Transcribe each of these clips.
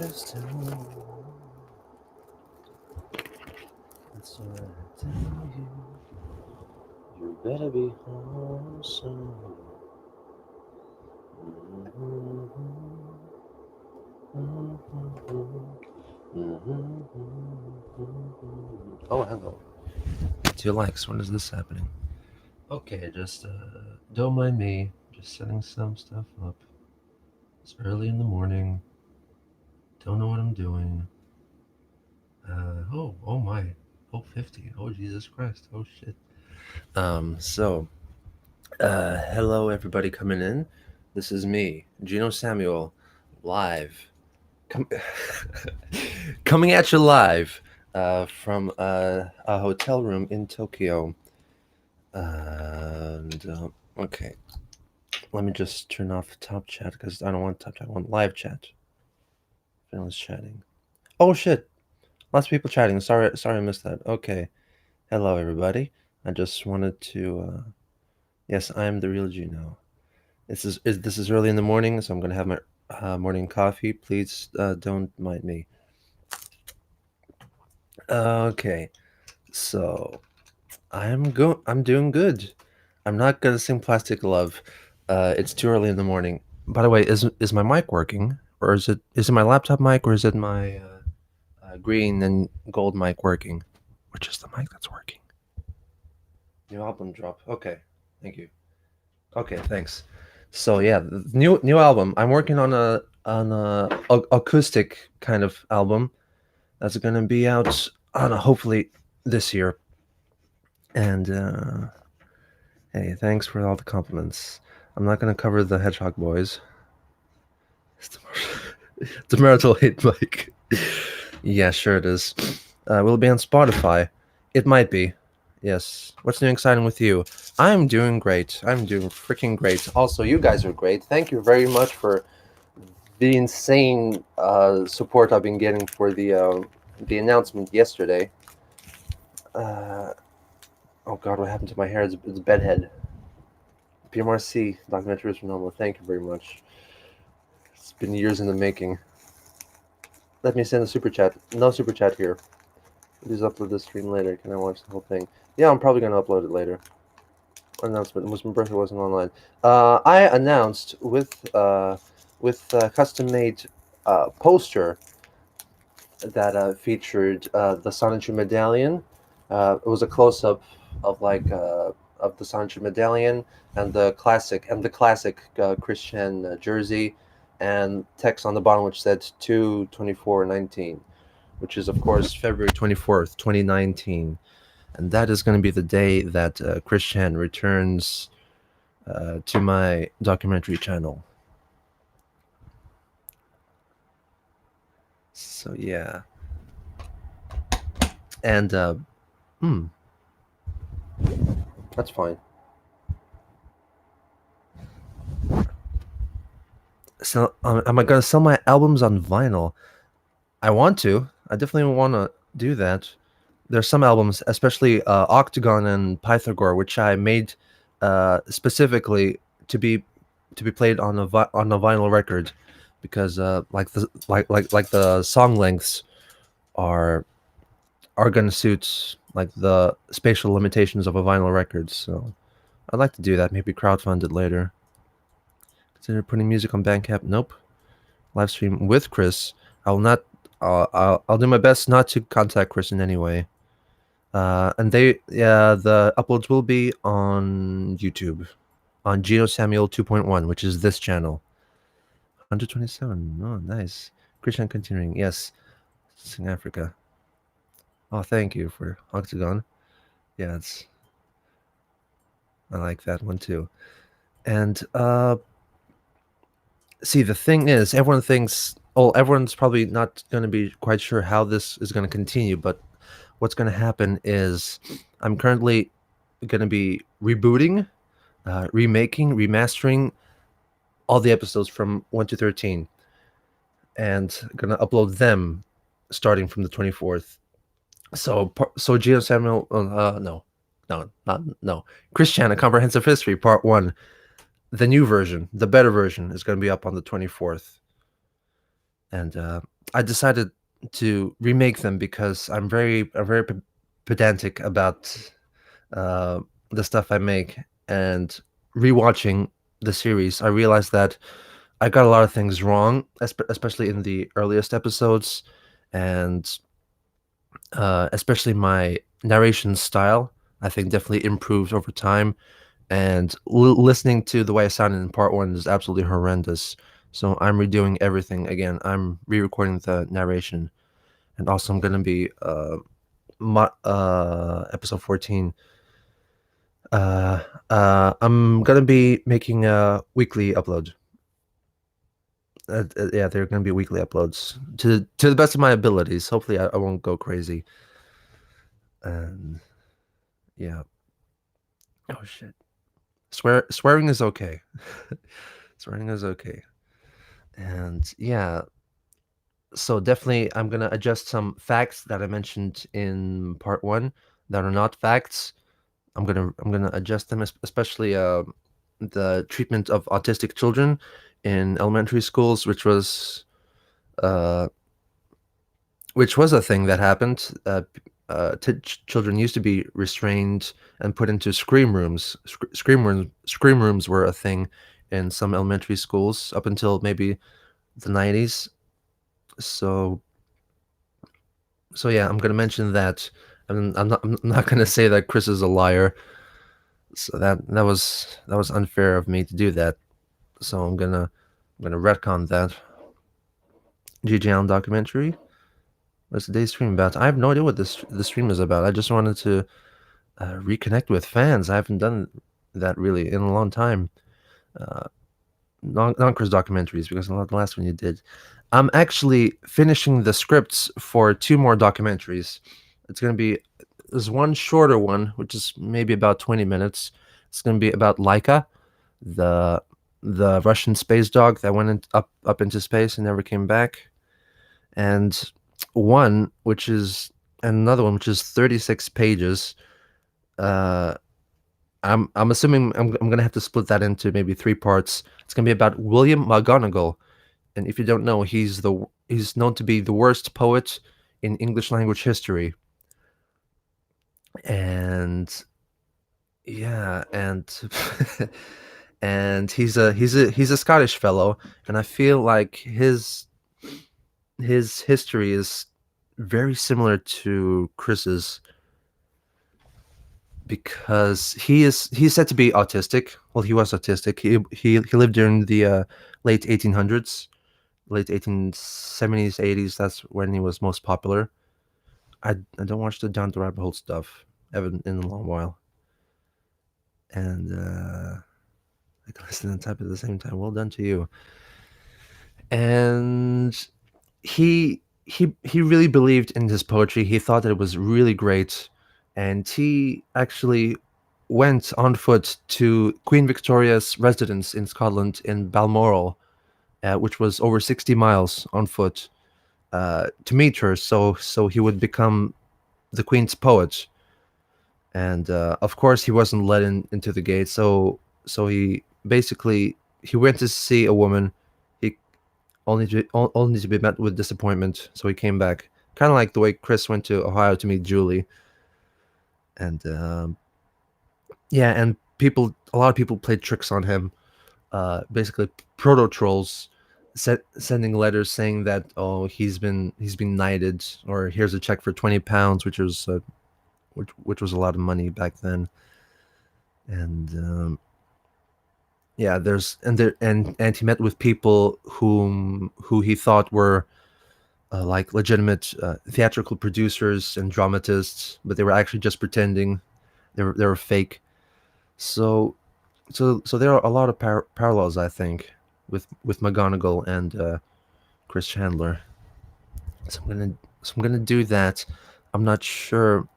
That's what I tell you. You better be home soon. Oh, hello. 2 likes. When is this happening? Okay, just don't mind me. Just setting some stuff up. It's early in the morning. Don't know what I'm doing. Oh my. Oh, 50. Oh, Jesus Christ. Oh, shit. Hello everybody coming in. This is me, Gino Samuel, live. Com- Coming at you live from a hotel room in Tokyo. Okay, let me just turn off top chat because I don't want top chat. I want live chat. Everyone's chatting. Oh shit! Lots of people chatting. Sorry, I missed that. Okay, hello everybody. I just wanted to. Yes, I am the real Gino. This is early in the morning, so I'm gonna have my morning coffee. Please don't mind me. Okay, so I'm doing good. I'm not gonna sing Plastic Love. It's too early in the morning. By the way, is my mic working, or is it my laptop mic, or is it my green and gold mic working? Which is the mic that's working? New album drop. Okay, thank you. Okay, thanks. So yeah, the new album. I'm working on a acoustic kind of album that's gonna be out on hopefully this year. And hey, thanks for all the compliments. I'm not gonna cover the Hedgehog Boys. It's a marital hate, Mike. Yeah, sure it is. Will it be on Spotify? It might be. Yes. What's new and exciting with you? I'm doing great. I'm doing freaking great. Also, you guys are great. Thank you very much for the insane support I've been getting for the announcement yesterday. Oh God, what happened to my hair? It's bedhead. PMRC documentary from normal. Thank you very much. It's been years in the making. Let me send a super chat. No super chat here. Please upload the stream later. Can I watch the whole thing? Yeah, I'm probably gonna upload it later. Announcement: Muslim birthday wasn't online. I announced with custom-made poster that featured the Sonichu medallion. It was a close-up of of the Sonichu medallion and the classic Christian jersey, and text on the bottom which said 2/24/19, which is of course February 24th, 2019, and that is going to be the day that Christian returns to my documentary channel. So yeah, and that's fine. So am I gonna sell my albums on vinyl? I want to. I definitely want to do that. There's some albums, especially Octagon and Pythagore, which I made specifically to be played on on a vinyl record, because like the song lengths are gonna suit like the spatial limitations of a vinyl record. So I'd like to do that. Maybe crowdfund it later. Consider putting music on Bandcamp. Nope. Live stream with Chris. I will not. I'll do my best not to contact Chris in any way. And the uploads will be on YouTube, on Gino Samuel 2.1, which is this channel. 127. Oh, nice. Christian continuing. Yes. Sing Africa. Oh, thank you for Octagon. Yeah, I like that one too. And see, the thing is, everyone's probably not going to be quite sure how this is going to continue, but what's going to happen is I'm currently going to be rebooting, remaking, remastering all the episodes from 1 to 13, and going to upload them starting from the 24th. So Gio Samuel, no, Christiana Comprehensive History Part 1, the new version, the better version, is going to be up on the 24th. And I decided to remake them because I'm very pedantic about uh, the stuff I make, and rewatching the series, I realized that I got a lot of things wrong, especially in the earliest episodes, and especially my narration style. I think definitely improved over time, and listening to the way I sounded in part one is absolutely horrendous. So I'm redoing everything again. I'm re-recording the narration, and also I'm gonna be episode 14. I'm gonna be making a weekly upload. Yeah, they're gonna be weekly uploads to the best of my abilities. Hopefully, I won't go crazy. And yeah. Oh shit. Swearing is okay. Swearing is okay. And yeah, so definitely I'm gonna adjust some facts that I mentioned in part one that are not facts. I'm gonna adjust them, especially the treatment of autistic children in elementary schools, uh, which was a thing that happened. Children used to be restrained and put into scream rooms. Scream rooms were a thing in some elementary schools up until maybe the 90s. So so yeah, I'm gonna mention that. I'm not gonna say that Chris is a liar. So that was unfair of me to do that. So I'm gonna retcon that. GG Allen documentary. What's today's stream about? I have no idea what this stream is about. I just wanted to reconnect with fans. I haven't done that really in a long time. Uh, non Chris documentaries, because the last one you did. I'm actually finishing the scripts for two more documentaries. It's gonna be There's one shorter one, which is maybe about 20 minutes. It's gonna be about Laika, the Russian space dog that went up into space and never came back, and one which is and another one which is 36 pages. Uh, I'm assuming I'm gonna have to split that into maybe three parts. It's gonna be about William McGonagall, and if you don't know, he's known to be the worst poet in English language history. And yeah, and and he's a Scottish fellow, and I feel like his history is very similar to Chris's, because he's said to be autistic. Well, he was autistic. He lived during the late 1800s, late 1870s, 80s. That's when he was most popular. I don't watch the Down the Rabbit Hole stuff ever in a long while, and I can listen and type at the same time. Well done to you. And he really believed in his poetry. He thought that it was really great, and he actually went on foot to Queen Victoria's residence in Scotland in Balmoral, which was over 60 miles on foot, to meet her. So he would become the Queen's poet. And of course, he wasn't let into the gate. So he went to see a woman. He only to be met with disappointment. So he came back, kind of like the way Chris went to Ohio to meet Julie. And yeah, and a lot of people played tricks on him. Basically, proto trolls sending letters saying that, oh, he's been knighted, or here's a check for £20, which was a lot of money back then. And yeah, and he met with people who he thought were like legitimate theatrical producers and dramatists, but they were actually just pretending. They were fake. So so there are a lot of parallels, I think, with McGonagall and Chris Chandler. So I'm gonna do that. I'm not sure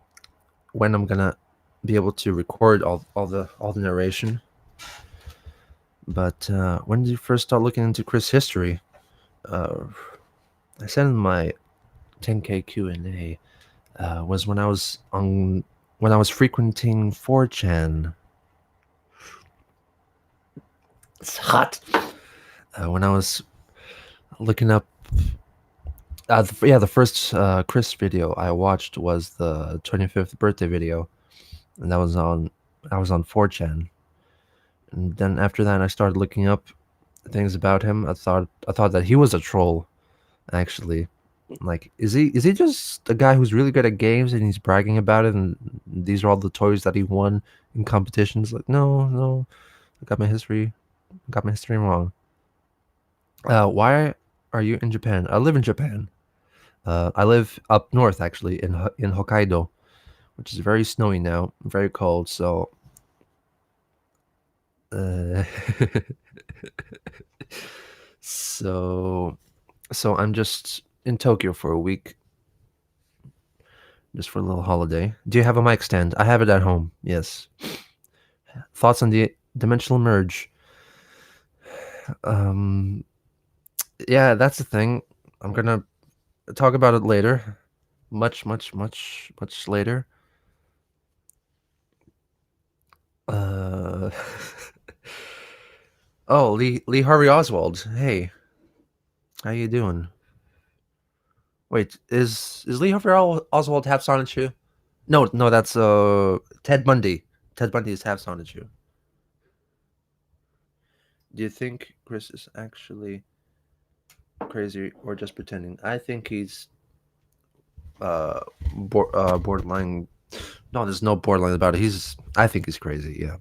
when I'm gonna be able to record all the narration. But when did you first start looking into Chris history? Uh, I said in my 10K Q&A was when I was frequenting 4chan. It's hot. When I was looking up Yeah, the first Chris video I watched was the 25th birthday video, and I was on 4chan. And then after that, I started looking up things about him. I thought that he was a troll. Actually, like, is he just a guy who's really good at games and he's bragging about it? And these are all the toys that he won in competitions. Like, no, no, I got my history wrong. Why are you in Japan? I live in Japan. I live up north, actually, in Hokkaido, which is very snowy now, very cold. So, uh, so, so I'm just in Tokyo for a week, just for a little holiday. Do you have a mic stand? I have it at home. Yes. Thoughts on the dimensional merge? Um, yeah, that's the thing. I'm gonna talk about it later. Much, much, much, much later. Uh, oh, Lee Harvey Oswald. Hey, how you doing? Wait, is Lee Harvey Oswald half Sonichu? No, no, that's Ted Bundy. Ted Bundy is half Sonichu. Do you think Chris is actually crazy or just pretending? I think he's borderline. No, there's no borderline about it. I think he's crazy. Yeah,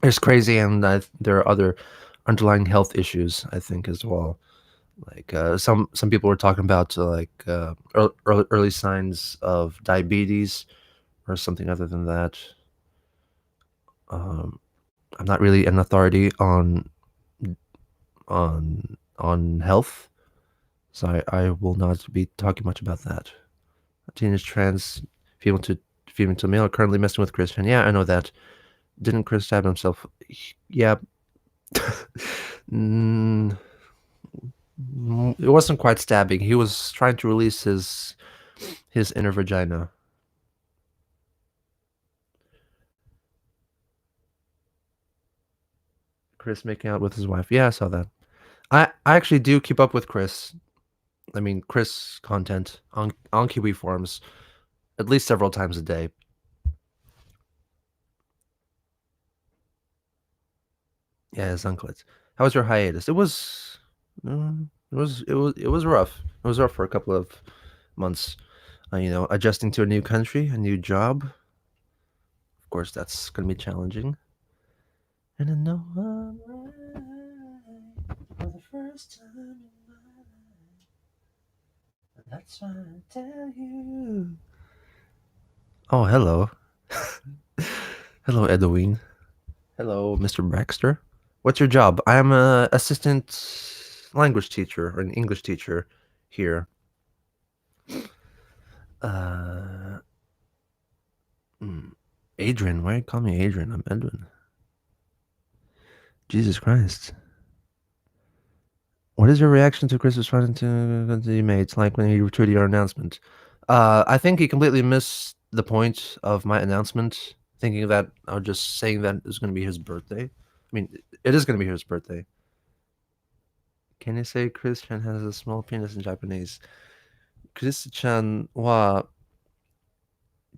he's crazy, and there are other underlying health issues. I think as well. Like some people were talking about early signs of diabetes or something other than that. Um, I'm not really an authority on health, so I will not be talking much about that. A teenage trans female to male currently messing with Christian. Yeah, I know that. Didn't Chris stab himself? Yeah. Mm, it wasn't quite stabbing. He was trying to release his inner vagina. Chris making out with his wife. Yeah, I saw that. I actually do keep up with Chris. I mean, Chris content on Kiwi forums at least several times a day. Yeah, his unclets. How was your hiatus? It was rough. It was rough for a couple of months. Adjusting to a new country, a new job. Of course, that's gonna be challenging. And I know I'm right for the first time in my life. And that's why I tell you. Oh, hello. Hello, Edwin. Hello, Mr. Baxter. What's your job? I am a assistant language teacher or an English teacher here. Uh, Adrian. Why you call me Adrian? I'm Edwin. Jesus Christ. What is your reaction to Chris responding to the mates like when he retweeted your announcement? I think he completely missed the point of my announcement, thinking that I was just saying that it was going to be his birthday. I mean, it is going to be his birthday. Can you say Chris-chan has a small penis in Japanese? Chris-chan wa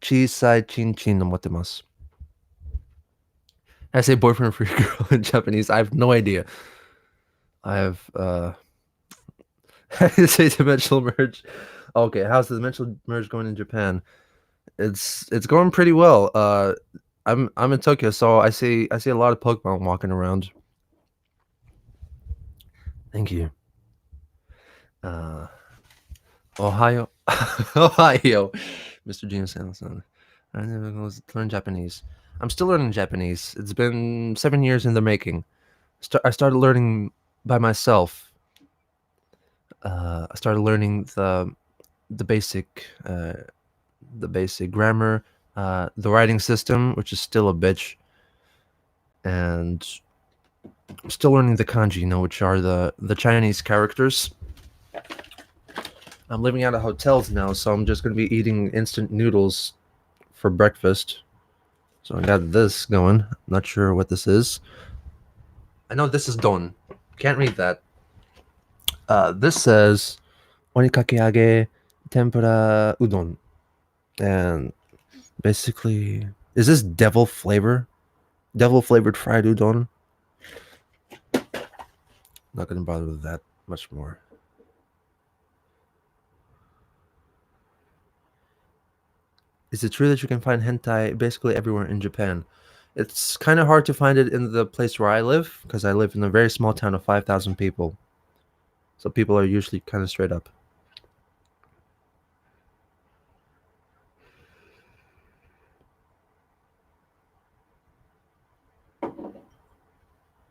chisai chin-chin no mottemasu. I say boyfriend for your girl in Japanese. I have no idea. I have how do you say dimensional merge? Okay, how's the dimensional merge going in Japan? It's going pretty well. I'm in Tokyo, so I see a lot of Pokemon walking around. Thank you. Uh, Ohio, Ohio, Mr. Gene Sanderson. I never goes to learn Japanese. I'm still learning Japanese. It's been 7 years in the making. I started learning by myself. I started learning the basic the basic grammar, the writing system, which is still a bitch, and I'm still learning the kanji, which are the Chinese characters. I'm living out of hotels now, so I'm just gonna be eating instant noodles for breakfast. So I got this going. Not sure what this is. I know this is don. Can't read that. This says onikakeage, tempura udon, and basically, is this devil flavored fried udon? Not gonna bother with that much more. Is it true that you can find hentai basically everywhere in Japan? It's kind of hard to find it in the place where I live because I live in a very small town of 5,000 people. So people are usually kind of straight up.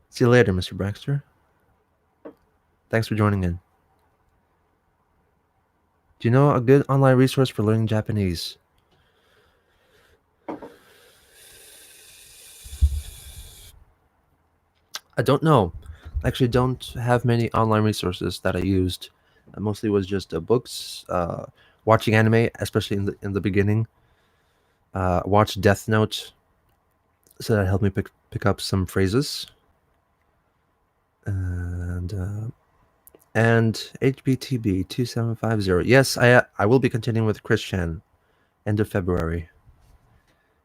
See you later, Mr. Baxter. Thanks for joining in. Do you know a good online resource for learning Japanese? I don't know. I actually don't have many online resources that I used. I mostly was just books, watching anime, especially in the beginning. Watch Death Note, so that helped me pick up some phrases. And HBTB 2750. Yes, I will be continuing with Christian end of February.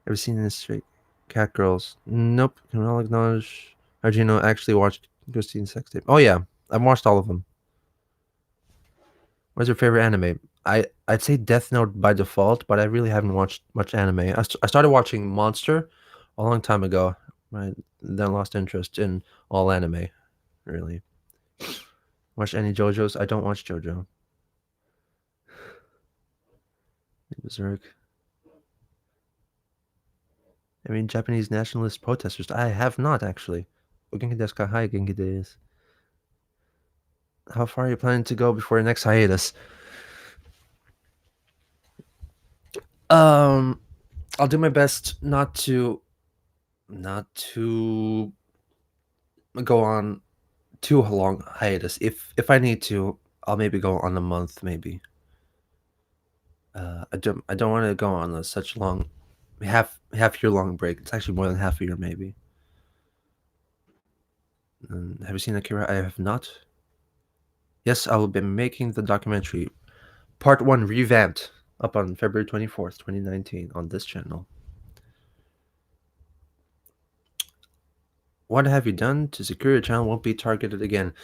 Ever seen this straight cat girls? Nope. Can all acknowledge Argino actually watched Christine's sex tape? Oh yeah, I've watched all of them. What's your favorite anime? I'd say Death Note by default, but I really haven't watched much anime. I started watching Monster a long time ago. I then lost interest in all anime. Really. Watch any JoJo's? I don't watch JoJo. Berserk. I mean, Japanese nationalist protesters. I have not actually. O genki desu ka? Hi, genki desu. How far are you planning to go before your next hiatus? I'll do my best not to go on too long hiatus. If I need to, I'll maybe go on a month, maybe. I don't want to go on such long half year long break. It's actually more than half a year, maybe. Have you seen Akira? I have not. Yes, I will be making the documentary, Part 1 revamped, up on February 24th, 2019, on this channel. What have you done to secure your channel won't be targeted again?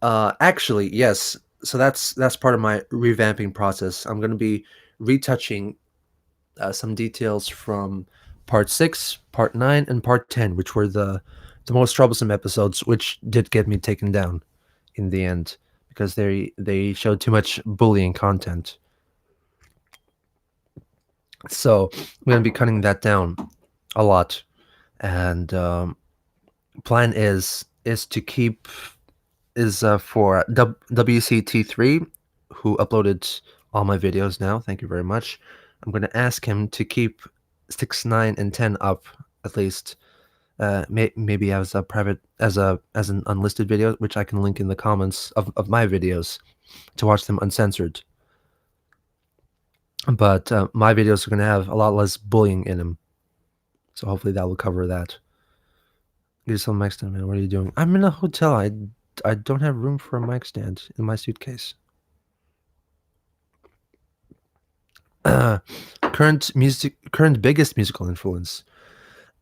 Actually, yes. So that's part of my revamping process. I'm going to be retouching some details from Part 6, Part 9, and Part 10, which were the most troublesome episodes, which did get me taken down in the end because they showed too much bullying content. So I'm going to be cutting that down a lot, and plan is to keep is for WCT3, who uploaded all my videos now. Thank you very much. I'm going to ask him to keep 6, 9, and 10 up at least. Maybe as a private, as an unlisted video, which I can link in the comments of my videos to watch them uncensored. But my videos are going to have a lot less bullying in them, so hopefully that will cover that. Get some mic stand, man. What are you doing? I'm in a hotel. I don't have room for a mic stand in my suitcase. Current biggest musical influence.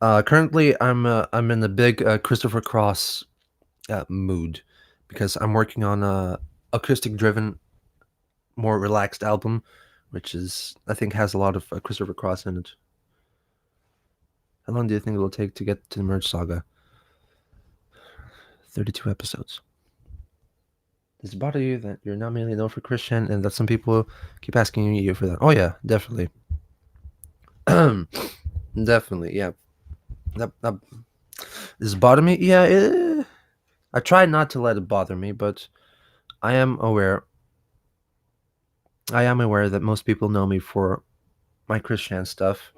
Currently, I'm in a big Christopher Cross mood because I'm working on a acoustic driven, more relaxed album, which is I think has a lot of Christopher Cross in it. How long do you think it will take to get to the Merge Saga? 32 episodes. Does it bother you that you're not mainly known for Christian and that some people keep asking you for that? Oh yeah, definitely. Definitely, yeah. That does it bother me? Yeah, I try not to let it bother me, but I am aware that most people know me for my Christian stuff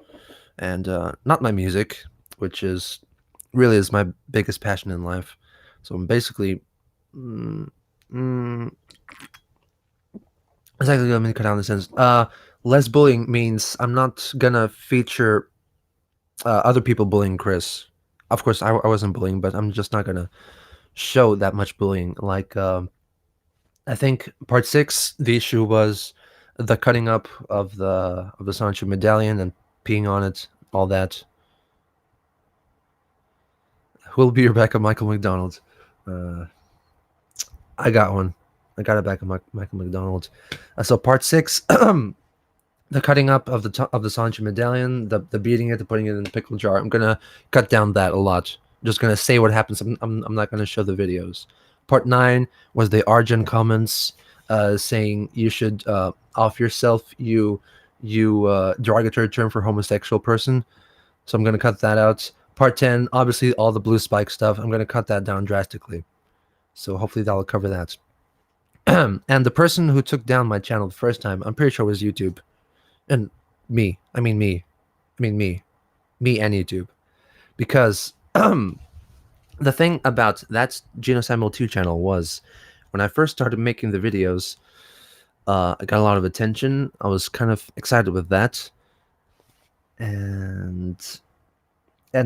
and not my music, which is really is my biggest passion in life. So I'm basically exactly, let me cut down the sentence. Less bullying means I'm not gonna feature other people bullying Chris. Of course, I wasn't bullying, but I'm just not gonna show that much bullying. Like I think part six, the issue was the cutting up of the Sancho medallion and peeing on it, all that. Who'll be your backup, Michael McDonald? Uh, I got one. I got it back of Michael McDonald. So part six, the cutting up of of the Sancho medallion, the beating it, the putting it in the pickle jar. I'm gonna cut down that a lot. Just gonna say what happens. I'm not gonna show the videos. Part nine was the Arjun comments, saying you should off yourself. You derogatory term for homosexual person. So I'm gonna cut that out. Part 10, obviously all the blue spike stuff. I'm gonna cut that down drastically. So hopefully that'll cover that. And the person who took down my channel the first time, I'm pretty sure was YouTube. And me. I mean me. I mean me. Me and YouTube. Because the thing about that Geno Samuel 2 channel was when I first started making the videos, I got a lot of attention. I was kind of excited with that. And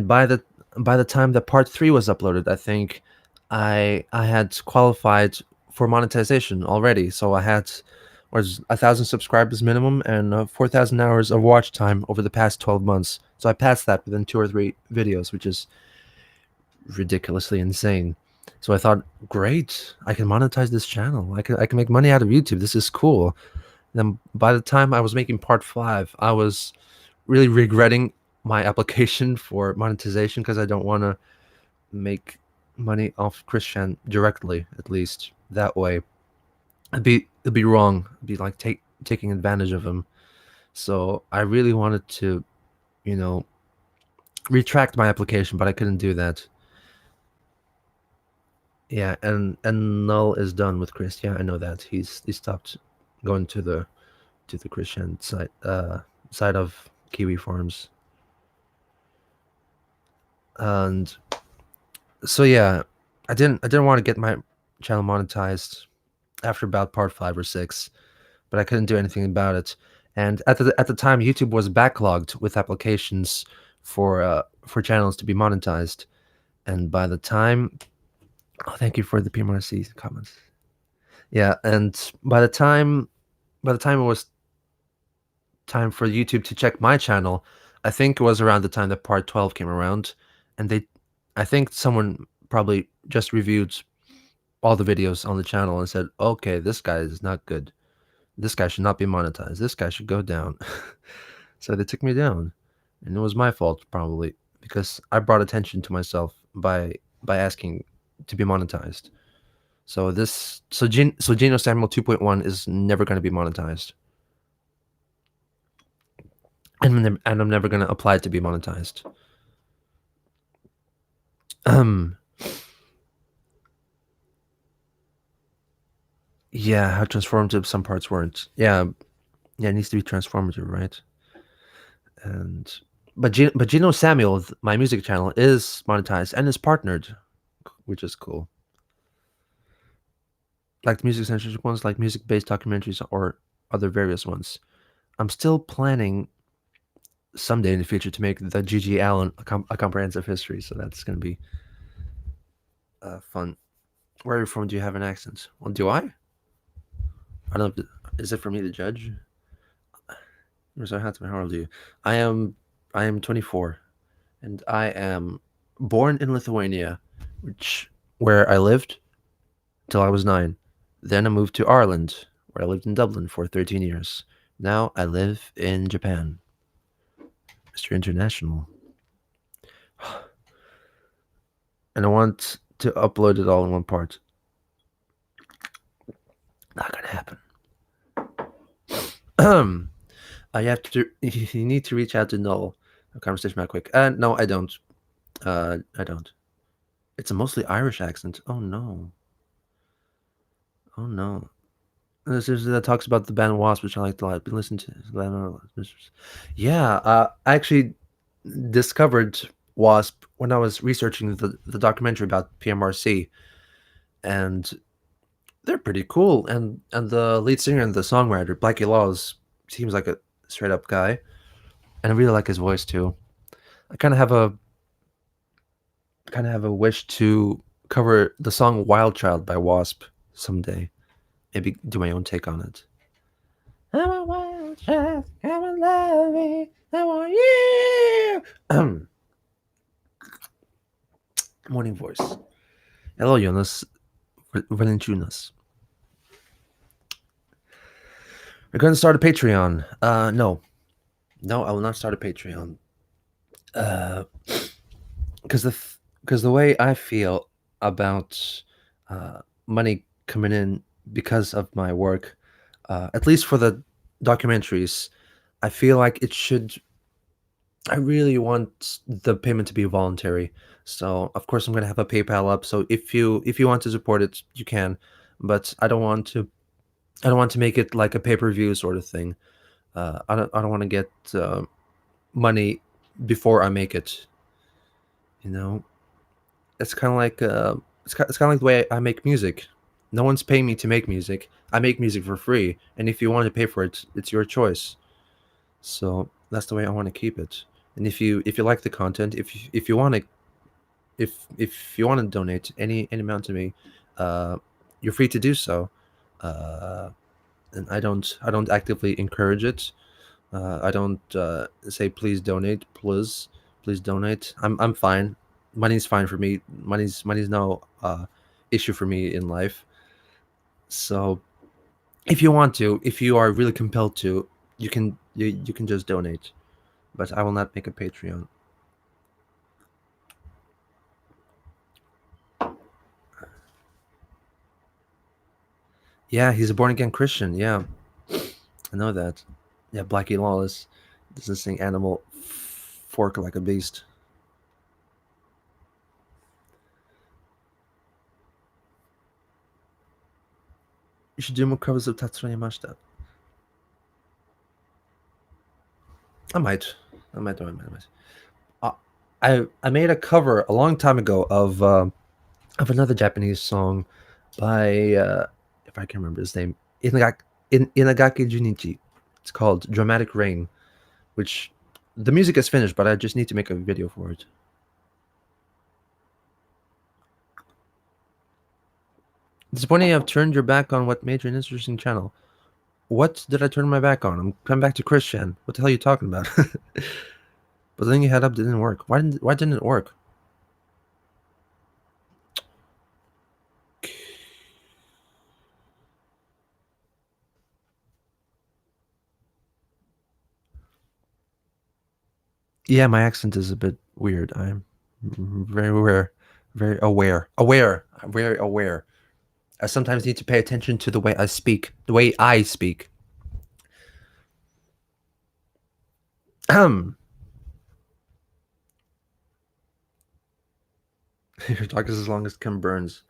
by the time that part 3 was uploaded, I think I had qualified for monetization already. So I had was 1,000 subscribers minimum and 4,000 hours of watch time over the past 12 months. So I passed that within 2 or 3 videos, which is ridiculously insane. So I thought, great, I can monetize this channel. I can make money out of YouTube. This is cool. And then by the time I was making part 5, I was really regretting my application for monetization because I don't want to make money off Christian directly, at least that way. It'd be wrong. It'd be like taking advantage of him. So I really wanted to, you know, retract my application, but I couldn't do that. Yeah, and Null is done with Chris. Yeah, I know that he stopped going to the Christian side of Kiwi Farms. And so yeah, I didn't want to get my channel monetized after about part 5 or 6, but I couldn't do anything about it. And at the time, YouTube was backlogged with applications for channels to be monetized. And by the time, oh, thank you for the PMRC comments. Yeah, and by the time it was time for YouTube to check my channel, I think it was around the time that part 12 came around, and I think someone probably just reviewed all the videos on the channel and said, okay, this guy is not good. This guy should not be monetized. This guy should go down. So they took me down. And it was my fault, probably, because I brought attention to myself by asking to be monetized. So Geno Samuel 2.1 is never going to be monetized. And I'm never going to apply it to be monetized. Yeah, how transformative some parts weren't. Yeah, it needs to be transformative, right? And but Geno Samuel, my music channel, is monetized and is partnered, which is cool. Like the music censorship ones, like music-based documentaries or other various ones. I'm still planning someday in the future to make the G.G. Allen a comprehensive history, so that's going to be fun. Where are you from? Do you have an accent? Well, do I? I don't know. Is it for me to judge? How old are you? I am 24, and I am born in Lithuania, where I lived till I was 9. Then I moved to Ireland, where I lived in Dublin for 13 years. Now I live in Japan. Mr. International. And I want to upload it all in one part. Not gonna happen. You need to reach out to Null. A conversation about quick. No, I don't. I don't. It's a mostly Irish accent. Oh no. Oh no. This is that talks about the band Wasp, which I like a lot. Been listening to. Yeah, I actually discovered Wasp when I was researching the documentary about PMRC, and they're pretty cool. And the lead singer and the songwriter Blackie Laws seems like a straight up guy, and I really like his voice too. I kind of have a wish to cover the song Wild Child by Wasp someday. maybe do my own take on it. I'm a wild child, come and love me, I want you. Morning voice. Hello, Jonas. Valentunas. We're going to start a Patreon. No. No, I will not start a Patreon. Because because the way I feel about money coming in because of my work, at least for the documentaries, I feel like it should. I really want the payment to be voluntary. So of course I'm gonna have a PayPal up. So if you want to support it, you can, but I don't want to make it like a pay per view sort of thing. I don't want to get money before I make it. You know, it's kind of like it's kind of like the way I make music. No one's paying me to make music. I make music for free, and if you want to pay for it, it's your choice. So that's the way I want to keep it. And if you like the content, if you want to if you want to donate any amount to me, uh, you're free to do so. Uh, and I don't actively encourage it. I don't say please donate, please donate. I'm fine. Money's fine for me. Money's no issue for me in life. So if you want to, if you are really compelled to, you can just donate. But I will not make a Patreon. Yeah, he's a born again Christian. Yeah, I know that. Yeah, Blackie Lawless doesn't sing animal fork like a beast. You should do more covers of Tatsuya Mashita. I might. I might do it. I might. Uh, I made a cover a long time ago of another Japanese song by if I can remember his name, Inagaki Junichi. It's called Dramatic Rain, which the music is finished, but I just need to make a video for it. Disappointing you have turned your back on what made you an interesting channel. What did I turn my back on? I'm coming back to Christian. What the hell are you talking about? But the thing you had up didn't work. Why didn't it work? Yeah, my accent is a bit weird. I'm very aware, very aware, very aware. I sometimes need to pay attention to the way I speak, the way I speak. Your talk is as long as Kim Burns.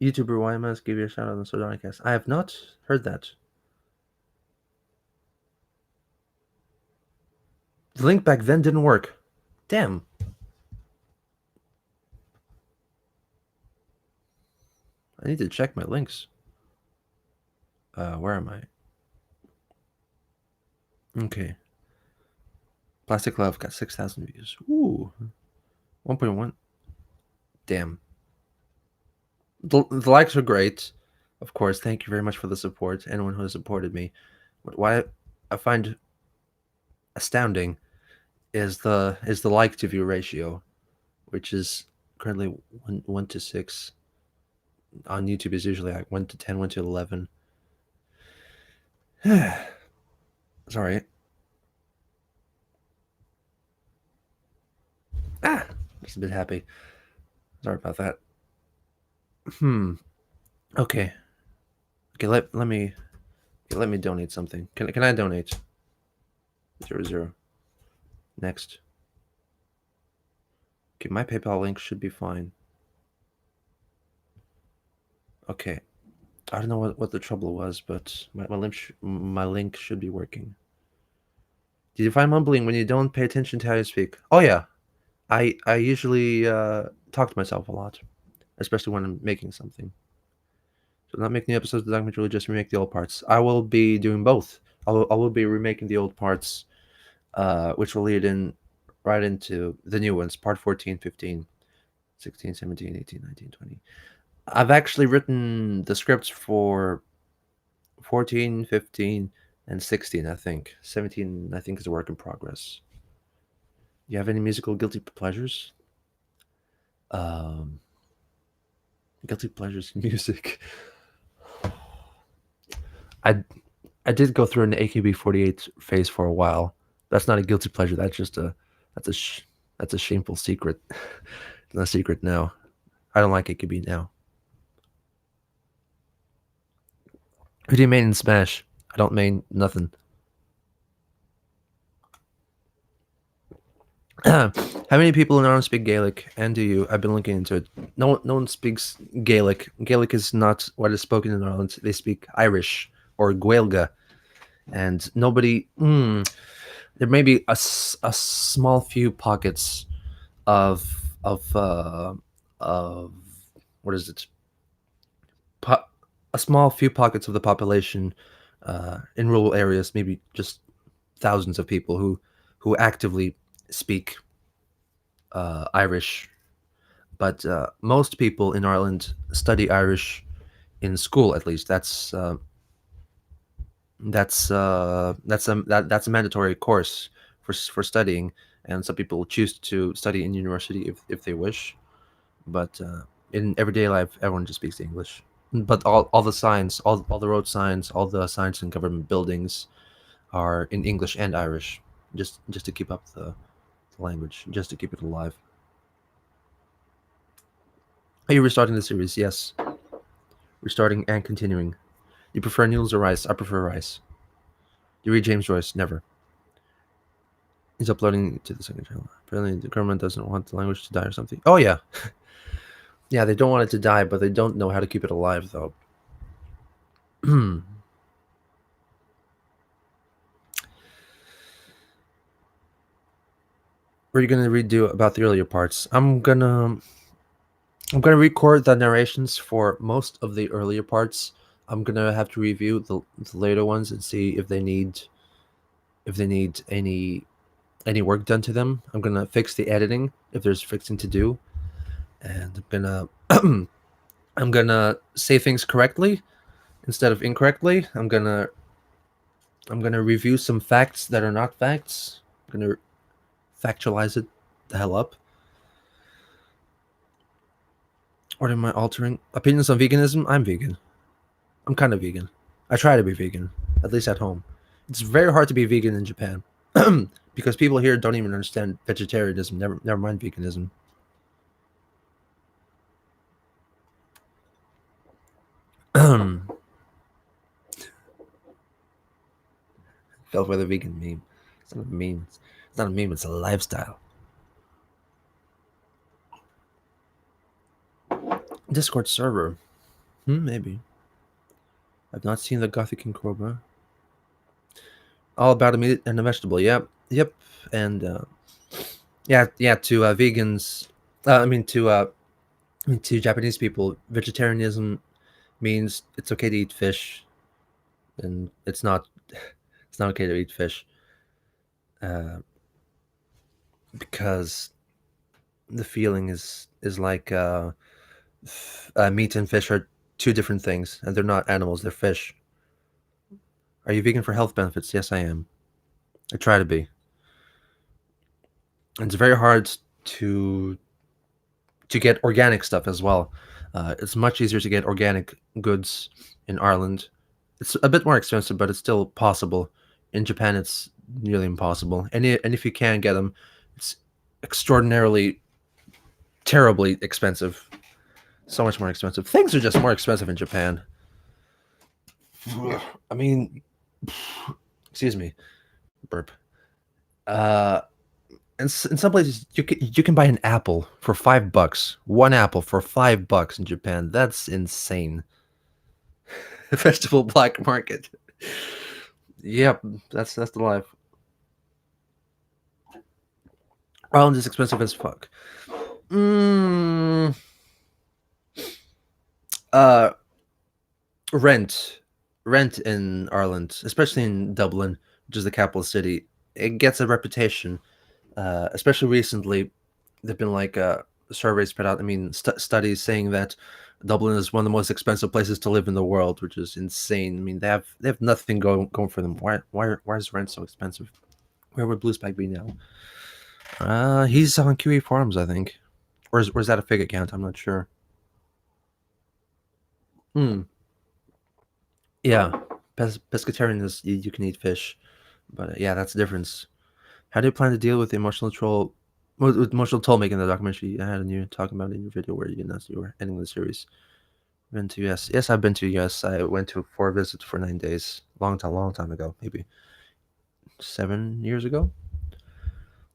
YouTuber YMS give you a shout out on the Sardonicast. I have not heard that. The link back then didn't work. Damn. I need to check my links. Where am I? Okay. Plastic Love got 6,000 views. Ooh. 1.1. Damn. The likes are great. Of course, thank you very much for the support. Anyone who has supported me. What I find astounding is the like to view ratio, which is currently 1 to 6. On YouTube is usually like 1 to 10, 1 to 11. Sorry. Just a bit happy. Sorry about that. Okay. Okay, let me donate something. Can I donate? 00. Next. Okay, my PayPal link should be fine. Okay. I don't know what the trouble was, but my link should be working. Did you find mumbling when you don't pay attention to how you speak? Oh yeah. I usually talk to myself a lot, especially when I'm making something. So not make new episodes of the documentary, just remake the old parts. I will be doing both. I will be remaking the old parts, which will lead in right into the new ones, part 14, 15, 16, 17, 18, 19, 20. I've actually written the scripts for 14, 15, and 16, I think. 17, I think, is a work in progress. You have any musical guilty pleasures? Um, Guilty pleasures in music. I I did go through an AKB48 phase for a while. That's not a guilty pleasure. That's a that's a shameful secret. It's not a secret now. I don't like AKB now. Who do you main in Smash? I don't main nothing. How many people in Ireland speak Gaelic? And do you? I've been looking into it. No one speaks Gaelic. Gaelic is not what is spoken in Ireland. They speak Irish or Gaelga, and nobody. There may be a small few pockets of of what is it? Po- a small few pockets of the population in rural areas, maybe just thousands of people who actively speak Irish, but most people in Ireland study Irish in school. At least that's a mandatory course for studying, and some people choose to study in university if they wish. But in everyday life, everyone just speaks English. But all the signs, all the road signs, all the signs in government buildings are in English and Irish, just to keep up the language, just to keep it alive. Are you restarting the series? Yes, restarting and continuing. You prefer noodles or rice? I prefer rice. You read James Joyce? Never. He's uploading to the second channel. Apparently, the government doesn't want the language to die or something. Oh yeah, yeah. They don't want it to die, but they don't know how to keep it alive, though. What are you gonna redo about the earlier parts? I'm gonna record the narrations for most of the earlier parts. I'm gonna have to review the later ones and see if they need any work done to them. I'm gonna fix the editing if there's fixing to do, and I'm gonna I'm gonna say things correctly instead of incorrectly. I'm gonna review some facts that are not facts. I'm gonna factualize it the hell up. What am I altering? Opinions on veganism? I'm vegan. I'm kind of vegan. I try to be vegan, at least at home. It's very hard to be vegan in Japan because people here don't even understand vegetarianism. Never mind veganism. Fell for the vegan meme. It's not a meme. It's not a meme. It's a lifestyle. Discord server. Maybe. I've not seen the Gothic and Cobra. All about a meat and a vegetable. Yep. And yeah. To vegans, I mean to Japanese people, vegetarianism means it's okay to eat fish, and it's not okay to eat fish uh, because the feeling is like meat and fish are two different things, and they're not animals; they're fish. Are you vegan for health benefits? Yes, I am. I try to be. It's very hard to to get organic stuff as well. It's much easier to get organic goods in Ireland. It's a bit more expensive, but it's still possible. In Japan, it's nearly impossible. And if you can get them, it's extraordinarily, terribly expensive. So much more expensive. Things are just more expensive in Japan. I mean, excuse me, burp. Uh, in some places you can buy an apple for $5. One apple for $5 in Japan. That's insane. Vegetable black market. Yep, that's the life. Ireland is expensive as fuck. Mm, uh, rent, rent in Ireland, especially in Dublin, which is the capital city, it gets a reputation. Especially recently, there've been like surveys put out. I mean, studies saying that Dublin is one of the most expensive places to live in the world, which is insane. I mean, they have nothing going for them. Why is rent so expensive? Where would Bluespec be now? He's on QE Forums, I think. Or is that a fake account? I'm not sure. Hmm. Yeah, pescatarian is you can eat fish, but yeah, that's the difference. How do you plan to deal with the emotional troll, with emotional toll making the documentary I had, and you talking about in your video where you announced you were ending the series? Been to US? Yes, I've been to US. I went to 4 visits for 9 days. Long time ago, maybe 7 years ago,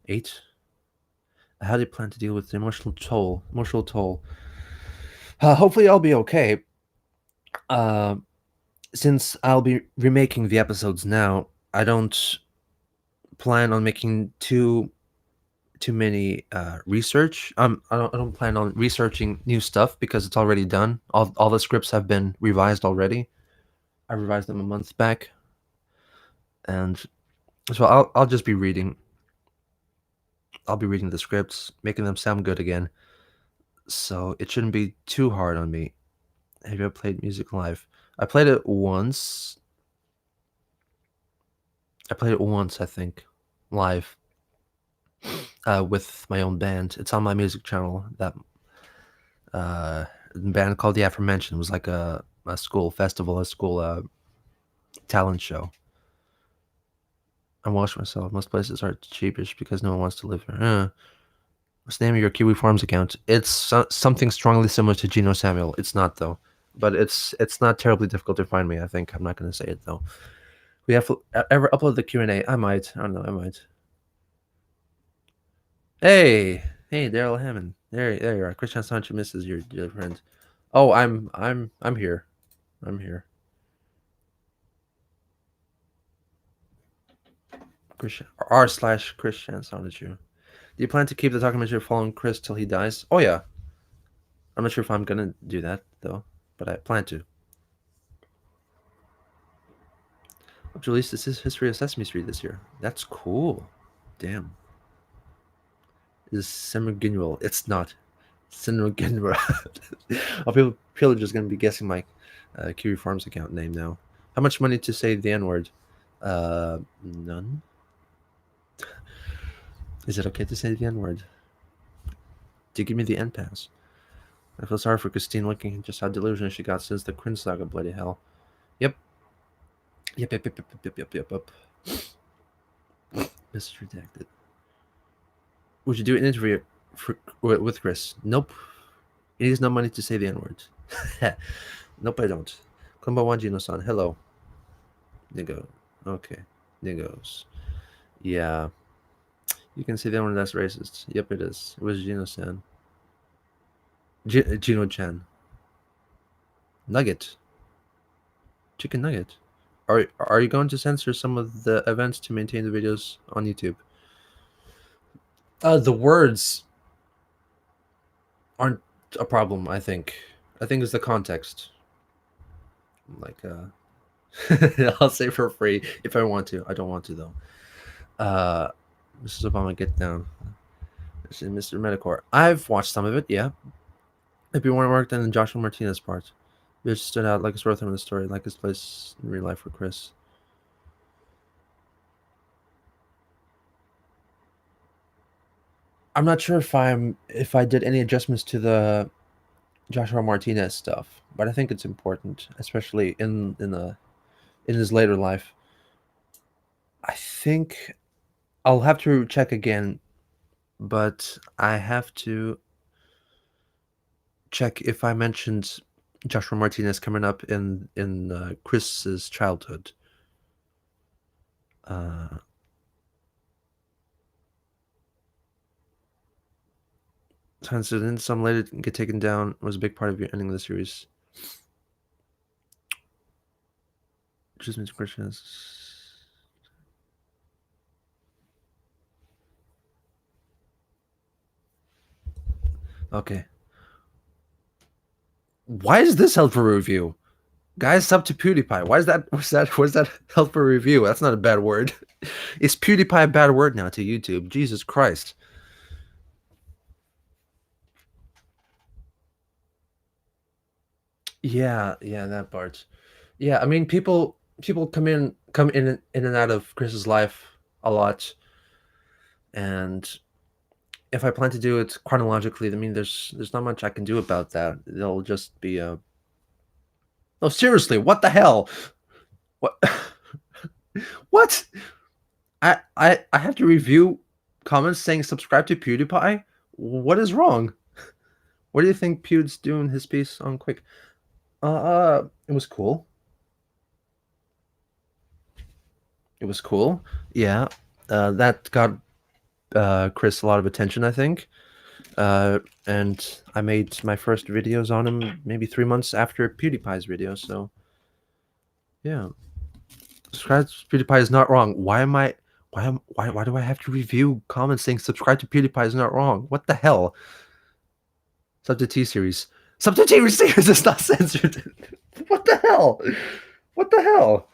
8. How do you plan to deal with the emotional toll? Emotional toll. Hopefully, I'll be okay. Uh, since I'll be remaking the episodes now, I don't plan on making too many research. I don't plan on researching new stuff because it's already done. All the scripts have been revised already. I revised them a month back, and so I'll just be reading. I'll be reading the scripts, making them sound good again. So it shouldn't be too hard on me. Have you ever played music live? I played it once. I think, live, with my own band. It's on my music channel. That band called the Aforementioned. It was like a school festival, a school talent show. I watched myself. Most places are cheapish because no one wants to live here. What's the name of your Kiwi Farms account? It's something strongly similar to Geno Samuel. It's not though, but it's not terribly difficult to find me. I think I'm not going to say it though. We have ever upload the Q&A? I might. I don't know. I might. Hey, Daryl Hammond. There you are. Christian Sanchez misses your dear friend. Oh, I'm here. I'm here. Christian r/Christian Sanchez. Do you plan to keep the documentary following Chris till he dies? Oh yeah. I'm not sure if I'm gonna do that though, but I plan to. I've released this history of Sesame Street this year. That's cool. Damn. Is Semiginwell? It's not. Semiginwell. People are just gonna be guessing my Kiwi Farms account name now. How much money to say the N word? None. Is it okay to say the N word? Do you give me the N pass? I feel sorry for Christine looking at just how delusional she got since the Quinn saga. Bloody hell. Yep. Yep. Message redacted. Would you do an interview with Chris? Nope. He has no money to say the N word. Nope, I don't. Konbawa Jino-san. Hello. Niggo. Okay. Niggos. Yeah. You can say the N word, that's racist. Yep, it is. It was Gino-san. Gino-chan. Nugget. Chicken nugget. Are you going to censor some of the events to maintain the videos on YouTube? The words aren't a problem, I think. I think it's the context. Like, I'll say for free if I want to. I don't want to, though. Mrs. Obama, get down. This is Mr. Medicor. I've watched some of it, yeah. Maybe more work than the Joshua Martinez part. Bitch stood out like a sore thumb in the story, like his place in real life for Chris. I'm not sure if I did any adjustments to the Joshua Martinez stuff, but I think it's important, especially in his later life. I think I'll have to check again, but I have to check if I mentioned Joshua Martinez coming up in Chris's childhood. So didn't some later get taken down was a big part of your ending of the series. Just means Christians. Okay. Why is this held for review? Guys, sub to PewDiePie. Why is that? What's that held for review? That's not a bad word. Is PewDiePie a bad word now to YouTube? Jesus Christ. Yeah, yeah, that part. Yeah, I mean, people come in and out of Chris's life a lot, and if I plan to do it chronologically, I mean, there's not much I can do about that. It'll just be a no, seriously, what the hell? What? What? I have to review comments saying subscribe to PewDiePie? What is wrong? What do you think Pewd's doing his piece on Quick? It was cool. It was cool. Yeah. That got Chris a lot of attention, I think. And I made my first videos on him maybe 3 months after PewDiePie's video. So yeah, subscribe to PewDiePie is not wrong. Why am I? Why do I have to review comments saying subscribe to PewDiePie is not wrong? What the hell? Sub to T series. Sub to T series is not censored. What the hell? What the hell?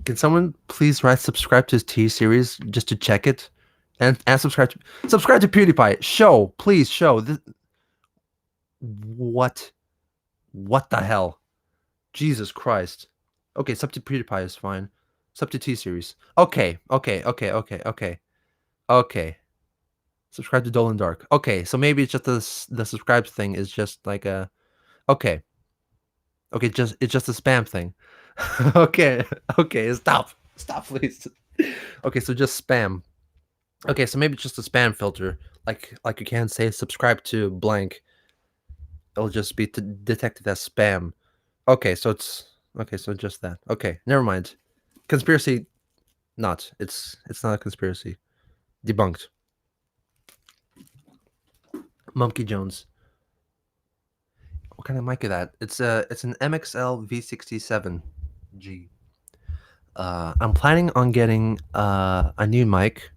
Can someone please write subscribe to his T series just to check it, and subscribe to PewDiePie. Show, please show. What? What the hell? Jesus Christ. Okay, sub to PewDiePie is fine. Sub to T series. Okay, okay. Okay. Subscribe to Dolan Dark. Okay, so maybe it's just the subscribe thing is just like a okay. Okay, it's just a spam thing. Okay, okay, stop. Stop, please. Okay, so just spam. Okay, so maybe it's just a spam filter. Like you can say subscribe to blank. It'll just be detected as spam. Okay, so just that. Okay, never mind. Conspiracy not. It's not a conspiracy. Debunked. Monkey Jones. What kind of mic is that? It's an MXL V67G. I'm planning on getting a new mic.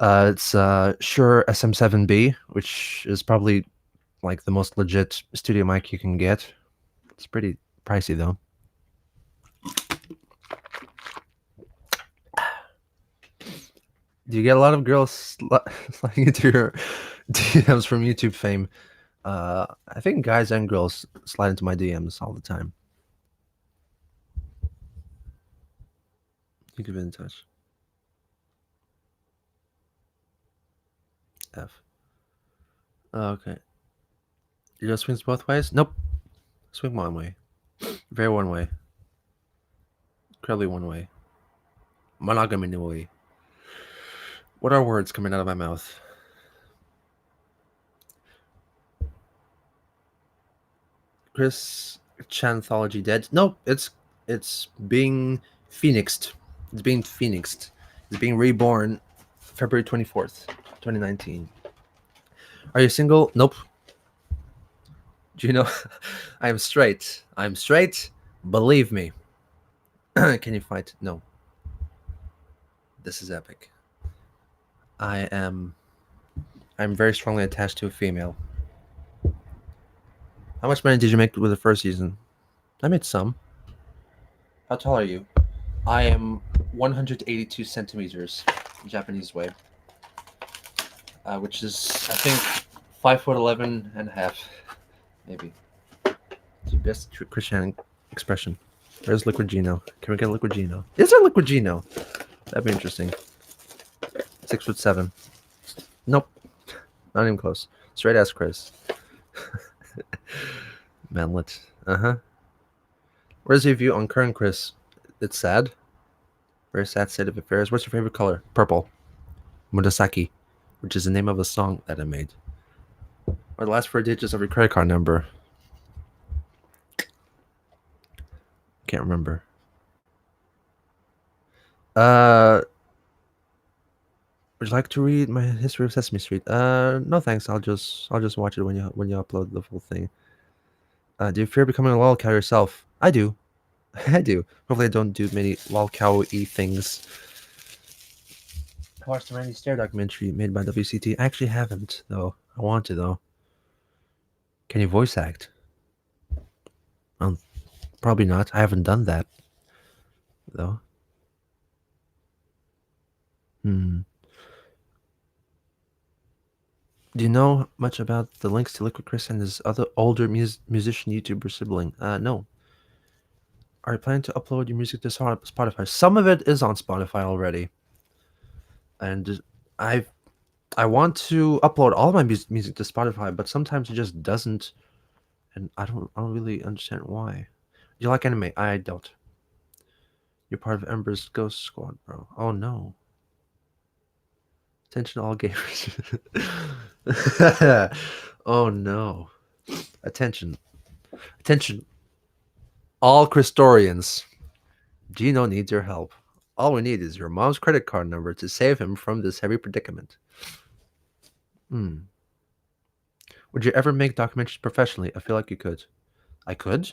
It's Shure SM7B, which is probably like the most legit studio mic you can get. It's pretty pricey though. Do you get a lot of girls sliding into your DMs from YouTube fame? I think guys and girls slide into my DMs all the time. You can be in touch. F. Oh, okay. You just swings both ways? Nope. Swing one way. Very one way. Incredibly one way. Monogamy no way. What are words coming out of my mouth? Chris Chanthology dead? Nope. It's being phoenixed. It's being phoenixed. It's being reborn February 24th, 2019. Are you single? Nope. Do you know? I am straight. I'm straight. Believe me. Can you fight? No. This is epic. I'm very strongly attached to a female. How much money did you make with the first season? I made some. How tall are you? I am 182 centimeters, Japanese way, which is I think 5'11" and a half, maybe. It's the best Christian expression. Where's Liquid Gino? Can we get a Liquid Gino? Is there Liquid Gino? That'd be interesting. 6'7". Nope, not even close. Straight ass Chris. Manlet. Where's your view on current Chris? It's sad. Very sad state of affairs. What's your favorite color? Purple. Murasaki, which is the name of a song that I made. Or the last 4 digits of your credit card number. Can't remember. Would you like to read my history of Sesame Street? No thanks. I'll just watch it when you upload the full thing. Do you fear becoming a lolcow yourself? I do. I do. Hopefully I don't do many lolcow-y things. I watched the Randy Stair documentary made by WCT. I actually haven't, though. I want to, though. Can you voice act? Probably not. I haven't done that, though. Do you know much about the links to Liquid Chris and his other older musician YouTuber sibling? No. Are you planning to upload your music to Spotify? Some of it is on Spotify already, and I I want to upload all my music to Spotify, but sometimes it just doesn't, and I don't really understand why. You like anime? I don't. You're part of Ember's Ghost Squad, bro. Oh no! Attention, all gamers. Oh no! Attention, attention, all Christorians. Gino needs your help. All we need is your mom's credit card number to save him from this heavy predicament. Hmm. Would you ever make documentaries professionally? I feel like you could. I could.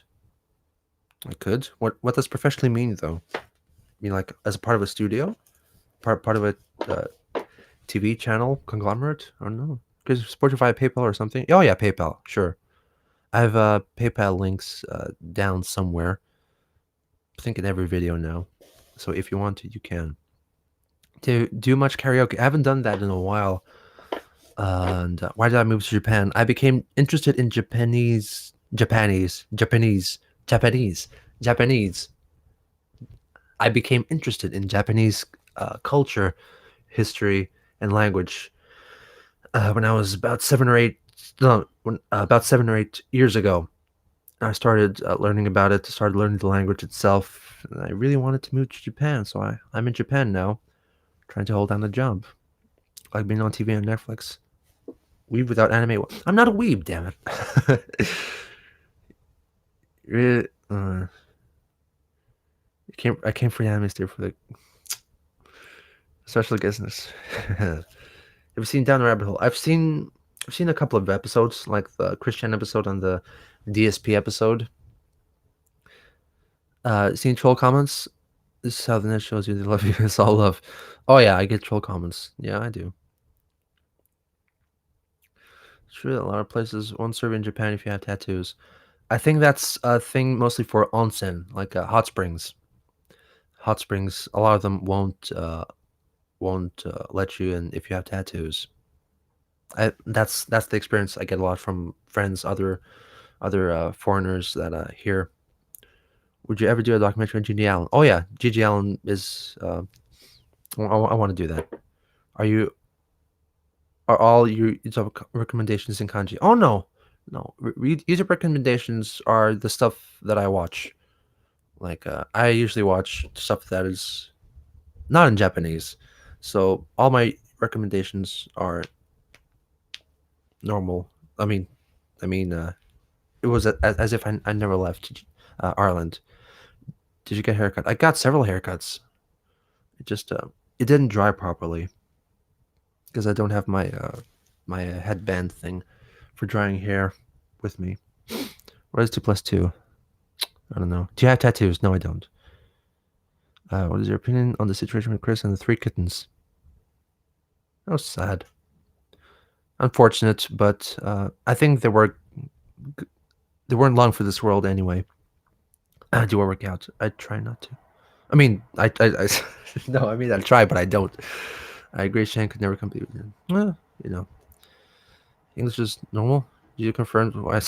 I could. What does professionally mean though? Mean like as a part of a studio, part of a TV channel conglomerate? I don't know. Because supported via PayPal or something. Oh yeah, PayPal. Sure. I have PayPal links down somewhere. I think in every video now. So if you want to, you can. To do much karaoke. I haven't done that in a while. And why did I move to Japan? I became interested in Japanese. I became interested in Japanese culture, history, and language when I was about 7 or 8. No, about 7 or 8 years ago. I started learning about it. Started learning the language itself. And I really wanted to move to Japan, so I'm in Japan now, trying to hold down the job, like being on TV and Netflix. Weeb without anime. I'm not a weeb, damn it. Really, I came for the anime there for the special business. Have you seen Down the Rabbit Hole? I've seen a couple of episodes, like the Christian episode and the DSP episode. Seen troll comments? This is how the net shows you they love you. It's all love. Oh yeah, I get troll comments. Yeah, I do. It's true that a lot of places won't serve in Japan if you have tattoos. I think that's a thing mostly for onsen, like hot springs. Hot springs, a lot of them won't let you in if you have tattoos. That's the experience I get a lot from friends, other foreigners that hear. Would you ever do a documentary on Gigi Allen? Oh yeah, Gigi Allen is. I want to do that. Are you? Are all your YouTube recommendations in kanji? Oh no, no. YouTube recommendations are the stuff that I watch. Like I usually watch stuff that is not in Japanese, so all my recommendations are normal. I mean, it was as if I never left Ireland. Did you get a haircut? I got several haircuts. It just it didn't dry properly because I don't have my headband thing for drying hair with me. What is 2 plus 2? I don't know. Do you have tattoos? No, I don't. What is your opinion on the situation with Chris and the 3 kittens? That was sad. Unfortunate, but I think they weren't long for this world anyway. Do I work out? I try not to. I mean, no, I mean I try, but I don't. I agree. Shane could never compete with him. Well, you know, English is normal. You confirmed why?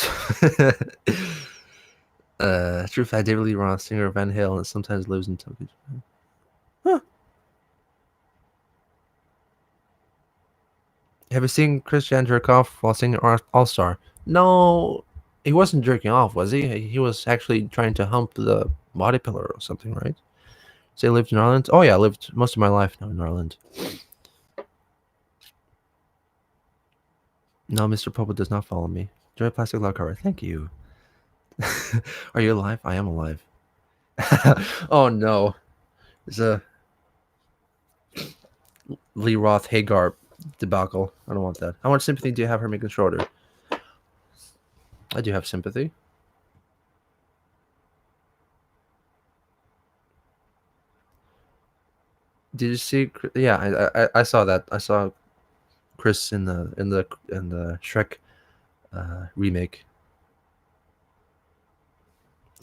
True fact: David Lee Roth, singer of Van Halen, and sometimes lives in Tokyo. Huh. Have you seen Christian jerk off while singing All Star? No, he wasn't jerking off, was he? He was actually trying to hump the body pillar or something, right? So he lived in Ireland? Oh yeah, I lived most of my life now in Ireland. No, Mr. Popo does not follow me. Joy Plastic Log Cover. Thank you. Are you alive? I am alive. Oh no. It's a Lee Roth Hagar debacle. I don't want that. How much sympathy do you have for Megan Schroeder? I do have sympathy. Did you see? Yeah, I saw that. I saw Chris in the Shrek remake.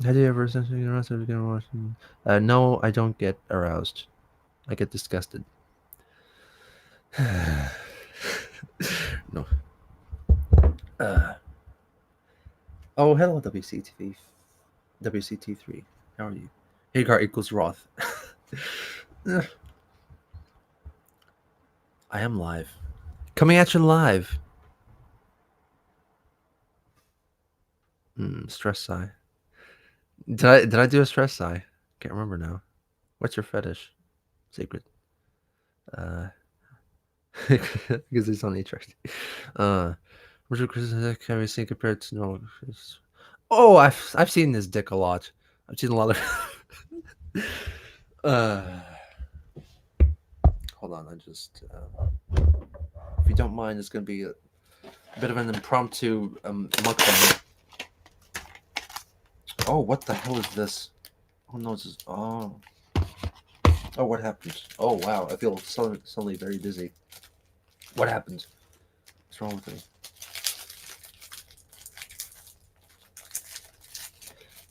Have you ever essentially aroused again watching? No, I don't get aroused. I get disgusted. No. Uh, oh, hello, WCTV. WCT3. How are you? Hagar equals Roth. I am live. Coming at you live. Stress sigh. Did I do a stress sigh? Can't remember now. What's your fetish? Secret. Uh, because it's on interesting. Which can we see compared to no? Oh, I've seen this dick a lot. I've seen a lot of. uh, hold on, I just. If you don't mind, it's gonna be a bit of an impromptu mukbang. Oh, what the hell is this? Oh no, it's just, oh. Oh, what happened? Oh wow, I feel suddenly very dizzy. What happened? What's wrong with me?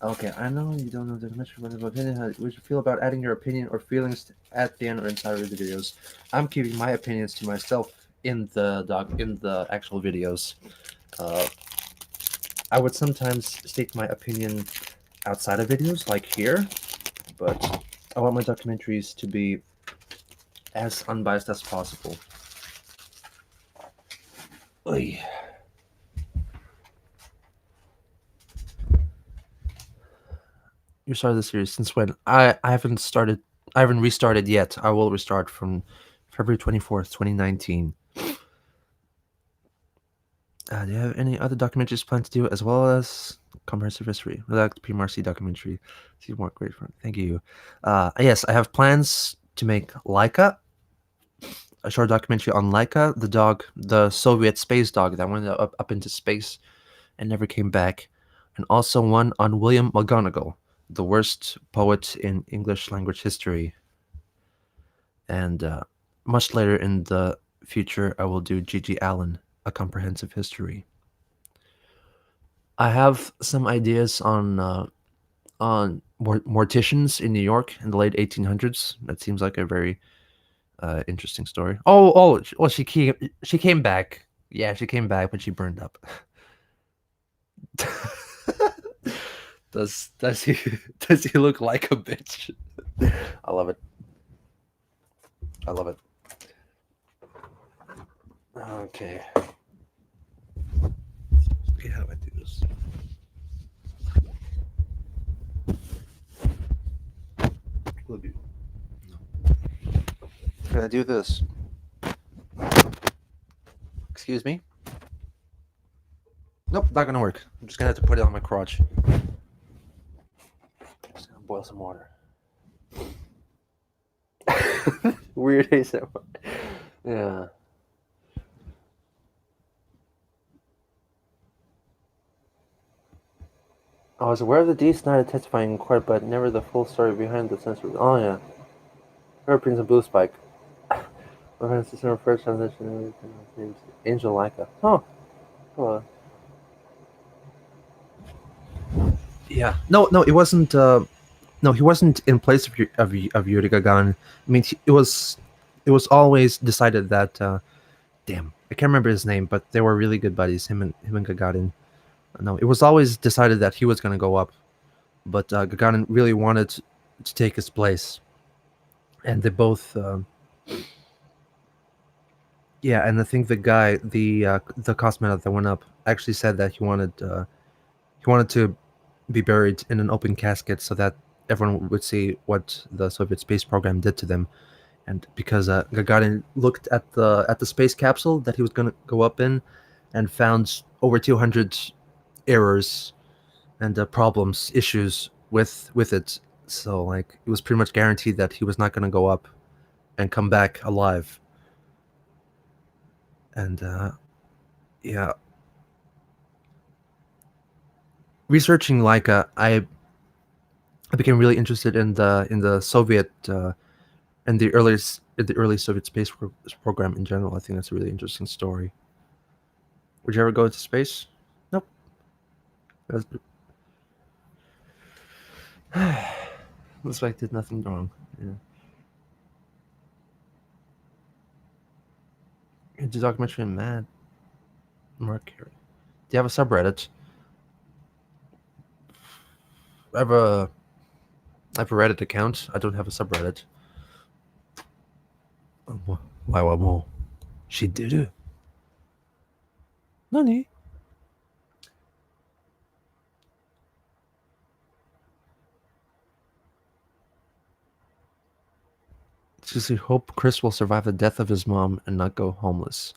Okay, I know you don't know the dimension of opinion. How would you feel about adding your opinion or feelings at the end or inside of the videos? I'm keeping my opinions to myself in the actual videos. Uh, I would sometimes state my opinion outside of videos, like here, but I want my documentaries to be as unbiased as possible. Oy. You started the series since when? I haven't started. I haven't restarted yet. I will restart from February 24th, 2019. Do you have any other documentaries planned to do as well as comprehensive history? Like the PMRC documentary. See more great friend. Thank you. Yes, I have plans to make Laika, a short documentary on Laika, the dog, the Soviet space dog that went up into space and never came back, and also one on William McGonagall, the worst poet in English language history. And much later in the future, I will do G.G. Allen, a comprehensive history. I have some ideas on morticians in New York in the late 1800s. That seems like a very interesting story. Well, she came back. Yeah, she came back, but she burned up. does he does he look like a bitch? I love it. I love it. Okay. Okay, how do I do this? Love you. No. Can I do this? Excuse me? Nope, not gonna work. I'm just gonna have to put it on my crotch. Just gonna boil some water. Weird ASMR. Yeah. I was aware of the D. Snyder testifying in court, but never the full story behind the censor. Oh yeah. Europeans and Blue Spike. My sister refers to this named Angel Laika. Oh. Hello. Yeah. No, it wasn't. No, he wasn't in place of Yuri Gagarin. I mean, it was always decided that. Damn, I can't remember his name, but they were really good buddies. Him and Gagarin. No, it was always decided that he was going to go up, but Gagarin really wanted to take his place, and they both. Yeah, and I think the cosmonaut that went up actually said that he wanted to be buried in an open casket so that everyone would see what the Soviet space program did to them. And because Gagarin looked at the space capsule that he was going to go up in, and found over 200 errors and problems, issues with it. So like it was pretty much guaranteed that he was not going to go up and come back alive. And yeah, researching Laika, I became really interested in the Soviet and the early Soviet space program in general. I think that's a really interesting story. Would you ever go into space? Nope. Looks like I did nothing wrong. Yeah. It's a documentary on Mad Mercury. Do you have a subreddit? I have a I have a Reddit account. I don't have a subreddit. Why wa mo? She did it. Nani? Just hope Chris will survive the death of his mom and not go homeless.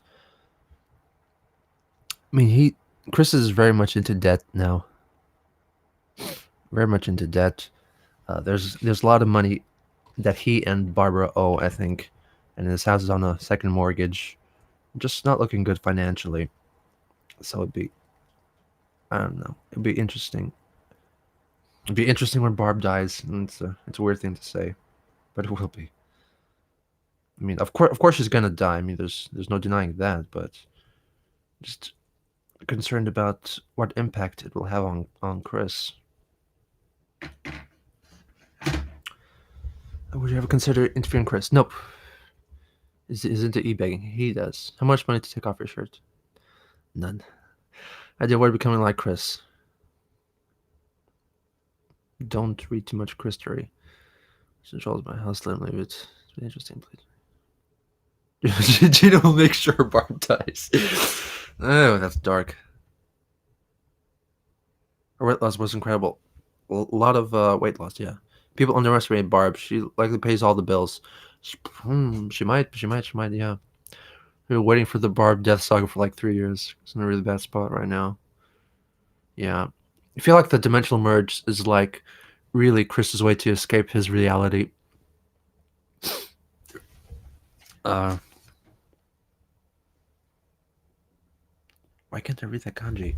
I mean, Chris is very much into debt now. Very much into debt. There's a lot of money that he and Barbara owe, I think, and his house is on a second mortgage. Just not looking good financially. So I don't know. It'd be interesting. It'd be interesting when Barb dies. And it's a weird thing to say, but it will be. I mean, of course, she's gonna die. I mean, there's no denying that. But just concerned about what impact it will have on Chris. Would you ever consider interviewing Chris? Nope. Is into e-begging. He does. How much money to take off your shirt? None. I did avoid becoming like Chris. Don't read too much Chris story. Controls my house. Let him leave it. It's been interesting, please. Gina will make sure Barb dies. Oh, that's dark. Her weight loss was incredible. A lot of weight loss, yeah. People underestimate Barb. She likely pays all the bills. She might, yeah. We were waiting for the Barb death saga for like 3 years. It's in a really bad spot right now. Yeah. I feel like the dimensional merge is like really Chris's way to escape his reality. Why can't I read that kanji?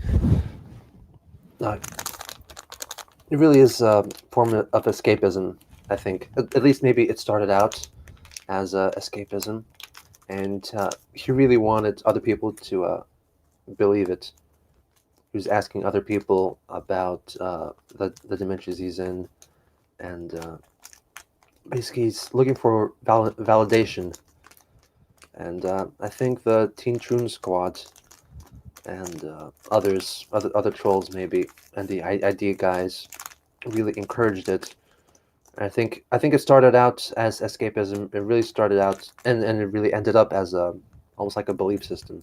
It really is a form of escapism, I think. At least maybe it started out as escapism, and he really wanted other people to believe it. He was asking other people about the dimensions he's in, and basically he's looking for validation. And I think the Teen Troon Squad and other trolls maybe, and the idea guys really encouraged it. I think it started out as escapism. It really started out, and it really ended up as a almost like a belief system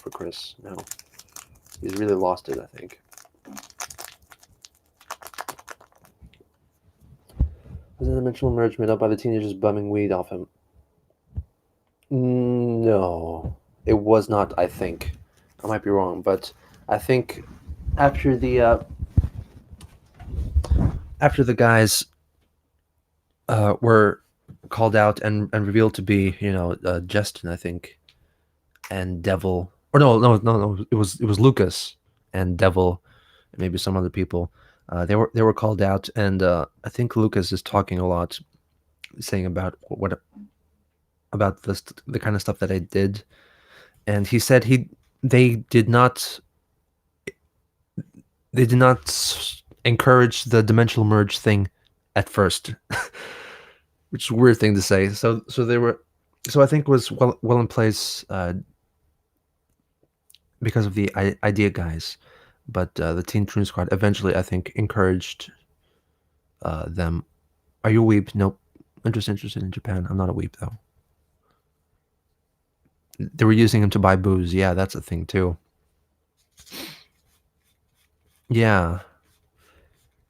for Chris. No, he's really lost it, I think. Was a dimensional merge made up by the teenagers bumming weed off him? No, it was not. I think I might be wrong, but I think after the guys were called out and revealed to be, Justin, I think, and Devil, or no, it was Lucas and Devil, and maybe some other people. They were called out, and I think Lucas is talking a lot, saying about about the kind of stuff that I did, and he said they did not encourage the dimensional merge thing at first, which is a weird thing to say. So I think it was well in place because of the idea guys, but the Teen Troon Squad eventually, I think, encouraged them. Are you a weeb? Nope. Interested in Japan. I'm not a weeb though. They were using him to buy booze. Yeah, that's a thing too. Yeah.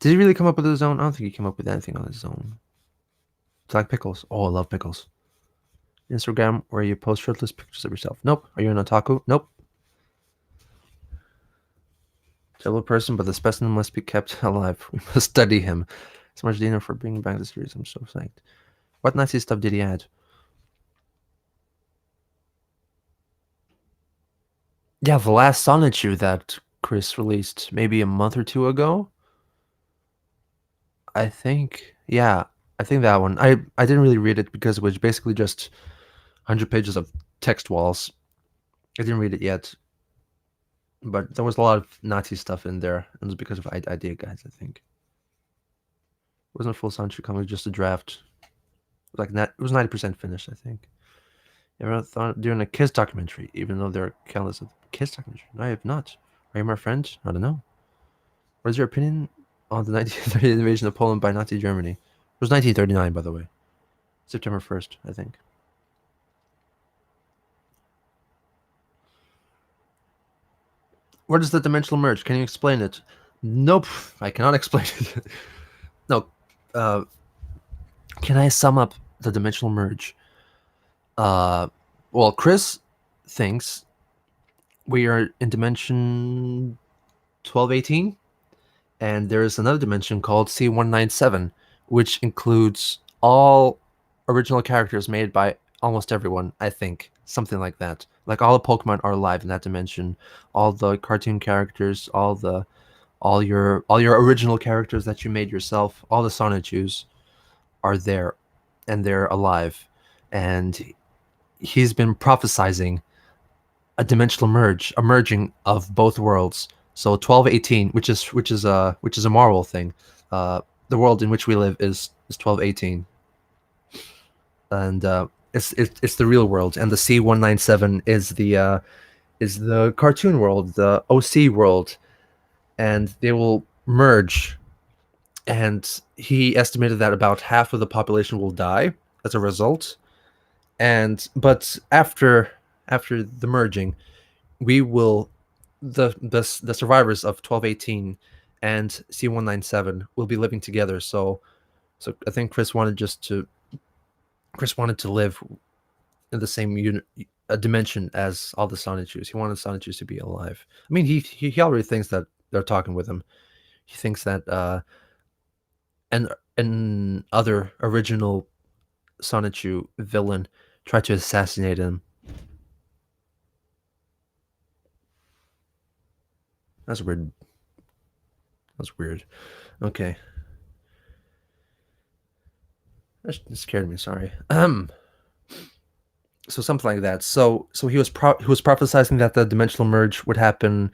Did he really come up with his own? I don't think he came up with anything on his own. It's like pickles. Oh, I love pickles. Instagram where you post shirtless pictures of yourself. Nope. Are you an otaku? Nope. Devil person, but the specimen must be kept alive. We must study him. So much dinner for bringing back the series. I'm so psyched. What Nazi stuff did he add? Yeah, the last Sonnet issue that Chris released maybe a month or two ago. I think, yeah, I think that one. I didn't really read it because it was basically just 100 pages of text walls. I didn't read it yet, but there was a lot of Nazi stuff in there. It was because of idea guys, I think. It wasn't a full soundtrack coming, just a draft. It was 90% finished, I think. You ever thought of doing a Kiss documentary, even though there are countless of Kiss documentaries? No, I have not. Are you my friend? I don't know. What is your opinion on the 1938 invasion of Poland by Nazi Germany? It was 1939, by the way. September 1st, I think. What is the dimensional merge? Can you explain it? Nope, I cannot explain it. No. Uh, can I sum up the dimensional merge? Uh, well, Chris thinks we are in dimension 1218, and there is another dimension called C197, which includes all original characters made by almost everyone, I think. Something like that. Like all the Pokemon are alive in that dimension. All the cartoon characters, all your original characters that you made yourself, all the Sonechus are there and they're alive. And he's been prophesizing a dimensional merge, a merging of both worlds. So 1218, which is a Marvel thing. The world in which we live is 1218, and it's the real world, and the C197 is the cartoon world, the OC world, and they will merge. And he estimated that about half of the population will die as a result. But after the merging, we will the survivors of 1218 and C197 will be living together. So I think Chris wanted to live in the same a dimension as all the Sonechus. He wanted Sonechus to be alive. I mean, he already thinks that they're talking with him. He thinks that and other original Sonichu villain tried to assassinate him. That's weird. That's weird. Okay. That scared me. Sorry. So something like that. So he was prophesizing that the dimensional merge would happen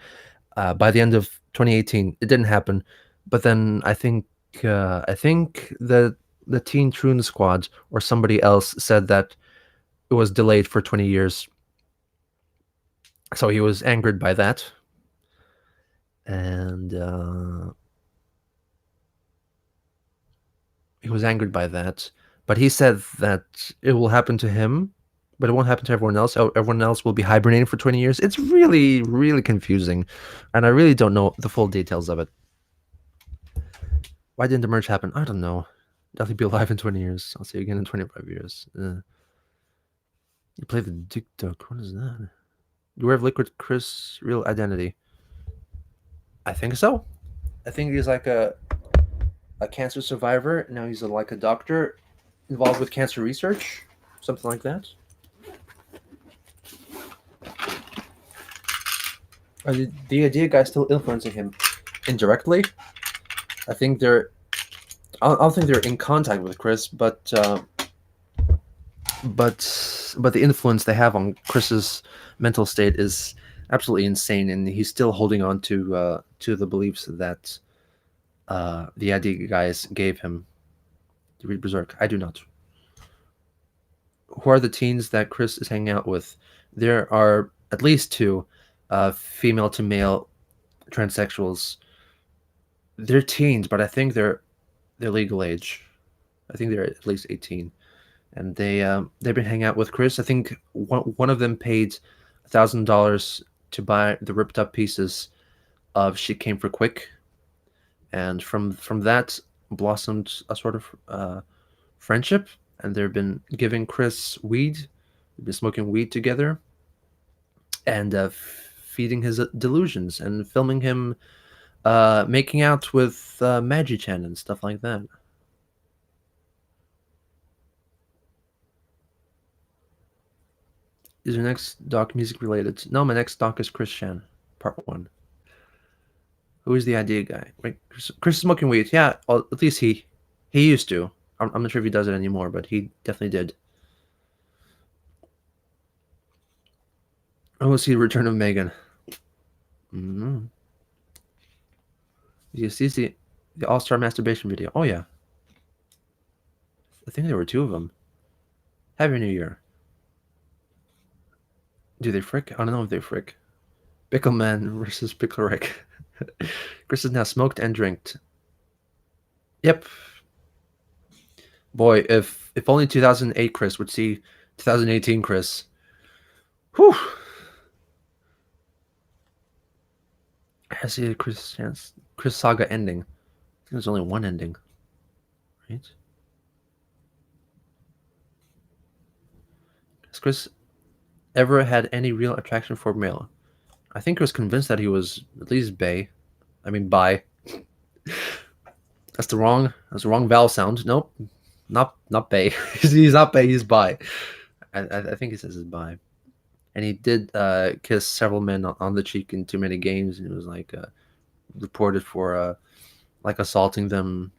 by the end of 2018. It didn't happen, but then I think the Teen Troon Squad or somebody else said that it was delayed for 20 years. So he was angered by that, and he was angered by that. But he said that it will happen to him, but it won't happen to everyone else. Everyone else will be hibernating for 20 years. It's really, really confusing, and I really don't know the full details of it. Why didn't the merge happen? I don't know. Definitely be alive in 20 years. I'll see you again in 25 years. You play the Dick Duck. What is that? You wear Liquid Chris' real identity. I think so. I think he's like a cancer survivor. Now he's like a doctor involved with cancer research. Something like that. Are the idea guys still influencing him indirectly? I think I don't think they're in contact with Chris, but the influence they have on Chris's mental state is absolutely insane, and he's still holding on to the beliefs that the idea guys gave him. To read Berserk, I do not. Who are the teens that Chris is hanging out with? There are at least two female to male transsexuals. They're teens, but I think they're legal age. I think they're at least 18, and they've been hanging out with Chris. I think one of them paid $1,000 to buy the ripped up pieces of "She Came for Quick," and from that blossomed a sort of friendship. And they've been giving Chris weed. They've been smoking weed together, and feeding his delusions and filming him making out with Magi-chan and stuff like that. Is your next doc music related? No, my next doc is Chris Chan, part 1. Who is the idea guy? Wait, Chris is smoking weed. Yeah, well, at least he used to. I'm not sure if he does it anymore, but he definitely did. I want to see the return of Megan. Mm-hmm. You see the All-Star masturbation video. Oh yeah, I think there were 2 of them. Happy New Year. Do they frick? I don't know if they frick. Pickle Man versus Pickle Rick. Chris is now smoked and drinked. Yep. Boy, if only 2008 Chris would see 2018 Chris. Whew. I see a Chris saga ending. I think there's only one ending, right? Has Chris ever had any real attraction for male? I think he was convinced that he was at least bay. I mean bi. That's the wrong vowel sound. Nope. Not bay. He's not bay, he's bi. I think he says he's bi. And he did kiss several men on the cheek in too many games, and it was like reported for like assaulting them,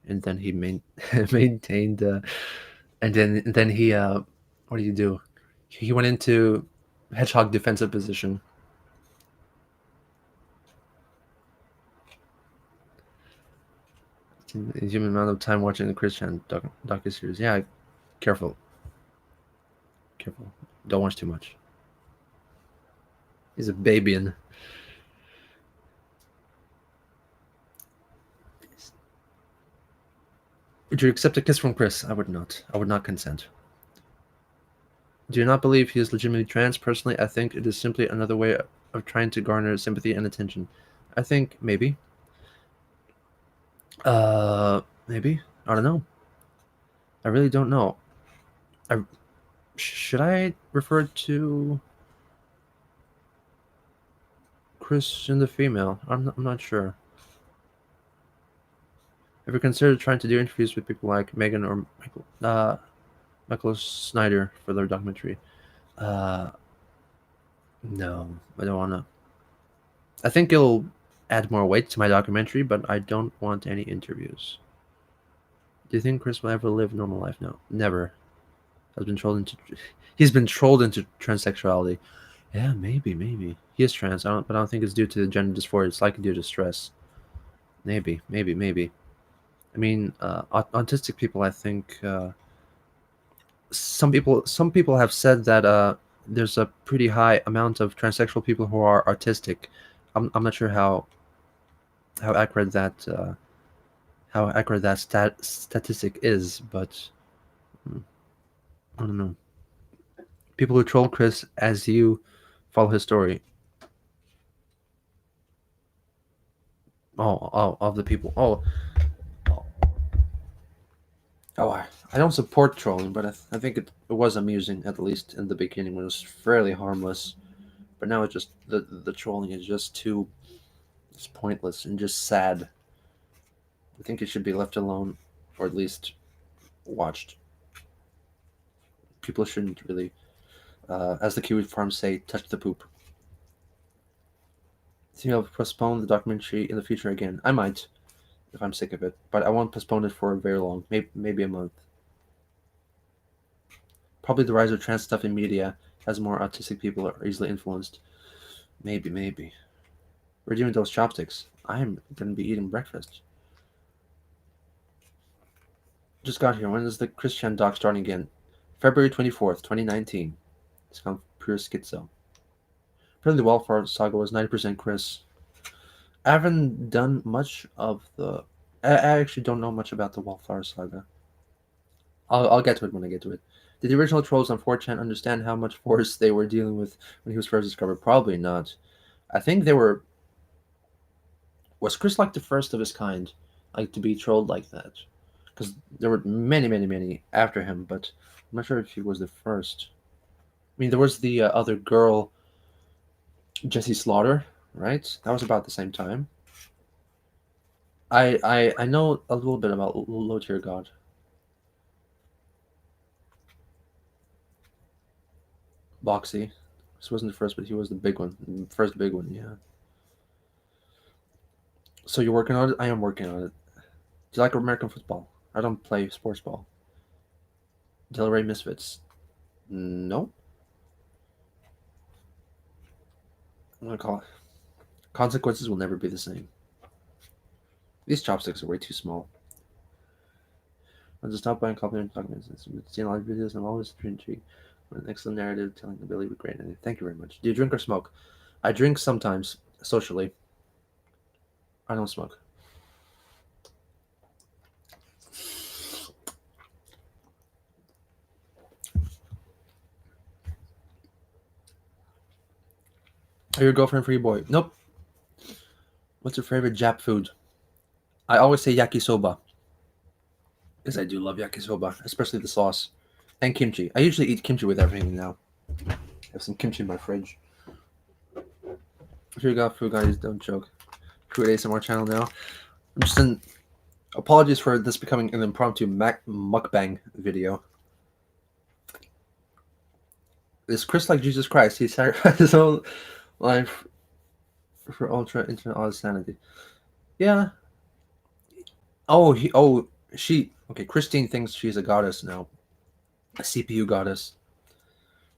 and then he maintained, and then he what do you do? He went into hedgehog defensive position. Human amount of time watching the Christian docu series. Yeah, careful, careful. Don't watch too much. He's a baby and would you accept a kiss from Chris? I would not. I would not consent. Do you not believe he is legitimately trans? Personally, I think it is simply another way of trying to garner sympathy and attention. I think maybe. Maybe. I don't know. I really don't know. I should I refer to Chris and the female? I'm not sure. Have you considered trying to do interviews with people like Megan or Michael Snyder for their documentary? Uh, no, I don't want to. I think it'll add more weight to my documentary, but I don't want any interviews. Do you think Chris will ever live a normal life? No, never. Has been trolled into. He's been trolled into transsexuality. Yeah, maybe. He is trans. But I don't think it's due to gender dysphoria. It's likely due to stress. Maybe. I mean, autistic people. I think some people have said that there's a pretty high amount of transsexual people who are autistic. I'm not sure how accurate that statistic is, but I don't know. People who troll Chris as you follow his story. Oh, of the people. Oh, I don't support trolling, but I think it was amusing, at least in the beginning when it was fairly harmless. But now it's just the trolling is just too it's pointless and just sad. I think it should be left alone, or at least watched. People shouldn't really, as the Kiwi farms say, touch the poop. Think I'll postpone the documentary in the future again. I might, if I'm sick of it, but I won't postpone it for very long. Maybe a month. Probably the rise of trans stuff in media as more autistic people are easily influenced. Maybe. We're doing those chopsticks. I'm gonna be eating breakfast. Just got here. When is the Christian doc starting again? February 24th, 2019. It's called Pure Schizo. Apparently, the Wildfire Saga was 90% Chris. I haven't done much of the. I actually don't know much about the Wildfire Saga. I'll get to it when I get to it. Did the original trolls on 4chan understand how much force they were dealing with when he was first discovered? Probably not. I think they were. Was Chris like the first of his kind, like to be trolled like that? Because there were many after him, but I'm not sure if he was the first. I mean, there was the other girl, Jessie Slaughter, right? That was about the same time. I know a little bit about Low Tier God. Boxy. This wasn't the first, but he was the big one. The first big one, yeah. So you're working on it? I am working on it. Do you like American football? I don't play sports ball. Delray Misfits. No. I'm gonna call it. Consequences will never be the same. These chopsticks are way too small. I'll just stop by and copy documents. Seeing a lot of videos, I'm always intrigued. With an excellent narrative telling the ability with great ending. Thank you very much. Do you drink or smoke? I drink sometimes socially. I don't smoke. Are you a girlfriend free boy? Nope. What's your favorite Jap food? I always say yakisoba because I do love yakisoba, especially the sauce and kimchi. I usually eat kimchi with everything now. I have some kimchi in my fridge. Here you go, food guys. Don't joke. Food ASMR channel now. I'm just in. Apologies for this becoming an impromptu mukbang video. Is Chris like Jesus Christ? He sacrificed his own life for ultra internet sanity. Yeah. Oh, she. Okay, Christine thinks she's a goddess now, a CPU goddess.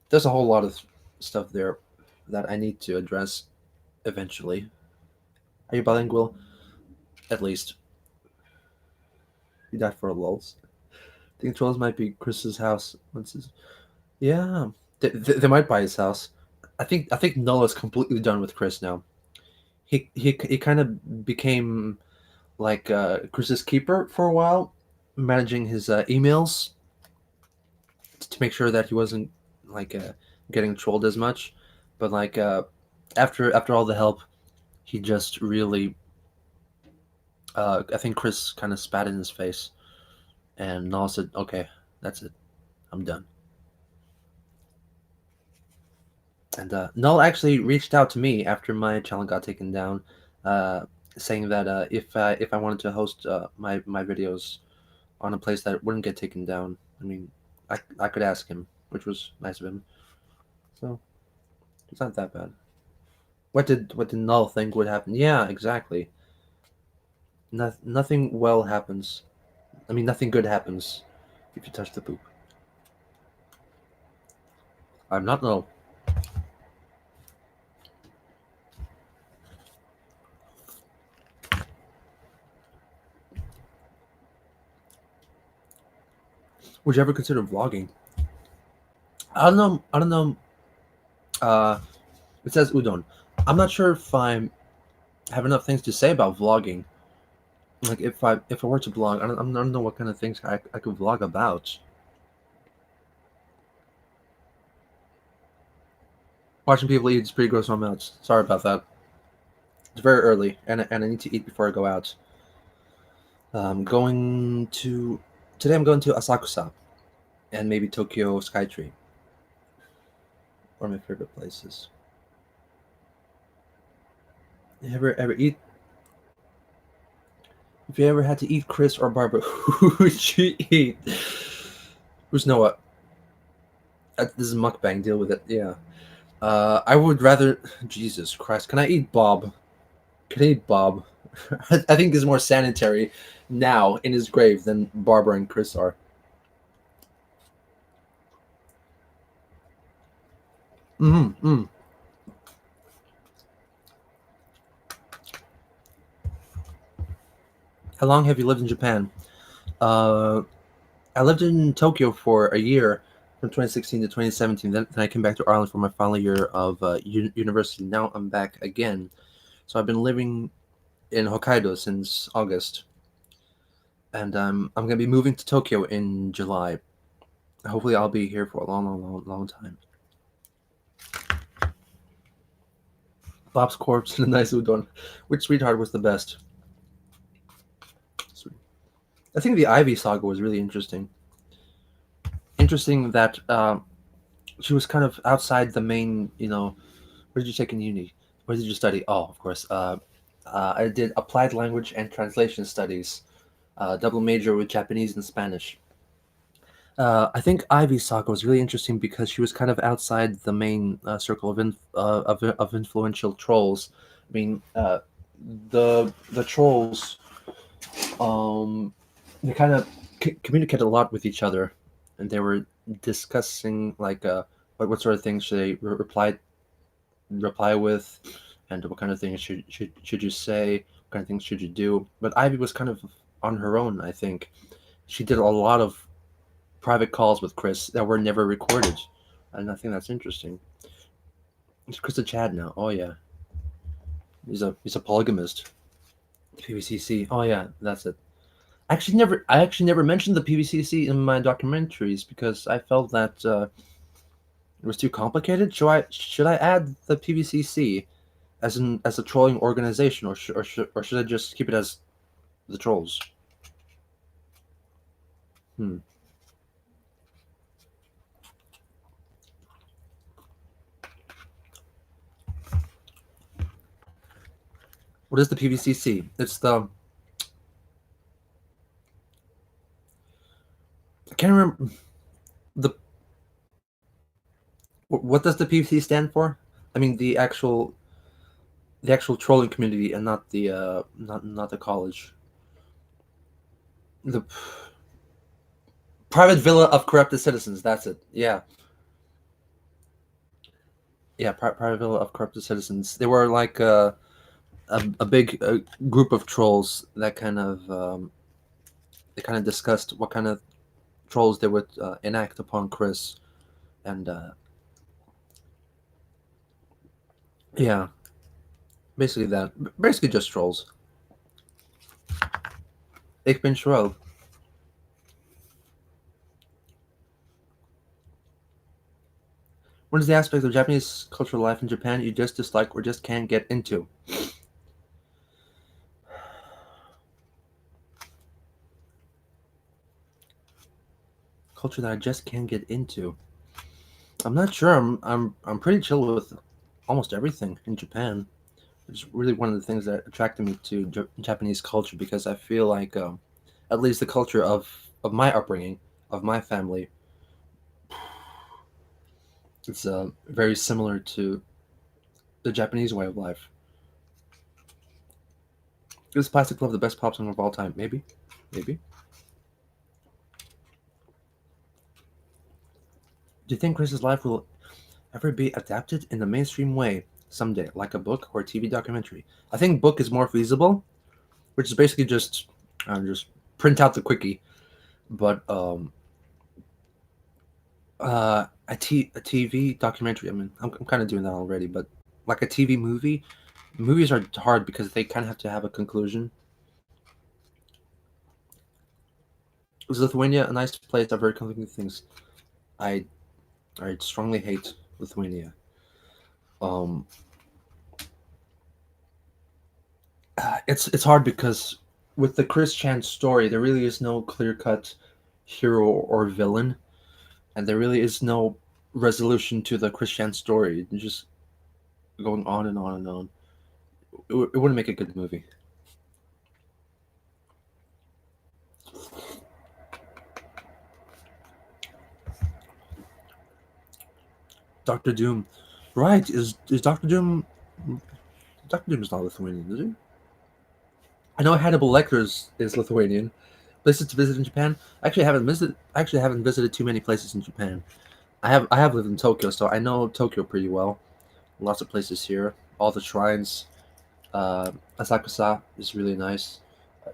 There's a whole lot of stuff there that I need to address eventually. Are you bilingual? At least. You died for lulz. I think trolls might be Chris's house. Yeah, they might buy his house. I think Noah is completely done with Chris now. He kind of became like Chris's keeper for a while, managing his emails to make sure that he wasn't like getting trolled as much. But like after all the help, he just really I think Chris kind of spat in his face, and Noah said, "Okay, that's it, I'm done." And Null actually reached out to me after my channel got taken down, uh, saying that if I wanted to host my videos on a place that wouldn't get taken down, I mean, I could ask him, which was nice of him. So it's not that bad. What did Null think would happen? Yeah, exactly. Nothing well happens. I mean, nothing good happens if you touch the poop. I'm not Null. Would you ever consider vlogging? I don't know. I don't know. Uh, it says udon. I'm not sure if I have enough things to say about vlogging. Like if I were to vlog, I don't know what kind of things I could vlog about. Watching people eat is pretty gross on my mouth. Sorry about that. It's very early, and I need to eat before I go out. Going to today. I'm going to Asakusa and maybe Tokyo Skytree. One of my favorite places. You ever eat? If you ever had to eat Chris or Barbara, who would you eat? Who's Noah? This is mukbang. Deal with it. Yeah. I would rather. Jesus Christ! Can I eat Bob? Can I eat Bob? I think is more sanitary now in his grave than Barbara and Chris are. Mm. How long have you lived in Japan? Uh, I lived in Tokyo for a year, from 2016 to 2017. Then I came back to Ireland for my final year of university. Now I'm back again. So I've been living in Hokkaido since August, and I'm gonna be moving to Tokyo in July. Hopefully, I'll be here for a long time. Bob's corpse and a nice udon. Which sweetheart was the best? I think the Ivy saga was really interesting. Interesting that she was kind of outside the main. What did you take in uni? What did you study? Oh, of course. I did applied language and translation studies, double major with Japanese and Spanish. I think Ivy Saga was really interesting because she was kind of outside the main circle of influential trolls. I mean, the trolls they kind of communicated a lot with each other, and they were discussing like what sort of things should they reply with, and what kind of things should you say, what kind of things should you do. But Ivy was kind of on her own. I think she did a lot of private calls with Chris that were never recorded, and I think that's interesting. It's Krista Chad now. Oh yeah, he's a polygamist. PVCC. Oh yeah, that's it. I actually never mentioned the PVCC in my documentaries because I felt that it was too complicated. Should I add the PVCC as a trolling organization, or should I just keep it as the trolls? Hmm. What is the PVCC? It's the I can't remember the what does the PVC stand for? I mean the actual trolling community and not the not the college. The private villa of corrupted citizens. That's it. Yeah, yeah. Private villa of corrupted citizens. They were like a big group of trolls that kind of discussed what kind of trolls they would enact upon Chris, and yeah, basically that. Basically just trolls. Ich bin Schroeb. What is the aspect of Japanese cultural life in Japan you just dislike or just can't get into? Culture that I just can't get into. I'm not sure. I'm pretty chill with almost everything in Japan. It's really one of the things that attracted me to Japanese culture because I feel like at least the culture of my upbringing, of my family, it's very similar to the Japanese way of life. Is Plastic Love the best pop song of all time? Maybe, maybe. Do you think Chris's life will ever be adapted in the mainstream way someday, like a book or a TV documentary? I think book is more feasible, which is basically just print out the quickie. But a TV documentary. I mean, I'm kind of doing that already, but like a TV movie, movies are hard because they kind of have to have a conclusion. Is Lithuania a nice place? I've heard conflicting things. I I strongly hate Lithuania. Um, it's hard because with the Chris Chan story, there really is no clear cut hero or villain, and there really is no resolution to the Chris Chan story. It's just going on and on and on. It wouldn't make a good movie. Doctor Doom, right? Is Doctor Doom? Doctor Doom is not Lithuanian, is he? I know Hannibal Lecter is Lithuanian. Places to visit in Japan. Actually haven't visited too many places in Japan. I have lived in Tokyo, so I know Tokyo pretty well. Lots of places here. All the shrines. Asakusa is really nice.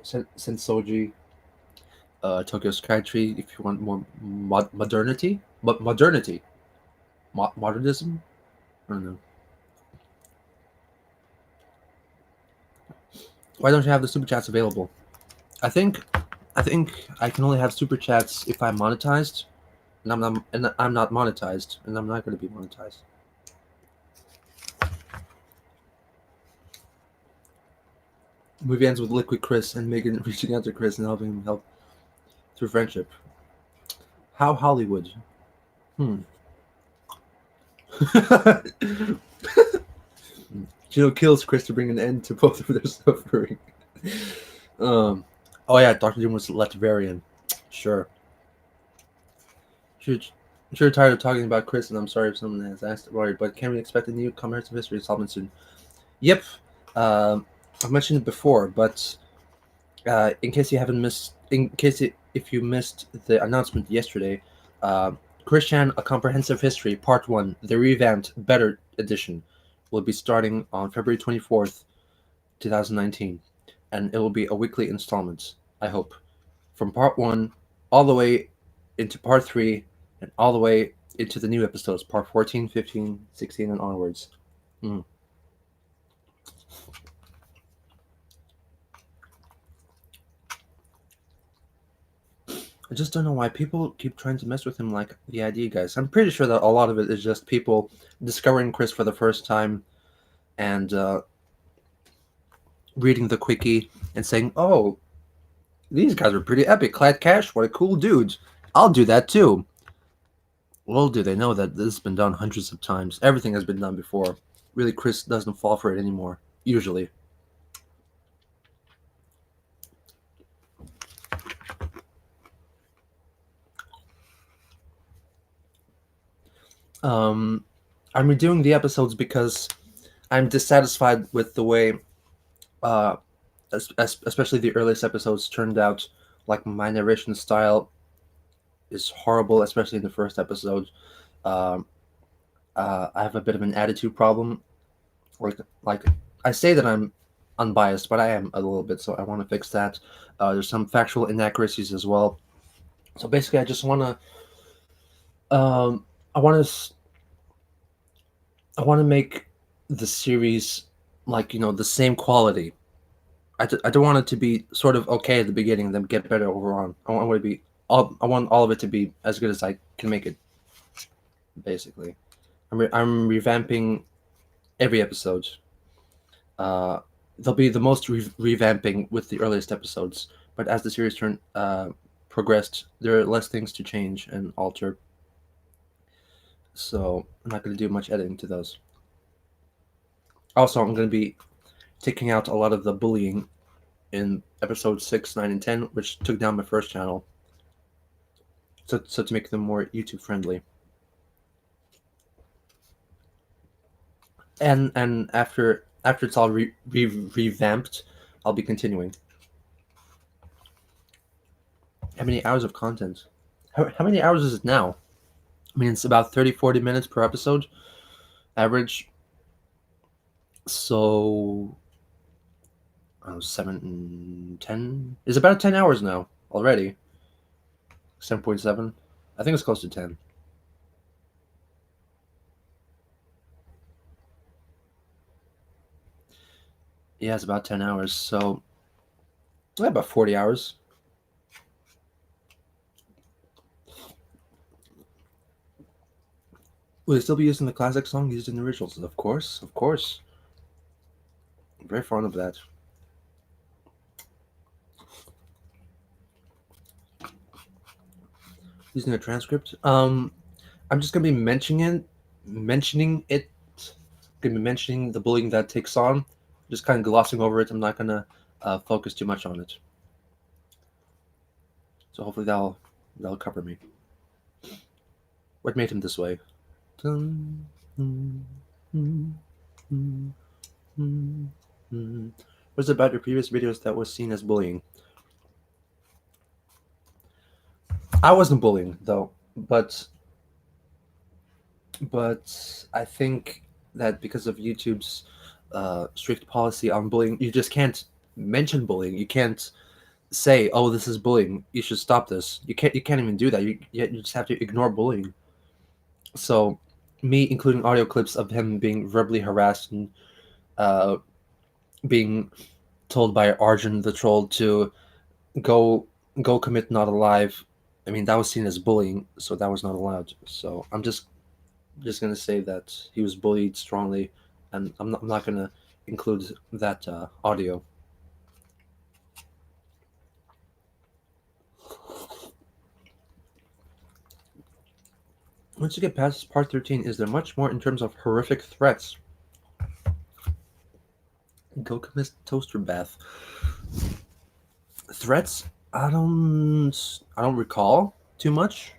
Sensoji, Tokyo Skytree. If you want more modernity, but modernity, modernism. I don't know. Why don't you have the super chats available? I think I think I can only have super chats if I'm monetized, and I'm not monetized, and I'm not going to be monetized. Movie ends with Liquid Chris and Megan reaching out to Chris and helping him help through friendship. How Hollywood? Hmm. Gino kills Chris to bring an end to both of their suffering. Um. Oh yeah, Doctor Doom was Latverian. Sure. Sure. I'm sure tired of talking about Chris, and I'm sorry if someone has asked about it, but can we expect a new comprehensive history installment soon? Yep. I've mentioned it before, but in case you haven't missed, if you missed the announcement yesterday, Chris Chan: A Comprehensive History Part One, the revamped, better edition, will be starting on February 24th, 2019, and it will be a weekly installment. I hope from Part One all the way into Part Three, and all the way into the new episodes, Part 14, 15, 16, and onwards. Mm. I just don't know why people keep trying to mess with him like the ID guys. I'm pretty sure that a lot of it is just people discovering Chris for the first time and reading the quickie and saying, "Oh, these guys are pretty epic. Clyde Cash, what a cool dude. I'll do that too." Little do they know that this has been done hundreds of times. Everything has been done before. Really, Chris doesn't fall for it anymore, usually. I'm redoing the episodes because I'm dissatisfied with the way, uh, especially the earliest episodes turned out. Like, my narration style is horrible, especially in the first episode. Um, I have a bit of an attitude problem. Like I say that I'm unbiased, but I am a little bit, so I want to fix that. There's some factual inaccuracies as well. So basically, I just want to, I want to, I want to make the series like the same quality. I don't want it to be sort of okay at the beginning, then get better over on. I want it to be I want all of it to be as good as I can make it. Basically, I'm revamping every episode. Uh, there'll be the most revamping with the earliest episodes, but as the series progressed, there are less things to change and alter. So I'm not going to do much editing to those. Also, I'm going to be taking out a lot of the bullying in episodes 6, 9, and 10, which took down my first channel. So to make them more YouTube friendly. And after it's all revamped, I'll be continuing. How many hours of content? How many hours is it now? I mean, it's about 30, 40 minutes per episode, average. So, 7, 10? It's about 10 hours now already. 7.7? I think it's close to 10. Yeah, it's about 10 hours. So, yeah, about 40 hours. Will they still be using the classic song used in the originals? Of course, of course. I'm very fond of that. Using a transcript. I'm just gonna be mentioning it. Gonna be mentioning the bullying that takes on. Just kind of glossing over it. I'm not gonna focus too much on it. So hopefully that'll cover me. What made him this way? What's it about your previous videos that was seen as bullying? I wasn't bullying though, but I think that because of YouTube's strict policy on bullying, you just can't mention bullying. You can't say, "Oh, this is bullying. You should stop this." You can't. You can't even do that. You just have to ignore bullying. So, me including audio clips of him being verbally harassed and uh, being told by Arjun the troll to go commit not alive. I mean, that was seen as bullying, so that was not allowed. So I'm just gonna say that he was bullied strongly, and I'm not gonna include that audio. Once you get past part 13, is there much more in terms of horrific threats? Go commit toaster bath. Threats? I don't recall too much.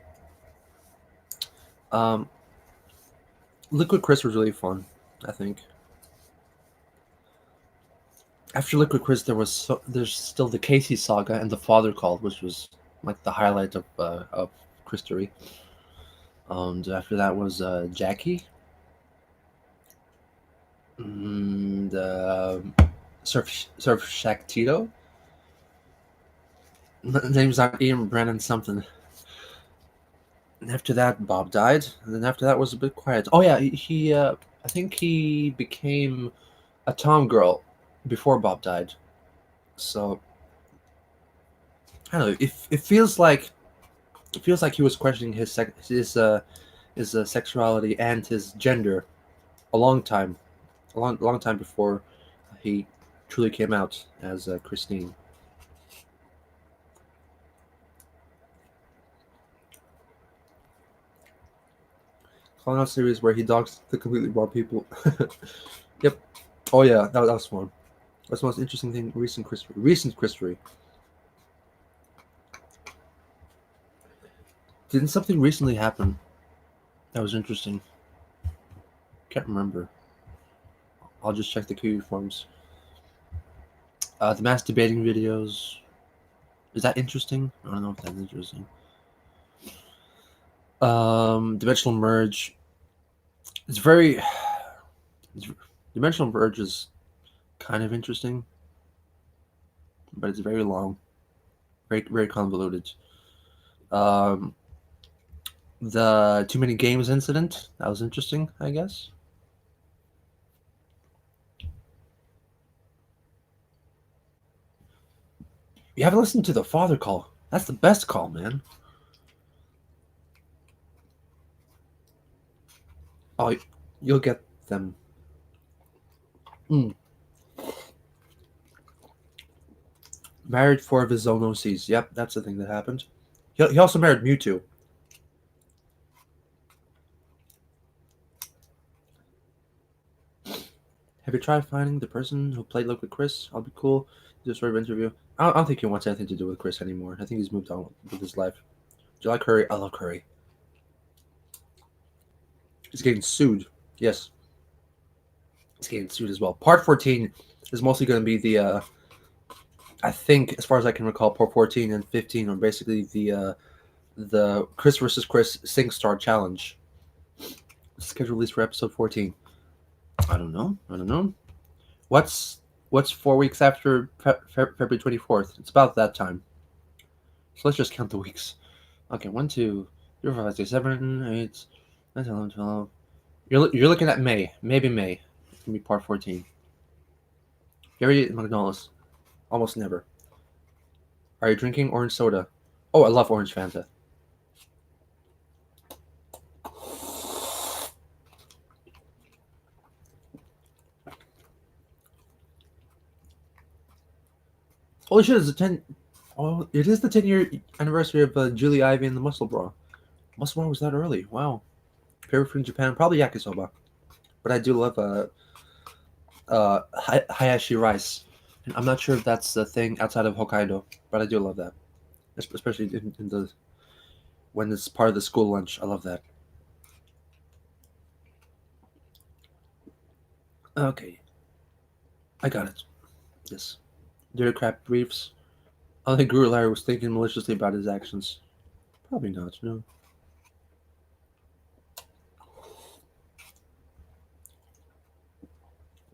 Um, Liquid Chris was really fun, I think. After Liquid Chris, there's still the Casey saga and the Father Called, which was like the highlight of Christery. And after that was Jackie, and Surf Shack Tito. Name's not Ian Brandon something. And after that, Bob died, and then after that was a bit quiet. Oh yeah, he I think he became a Tom girl before Bob died. So I don't know. It feels like he was questioning his sexuality and his gender a long time before he truly came out as Christine. Calling out series where he dogs the completely wrong people. Yep. Oh yeah, that was one. That's the most interesting thing. Recent history. Recent history. Didn't something recently happen that was interesting? Can't remember. I'll just check the Kiwi forums. The mass debating videos. Is that interesting? I don't know if that's interesting. Dimensional merge. It's very. It's, dimensional merge is kind of interesting, but it's very long, very convoluted. Um, the too many games incident, that was interesting, I guess. You haven't listened to the father call. That's the best call, man. Oh, you'll get them. Mm. Married for of his own OCs. Yep, that's the thing that happened. He also married Mewtwo. Have you tried finding the person who played Liquid Chris? I'll be cool. Do a sort of interview. I don't think he wants anything to do with Chris anymore. I think he's moved on with his life. Do you like Curry? I love Curry. He's getting sued. Yes, he's getting sued as well. Part 14 is mostly going to be the. I think, as far as I can recall, Part 14 and 15 are basically the Chris versus Chris SingStar Challenge. Schedule release for episode 14. I don't know. What's 4 weeks after February 24th? It's about that time. So let's just count the weeks. Okay, 1, 2, 3, 4, 5, 6, 7, 8, 9, 10, 11, 12. You're looking at May. Maybe May. It's gonna be part 14. You ever eat McDonald's? Almost never. Are you drinking orange soda? Oh, I love orange Fanta. Holy shit! It is the 10-year anniversary of Julie Ivy and the Muscle Bra. Muscle Bra was that early? Wow. Favorite food in Japan? Probably yakisoba. But I do love hayashi rice. And I'm not sure if that's the thing outside of Hokkaido, but I do love that, especially in the when it's part of the school lunch. I love that. Okay, I got it. Yes. Dear crap briefs. I don't think Guru Larry was thinking maliciously about his actions. Probably not. No.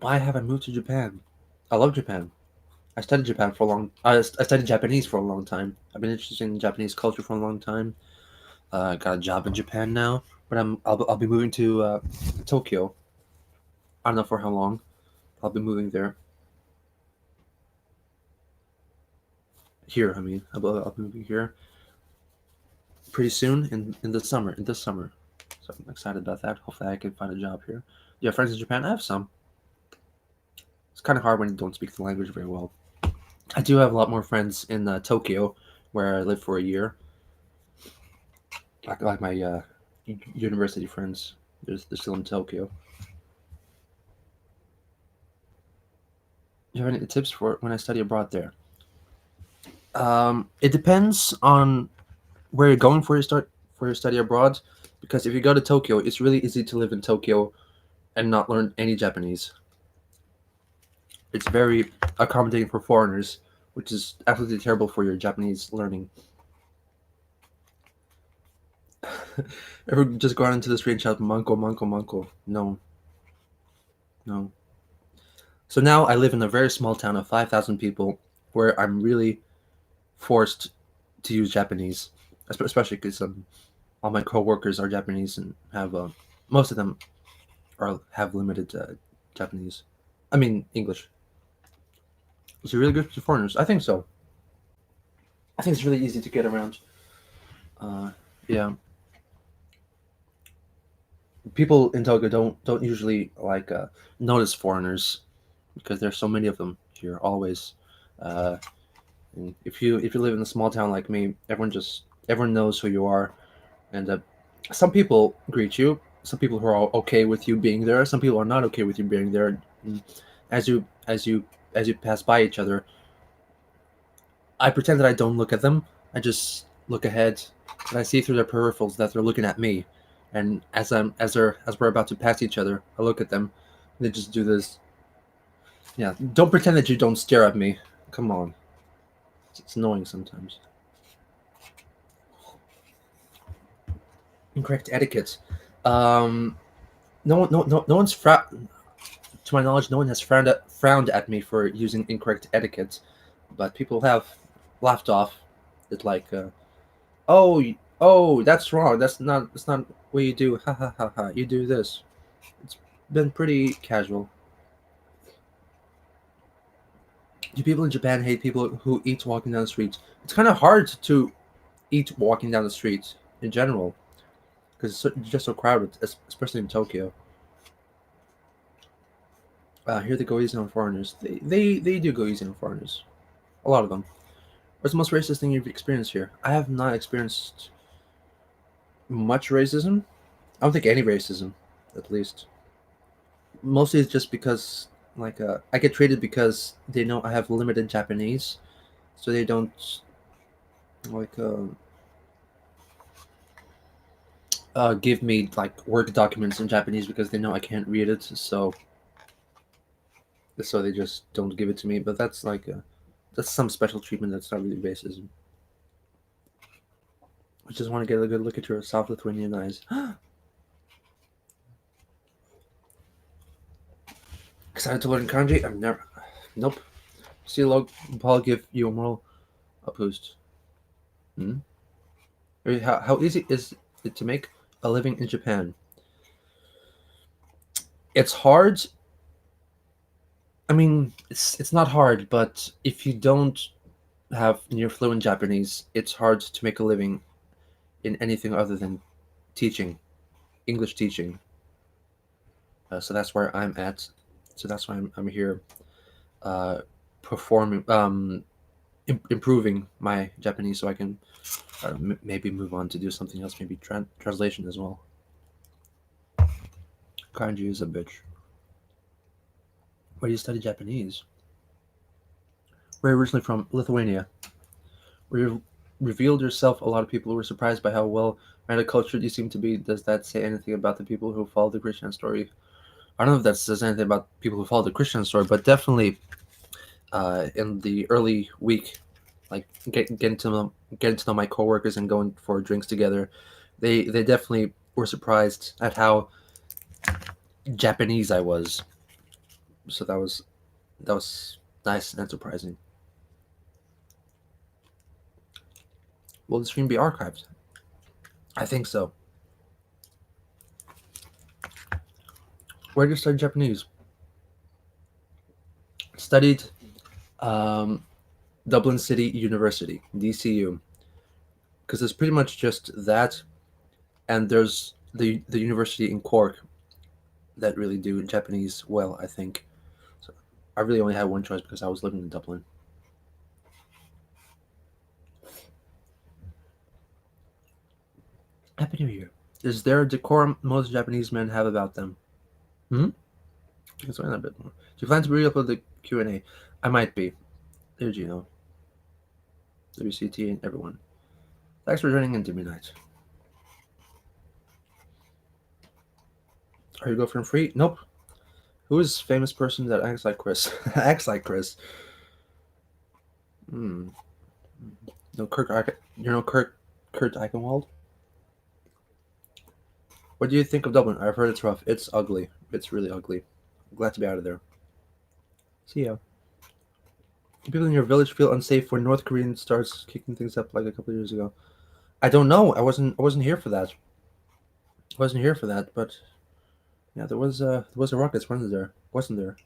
Why have I moved to Japan? I love Japan. I studied Japan for a long. I studied Japanese for a long time. I've been interested in Japanese culture for a long time. Got a job in Japan now, but I'll be moving to Tokyo. I don't know for how long. I'll be moving there. Here, I mean, I'll be moving here pretty soon in the summer. In this summer, so I'm excited about that. Hopefully, I can find a job here. Do you have friends in Japan? I have some. It's kind of hard when you don't speak the language very well. I do have a lot more friends in Tokyo, where I lived for a year. Like my university friends. They're still in Tokyo. Do you have any tips for when I study abroad there? It depends on where you're going for your study abroad. Because if you go to Tokyo, it's really easy to live in Tokyo and not learn any Japanese. It's very accommodating for foreigners, which is absolutely terrible for your Japanese learning. Ever just go out into the street and shout "Manko, Manko, Manko"? No, no. So now I live in a very small town of 5,000 people, where I'm really forced to use Japanese, especially because all my coworkers are Japanese and have most of them or have limited Japanese. I mean English. Is it really good for foreigners? I think so. I think it's really easy to get around. Uh, yeah, people in Togo don't usually like notice foreigners because there's so many of them here always. Uh, and if you live in a small town like me, everyone knows who you are, and some people greet you. Some people who are okay with you being there. Some people are not okay with you being there. And as you pass by each other, I pretend that I don't look at them. I just look ahead, and I see through their peripherals that they're looking at me. And as we're about to pass each other, I look at them. And they just do this. Yeah, don't pretend that you don't stare at me. Come on, it's annoying sometimes. Incorrect etiquette. Um, no one's to my knowledge, no one has frowned at me for using incorrect etiquette, but people have laughed off. It's like, oh, oh, that's wrong. That's not what you do. Ha ha ha ha. You do this. It's been pretty casual. Do people in Japan hate people who eat walking down the street? It's kind of hard to eat walking down the street in general because it's just so crowded, especially in Tokyo. Here they go easy on foreigners. They do go easy on foreigners. A lot of them. What's the most racist thing you've experienced here? I have not experienced much racism. I don't think any racism, at least. Mostly it's just because, like, I get treated because they know I have limited Japanese, so they don't like give me like work documents in Japanese because they know I can't read it. So they just don't give it to me. But that's like that's some special treatment. That's not really racism. I just want to get a good look at your South Lithuanian eyes. Excited to learn kanji? I've never. Nope. See, log. Paul give you a moral a boost. Hmm? How easy is it to make a living in Japan? It's hard. I mean, it's not hard, but if you don't have near fluent Japanese, it's hard to make a living in anything other than teaching, English teaching. So that's where I'm at. So that's why I'm here, uh, performing, improving my Japanese, so I can maybe move on to do something else, maybe translation as well. Kanji is a bitch. Where do you study Japanese? Where are you originally from? Lithuania. Where you revealed yourself, a lot of people were surprised by how well rounded cultured you seem to be. Does that say anything about the people who follow the Christian story? I don't know if that says anything about people who follow the Christian story, but definitely in the early week, like getting to know my coworkers and going for drinks together, they definitely were surprised at how Japanese I was. So that was nice and surprising. Will the stream be archived? I think so. Where did you study Japanese? Studied um, Dublin City University, DCU, because it's pretty much just that, and there's the university in Cork that really do Japanese well, I think. So I really only had one choice because I was living in Dublin. Happy New Year. Is there a decorum most Japanese men have about them? Hmm? Explain that a bit more. Do you plan to re-upload the Q&A? I might be. There's Gino, WCT, and everyone. Thanks for joining in, Dimmy Night. Are you girlfriend free? Nope. Who is famous person that acts like Chris? Acts like Chris. Hmm. No, you know Kurt Eichenwald? What do you think of Dublin? I've heard it's rough. It's ugly. It's really ugly. I'm glad to be out of there. See ya. Do people in your village feel unsafe when North Korean starts kicking things up like a couple of years ago? I don't know. I wasn't here for that. I wasn't here for that, but Yeah, there was a Rockets, wasn't there? Wasn't there?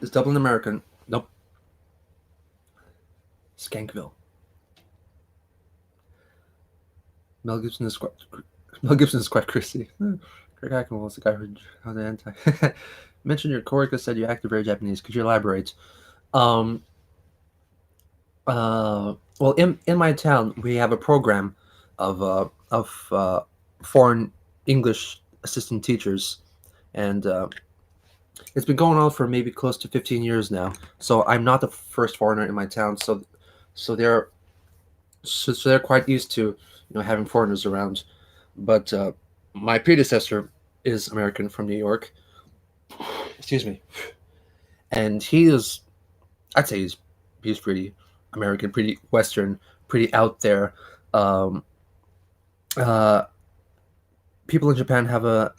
Is Dublin American? Nope. Skankville. Mel Gibson is quite. Mel Gibson is quite Chrissy. Greg Hackman was the guy who how the anti. Mentioned your coworker said you acted very Japanese. Could you elaborate? Um. Well, in my town, we have a program of foreign English assistant teachers, and it's been going on for maybe close to 15 years now. So I'm not the first foreigner in my town. So they're so they're quite used to having foreigners around. But my predecessor is American from New York. Excuse me, and he is, I'd say he's pretty American, pretty Western, pretty out there. Um, uh, People in Japan have a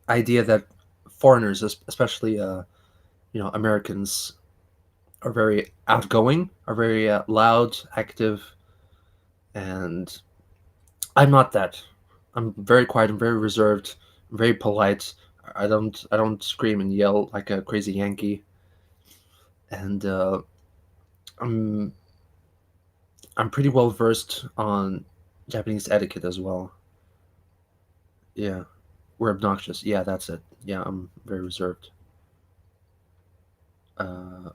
idea that foreigners, especially Americans, are very outgoing, are very loud, active, and I'm not that. I'm very quiet. I'm very reserved. I'm very polite. I don't scream and yell like a crazy Yankee, and I'm I'm pretty well versed on Japanese etiquette as well. Yeah, we're obnoxious. Yeah, that's it. Yeah, I'm very reserved. Uh,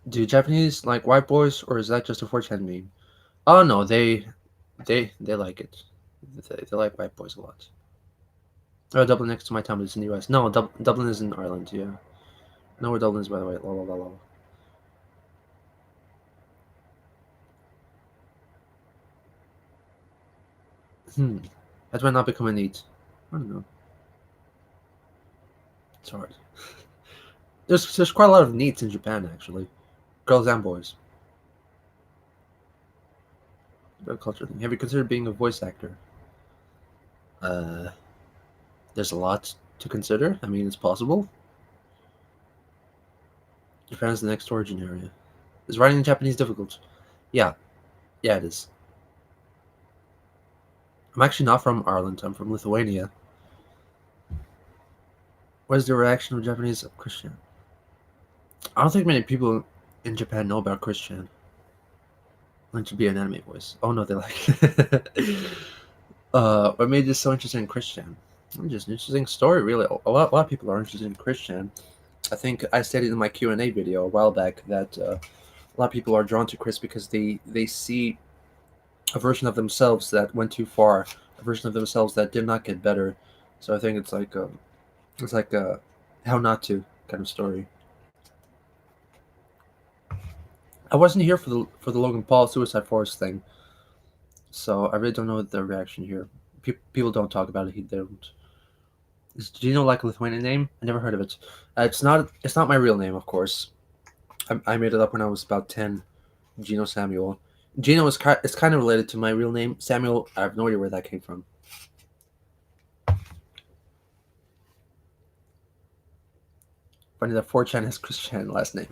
do Japanese like white boys, or is that just a 4chan meme? Oh no, they like it. They like white boys a lot. Oh, Dublin next to my town, but it's in the U.S. No, Dublin is in Ireland. Yeah, know where Dublin is, by the way. La la la la. Hmm. That might not become a need. I don't know. It's hard. There's quite a lot of neats in Japan actually, girls and boys. Very culture thing. Have you considered being a voice actor? Uh, there's a lot to consider. I mean, it's possible. Japan is the next origin area. Is writing in Japanese difficult? Yeah, yeah, it is. I'm actually not from Ireland. I'm from Lithuania. What is the reaction of Japanese of Christian? I don't think many people in Japan know about Christian. Learn to be an anime voice. Oh no, they like. What made this so interesting in Christian? Just an interesting story, really. A lot of people are interested in Christian. I think I stated in my Q&A video a while back that a lot of people are drawn to Chris because they see a version of themselves that went too far, a version of themselves that did not get better. So I think it's like a how not to kind of story. I wasn't here for the Logan Paul Suicide Forest thing, so I really don't know the reaction here. People don't talk about it. They don't. Is Gino like a Lithuanian name? I never heard of it. It's not. It's not my real name, of course. I made it up when I was about 10. Gino Samuel. Gino is kind of related to my real name. Samuel, I have no idea where that came from. Funny that 4chan has Christian last name.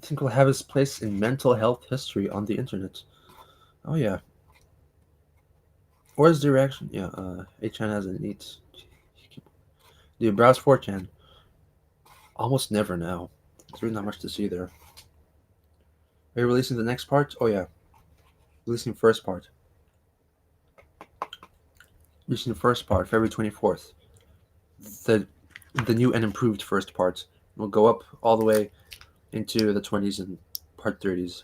I think will have his place in mental health history on the internet. Oh yeah. Where's the reaction? Yeah, 8chan has a neat. Dude, browse 4chan. Almost never now. There's really not much to see there. Are you releasing the next part? Oh yeah. Releasing first part. Releasing the first part, February 24th. The the new and improved first part. Will go up all the way into the 20s and part 30s.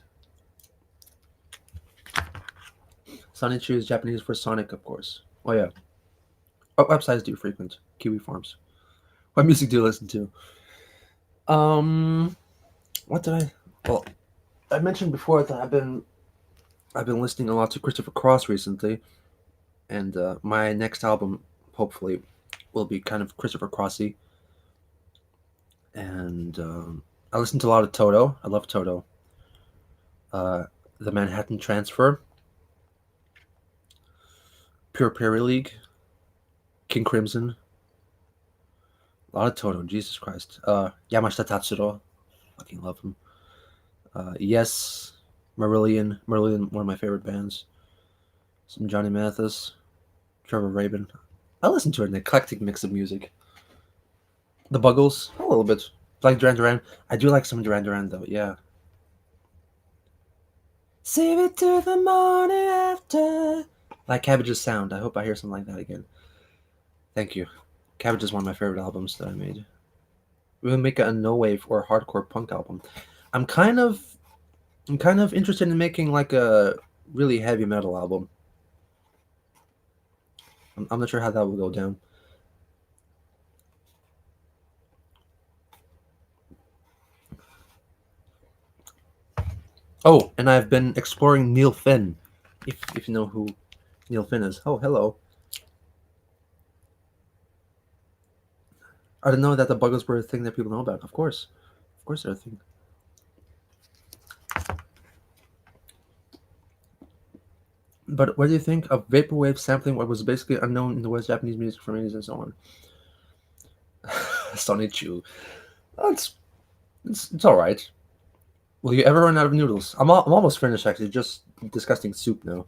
Sonichu is Japanese for Sonic, of course. Oh yeah. What websites do you frequent? Kiwi Farms. What music do you listen to? Um, what did I? Well, I mentioned before that I've been listening a lot to Christopher Cross recently, and my next album, hopefully, will be kind of Christopher Crossy. And I listen to a lot of Toto. I love Toto. Uh, the Manhattan Transfer, Pure Prairie League, King Crimson. A lot of Toto. Jesus Christ. Yamashita Tatsuro. Fucking love him. Yes. Marillion, one of my favorite bands. Some Johnny Mathis, Trevor Rabin. I listen to an eclectic mix of music. The Buggles, a little bit. Like Duran Duran. I do like some Duran Duran though. Yeah. Save it to the morning after. Like Cabbage's Sound. I hope I hear something like that again. Thank you. Cabbage is one of my favorite albums that I made. We will make a no wave or hardcore punk album. I'm kind of I'm kind of interested in making like a really heavy metal album. I'm not sure how that will go down. Oh, and I've been exploring Neil Finn, if you know who Neil Finn is. Oh, hello. I didn't know that the Buggles were a thing that people know about. Of course, they're a thing. But what do you think of vaporwave sampling? What was basically unknown in the West Japanese music for ages and so on. Sonichu. It's all right. Will you ever run out of noodles? I'm almost finished actually. Just disgusting soup now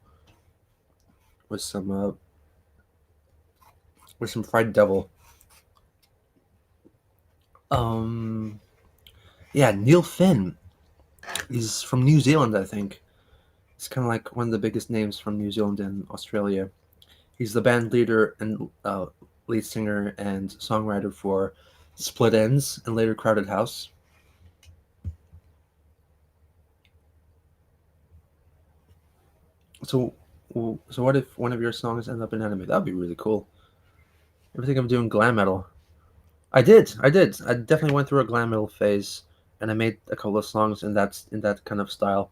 with some fried devil. Um, yeah, Neil Finn. He's from New Zealand, I think. He's kind of like one of the biggest names from New Zealand and Australia. He's the band leader and lead singer and songwriter for Split Ends and later Crowded House. So, so what if one of your songs ends up in anime? That'd be really cool. I think I'm doing glam metal. I did. I did. I definitely went through a glam metal phase, and I made a couple of songs in that kind of style.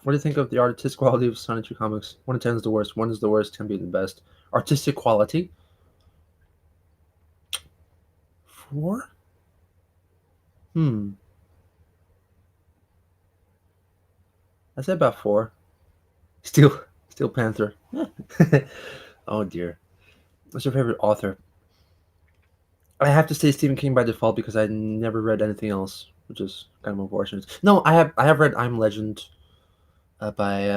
What do you think of the artistic quality of Sonic 2 comics? 1 to 10 is the worst. 1 is the worst. 10 being the best. Artistic quality? 4? Hmm. I said about 4. Steel Panther. Oh dear. What's your favorite author? I have to say Stephen King by default because I never read anything else, which is kind of unfortunate. No, I have read I'm Legend by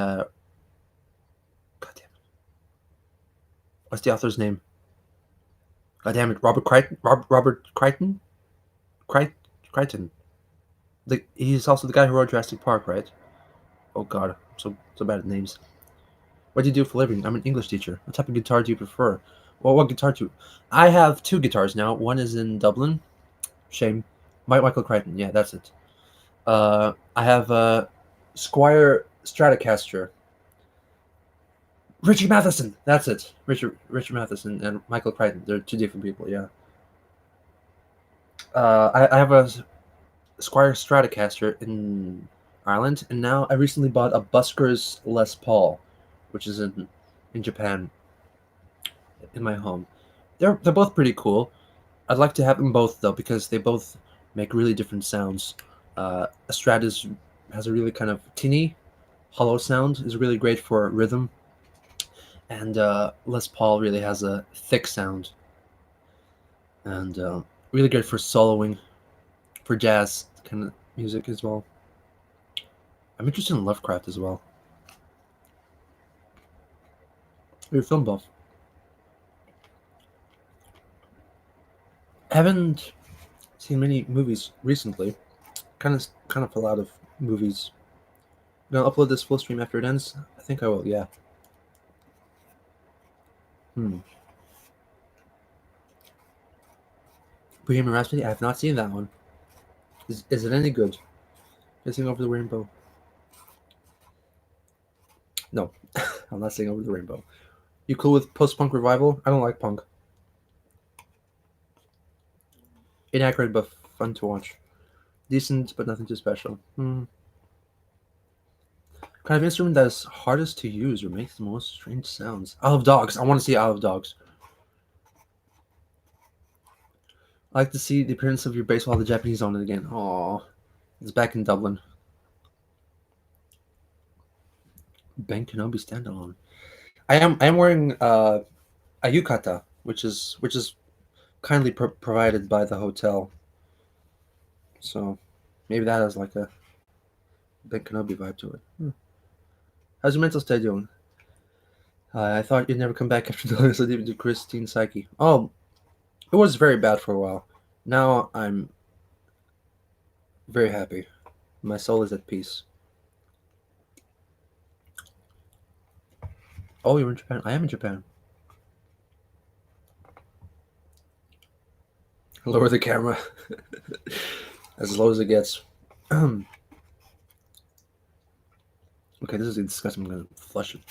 God damn it. What's the author's name? God damn it, Robert Crichton. Robert Crichton. Crichton. He's also the guy who wrote Jurassic Park, right? Oh God, I'm so bad at names. What do you do for a living? I'm an English teacher. What type of guitar do you prefer? Well, what guitar do you? I have 2 guitars now. One is in Dublin. Shame. Michael Crichton. Yeah, that's it. I have a Squire Stratocaster. Richie Matheson. That's it. Richard Matheson and Michael Crichton. They're 2 different people. Yeah. I have a Squire Stratocaster in Ireland, and now I recently bought a Busker's Les Paul, which is in Japan, in my home. They're both pretty cool. I'd like to have them both though because they both make really different sounds. A Strat has a really kind of tinny, hollow sound. Is really great for rhythm, and Les Paul really has a thick sound, and really good for soloing, for jazz kind of music as well. I'm interested in Lovecraft as well. You're a film buff. I haven't seen many movies recently. Kind of fell out of movies. I'm gonna upload this full stream after it ends. I think I will. Yeah. Hmm. Bohemian Rhapsody. I have not seen that one. Is it any good? Sing Over the Rainbow. No, I'm not singing Over the Rainbow. You cool with post-punk revival? I don't like punk. Inaccurate but fun to watch. Decent but nothing too special. Kind of instrument that is hardest to use or makes the most strange sounds. Isle of Dogs. I want to see Isle of Dogs. I like to see the appearance of your base while the Japanese own it again. Aww. It's back in Dublin. Ben Kenobi standalone. I am wearing a yukata, which is kindly provided by the hotel. So maybe that is like a Ben Kenobi vibe to it. How's your mental state doing? I thought you'd never come back after the last leaving to Christine Psyche. Oh, it was very bad for a while. Now I'm very happy. My soul is at peace. Oh, you're in Japan? I am in Japan. Lower the camera. As low as it gets. Okay, this is disgusting. I'm gonna flush it.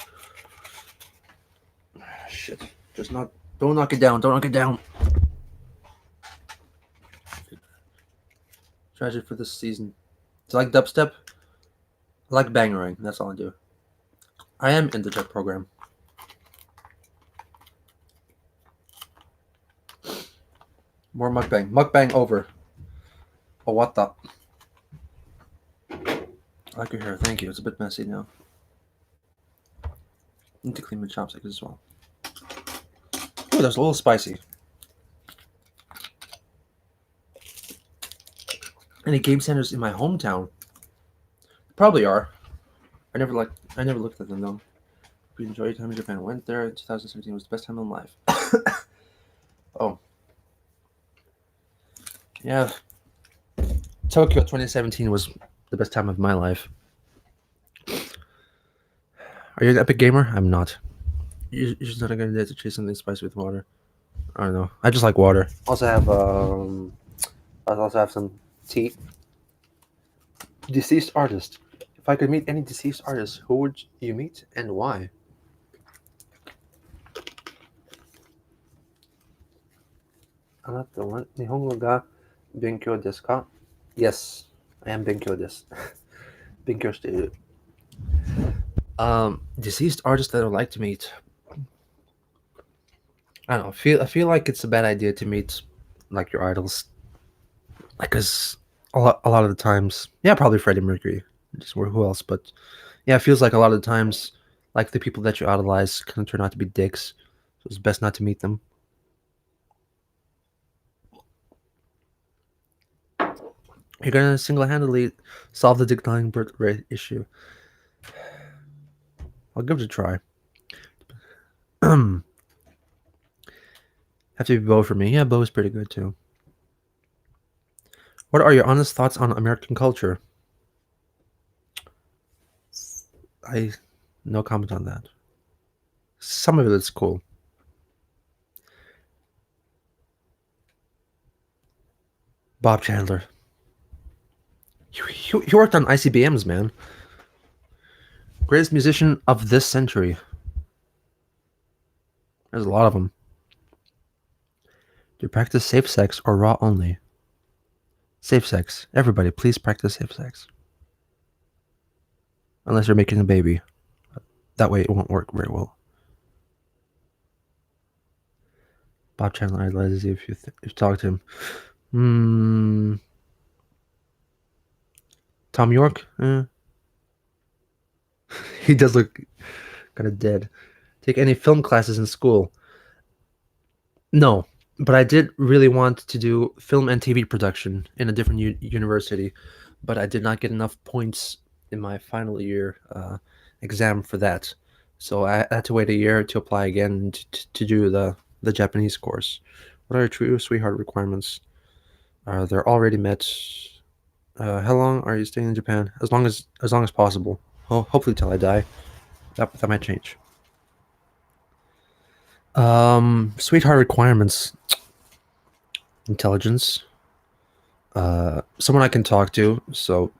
Shit. Just not. Don't knock it down. Don't knock it down. Strategy for this season. Do you like dubstep? I like bangerang. That's all I do. I am in the jet program. More mukbang. Mukbang over. Oh, what the? I like your hair. Thank you. It's a bit messy now. I need to clean my chopsticks as well. Oh, that's a little spicy. Any game centers in my hometown? Probably are. I never looked at them though. We enjoyed your time in Japan. Went there in 2017. Was the best time of my life. Oh. Yeah. Tokyo 2017 was the best time of my life. Are you an epic gamer? I'm not. You're just not gonna dare to chase something spicy with water. I don't know. I just like water. Also have I also have some tea. Deceased artist. If I could meet any deceased artist, who would you meet and why? Nihongo ga benkyou desu ka? Yes, I am benkyou desu. Benkyou shite iru. Deceased artist that I would like to meet. I don't know. I feel like it's a bad idea to meet like your idols, like because a lot of the times, yeah, probably Freddie Mercury. Just who else? But yeah, it feels like a lot of the times, like the people that you idolize kind of turn out to be dicks. So it's best not to meet them. You're gonna single-handedly solve the declining birth rate issue. I'll give it a try. Have to be Bo for me. Yeah, Bo is pretty good too. What are your honest thoughts on American culture? No comment on that. Some of it is cool. Bob Chandler. He worked on ICBMs, man. Greatest musician of this century. There's a lot of them. Do you practice safe sex or raw only? Safe sex. Everybody, please practice safe sex. Unless you're making a baby. That way it won't work very well. Bob Chandler idolizes you if you talk to him. Tom York? He does look kind of dead. Take any film classes in school? No, but I did really want to do film and TV production in a different university, but I did not get enough points in my final year exam for that. So I had to wait a year to apply again to do the Japanese course. What are your true sweetheart requirements? They're already met. How long are you staying in Japan? As long as possible. Hopefully till I die. That might change. Sweetheart requirements. Intelligence. Someone I can talk to. So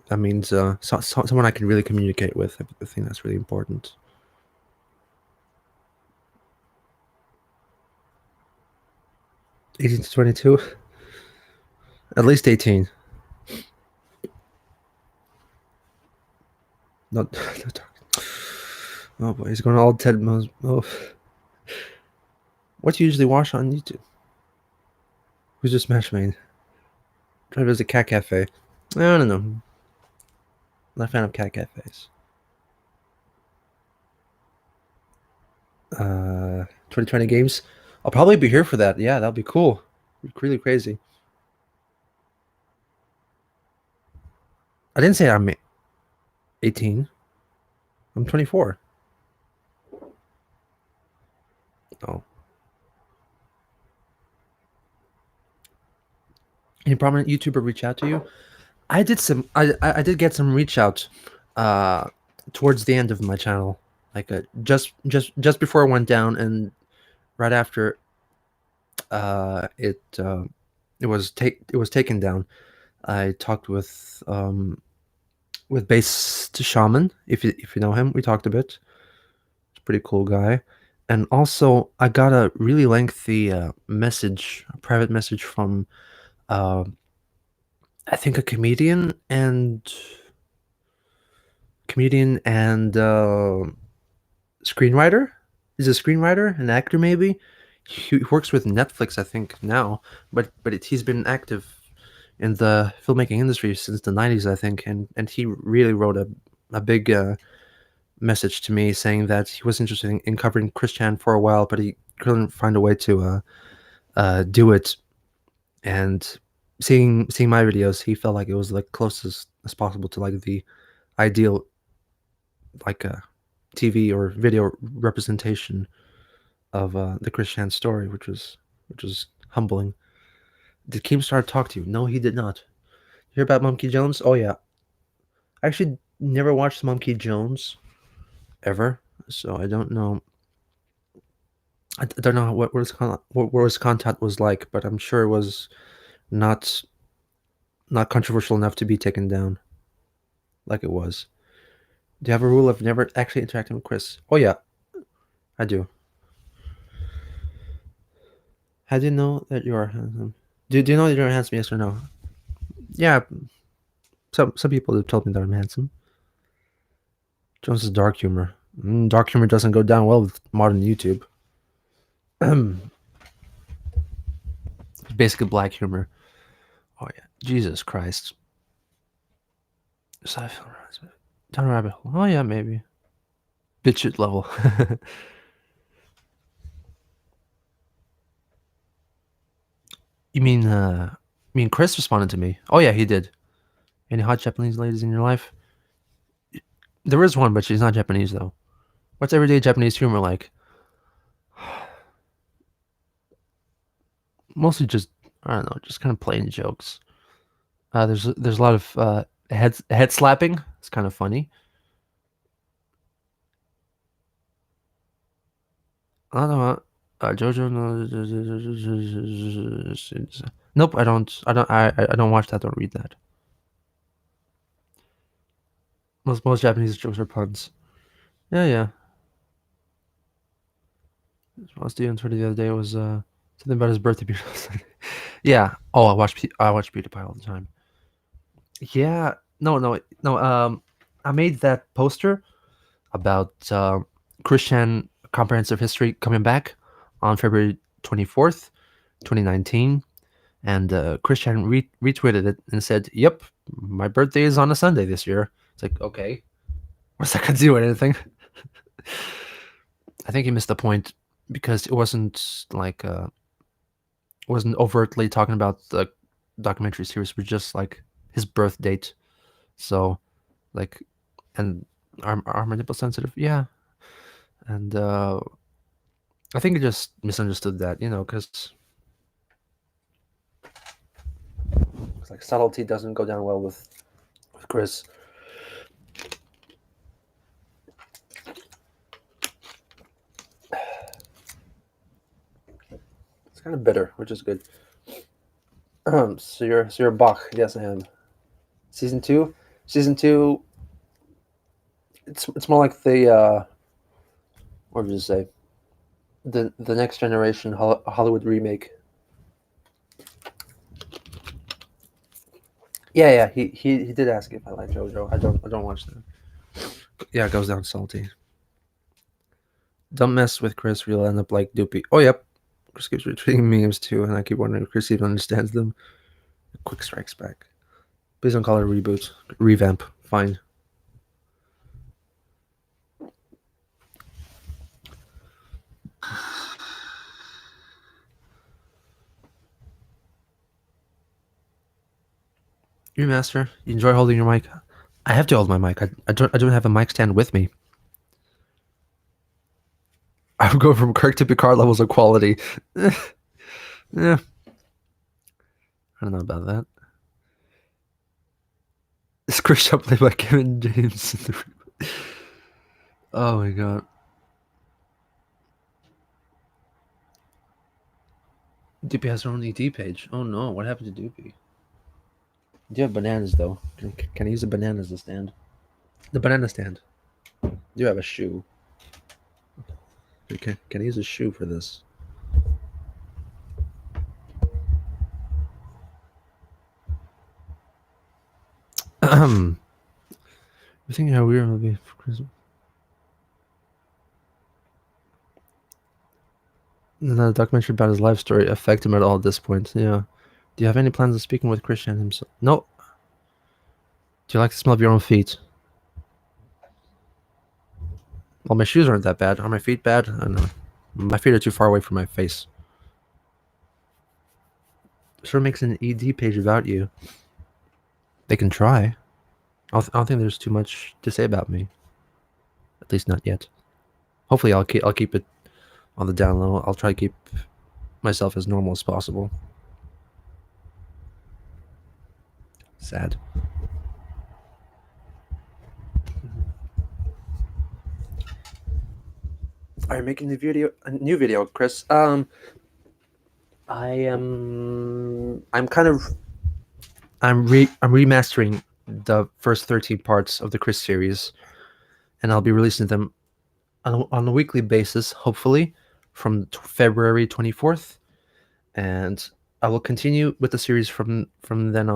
that means someone I can really communicate with. I think that's really important. 18 to 22. At least 18. Not oh boy, he's going all Ted Mos. Oh. What do you usually watch on YouTube? Who's your Smash main? Try to visit Cat Cafe. I don't know. Not a fan of cat cafes. 2020 games. I'll probably be here for that. Yeah, that'll be cool. Really crazy. I didn't say I'm 18. I'm 24. Oh, any prominent YouTuber reach out to you? I did some. I did get some reach out, uh, towards the end of my channel, like just before it went down, and right after it was taken down. I talked with Bass to Shaman, if you know him. We talked a bit. He's a pretty cool guy. And also, I got a really lengthy message, a private message from, uh, I think, a comedian and screenwriter. He's a screenwriter, an actor, maybe. He works with Netflix, I think, now, but he's been active in the filmmaking industry since the '90s, I think, and he really wrote a big message to me saying that he was interested in covering Christian for a while, but he couldn't find a way to do it. And seeing my videos, he felt like it was like closest as possible to like the ideal like TV or video representation of the Christian story, which was humbling. Did Keemstar talk to you? No, he did not. You hear about Monkey Jones? Oh yeah, I actually never watched Monkey Jones ever, so I don't know. I don't know what his content was like, but I'm sure it was not not controversial enough to be taken down like it was. Do you have a rule of never actually interacting with Chris? Oh yeah, I do. How do you know that you are handsome? Do you know that you're handsome? Yes or no? Yeah, some people have told me that I'm handsome. Jones's dark humor. Dark humor doesn't go down well with modern YouTube. Basically black humor. Oh yeah, Jesus Christ. Down a rabbit hole. Oh yeah, maybe. Bitch level. You mean Chris responded to me? Oh yeah, he did. Any hot Japanese ladies in your life? There is one, but she's not Japanese though. What's everyday Japanese humor like? Mostly just, I don't know, just kind of plain jokes. There's a lot of head slapping. It's kind of funny. I don't know. Jojo. No, nope. I don't. I don't watch that. Don't read that. Most Japanese jokes are puns. Yeah, yeah. What I was doing Twitter the other day was something about his birthday. Yeah. Oh, I watch PewDiePie all the time. Yeah. No, no, no. I made that poster about Christian comprehensive history coming back on February 24th, 2019, and Christian retweeted it and said, "Yep, my birthday is on a Sunday this year." It's like, okay, what's that gonna do with anything? I think he missed the point because it wasn't overtly talking about the documentary series, but just like his birth date. So like, and are my nipples sensitive? Yeah, and I think he just misunderstood that, because like subtlety doesn't go down well with Chris. It's kind of bitter, which is good. So you're Bach. Yes, I am. Season two. Season two. It's more like the what would you say? The next generation Hollywood remake. Yeah, yeah. He did ask if I like JoJo. I don't watch that. Yeah, it goes down salty. Don't mess with Chris, or you'll end up like Doopy. Oh yep. Chris keeps retweeting memes too, and I keep wondering if Chris even understands them. Quick strikes back. Please don't call it a reboot. Revamp. Fine. Remaster. You enjoy holding your mic? I have to hold my mic. I don't have a mic stand with me. I would go from Kirk to Picard levels of quality. Yeah, I don't know about that. It's Chris Shop played by Kevin James. Oh my god. Doopy has her own ED page. Oh no, what happened to Doopy? Do you have bananas though? Can I use the banana as a stand? The banana stand. Do you have a shoe? Can I use a shoe for this? I'm thinking how weird it would be for Christmas. The documentary about his life story affect him at all at this point. Yeah. Do you have any plans of speaking with Christian himself? No. Do you like the smell of your own feet? Well, my shoes aren't that bad. Are my feet bad? I don't know. My feet are too far away from my face. Sure makes an ED page about you. They can try. I don't think there's too much to say about me. At least not yet. Hopefully, I'll keep it on the down low. I'll try to keep myself as normal as possible. Sad. Are you making a new video, Chris? I'm remastering the first 13 parts of the Chris series, and I'll be releasing them on a weekly basis, hopefully, from February 24th, and I will continue with the series from then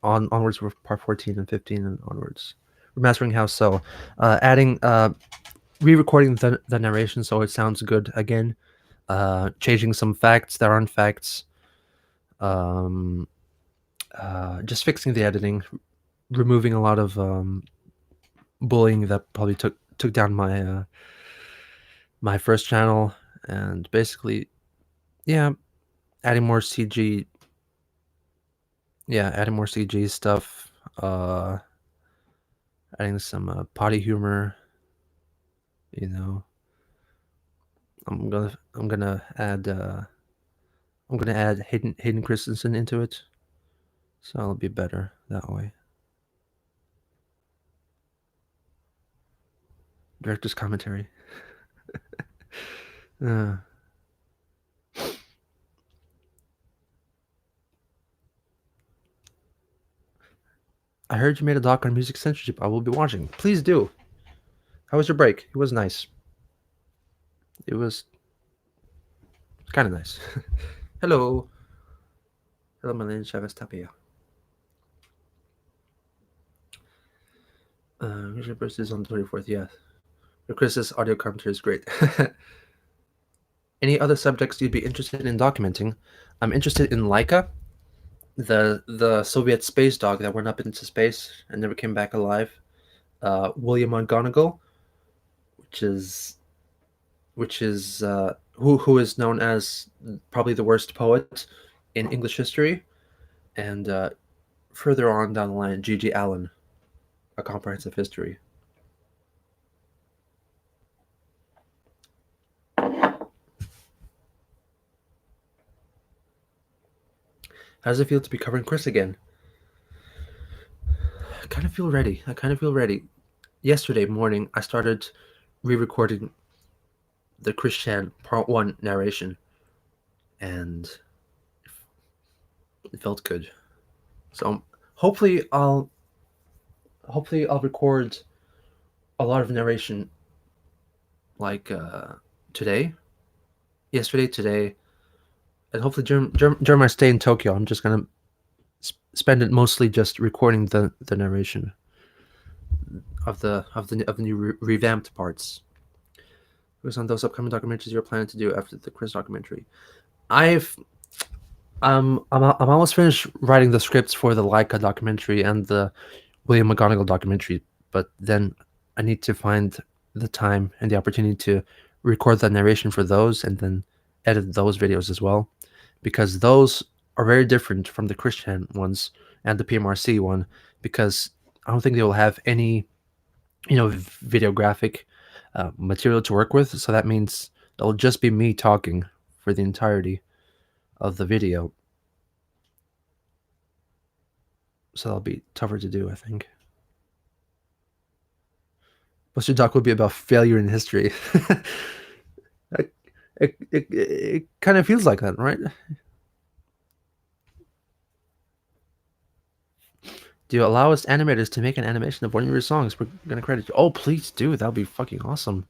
onwards with part 14 and 15 and onwards. Remastering how so? Adding re-recording the narration so it sounds good again. Changing some facts that aren't facts. Just fixing the editing, removing a lot of bullying that probably took down my my first channel, and basically, yeah, adding more CG. Yeah, adding more CG stuff. Adding some potty humor. You know, I'm gonna add Hayden Christensen into it, so it'll be better that way. Director's commentary. I heard you made a doc on music censorship. I will be watching. Please do. How was your break? It was nice. It was kind of nice. Hello. Hello, my name is Chavez Tapia. Christian birthday is on the 24th, yes. Your Chris's audio commentary is great. Any other subjects you'd be interested in documenting? I'm interested in Laika, the Soviet space dog that went up into space and never came back alive. William McGonagall, which is who is known as probably the worst poet in English history, and further on down the line, G.G. Allen, A Comprehensive History. How does it feel to be covering Chris again? I kind of feel ready. Yesterday morning, I started re-recording the Chris Chan Part 1 narration, and it felt good. So hopefully I'll record a lot of narration like today, and hopefully during my stay in Tokyo, I'm just gonna spend it mostly just recording the narration of the new revamped parts. Who's on those upcoming documentaries you're planning to do after the Chris documentary? I'm almost finished writing the scripts for the Laika documentary and the William McGonagall documentary, but then I need to find the time and the opportunity to record the narration for those and then edit those videos as well, because those are very different from the Christian ones and the PMRC one, because I don't think they will have any, videographic material to work with. So that means it'll just be me talking for the entirety of the video. So that'll be tougher to do, I think. Most your talk will be about failure in history. it kind of feels like that, right? Do you allow us animators to make an animation of one of your songs? We're gonna credit you. Oh, please do. That would be fucking awesome.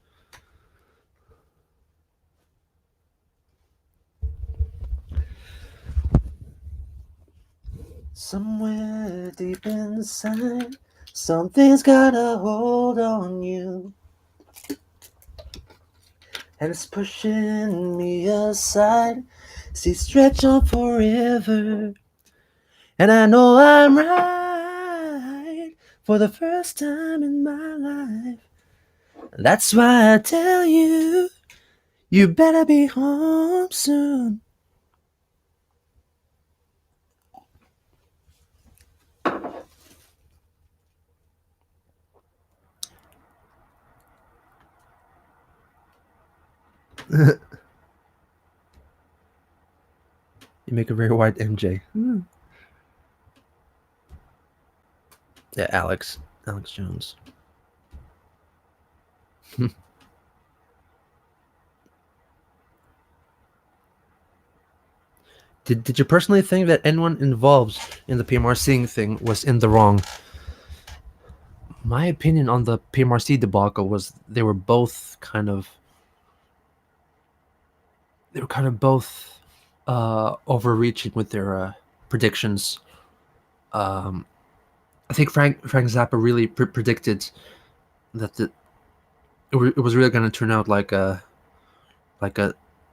Somewhere deep inside, something's got a hold on you, and it's pushing me aside. See, stretch on forever, and I know I'm right for the first time in my life. That's why I tell you, you better be home soon. You make a very white MJ. Yeah, Alex Jones. Did you personally think that anyone involved in the PMRC thing was in the wrong? My opinion on the PMRC debacle was they were kind of both overreaching with their predictions. I think Frank Zappa really predicted that it was really going to turn out like a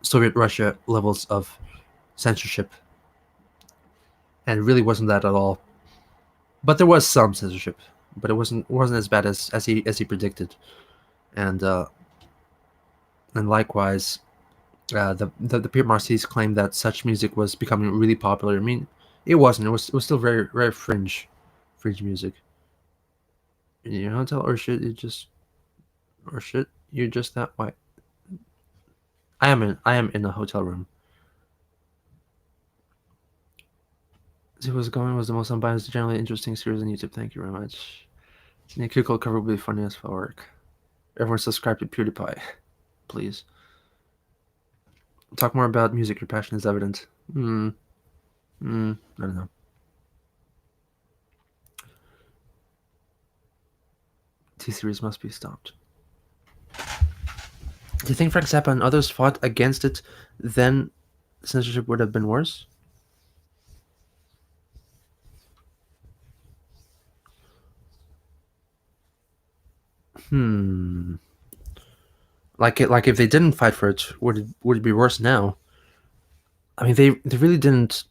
Soviet Russia levels of censorship, and it really wasn't that at all. But there was some censorship, but it wasn't as bad as he predicted, and likewise, the PMRC's claim that such music was becoming really popular. I mean, it wasn't. It was still very very fringe music. You know, tell or shit. You're just that white. I am in a hotel room. See what's going was the most unbiased, generally interesting series on YouTube. Thank you very much. Nick Kukul cover will be funny as for work. Everyone subscribe to PewDiePie, please. Talk more about music. Your passion is evident. I don't know. T-series must be stopped. Do you think Frank Zappa and others fought against it, then censorship would have been worse? Like if they didn't fight for it, would it be worse now? I mean, they really didn't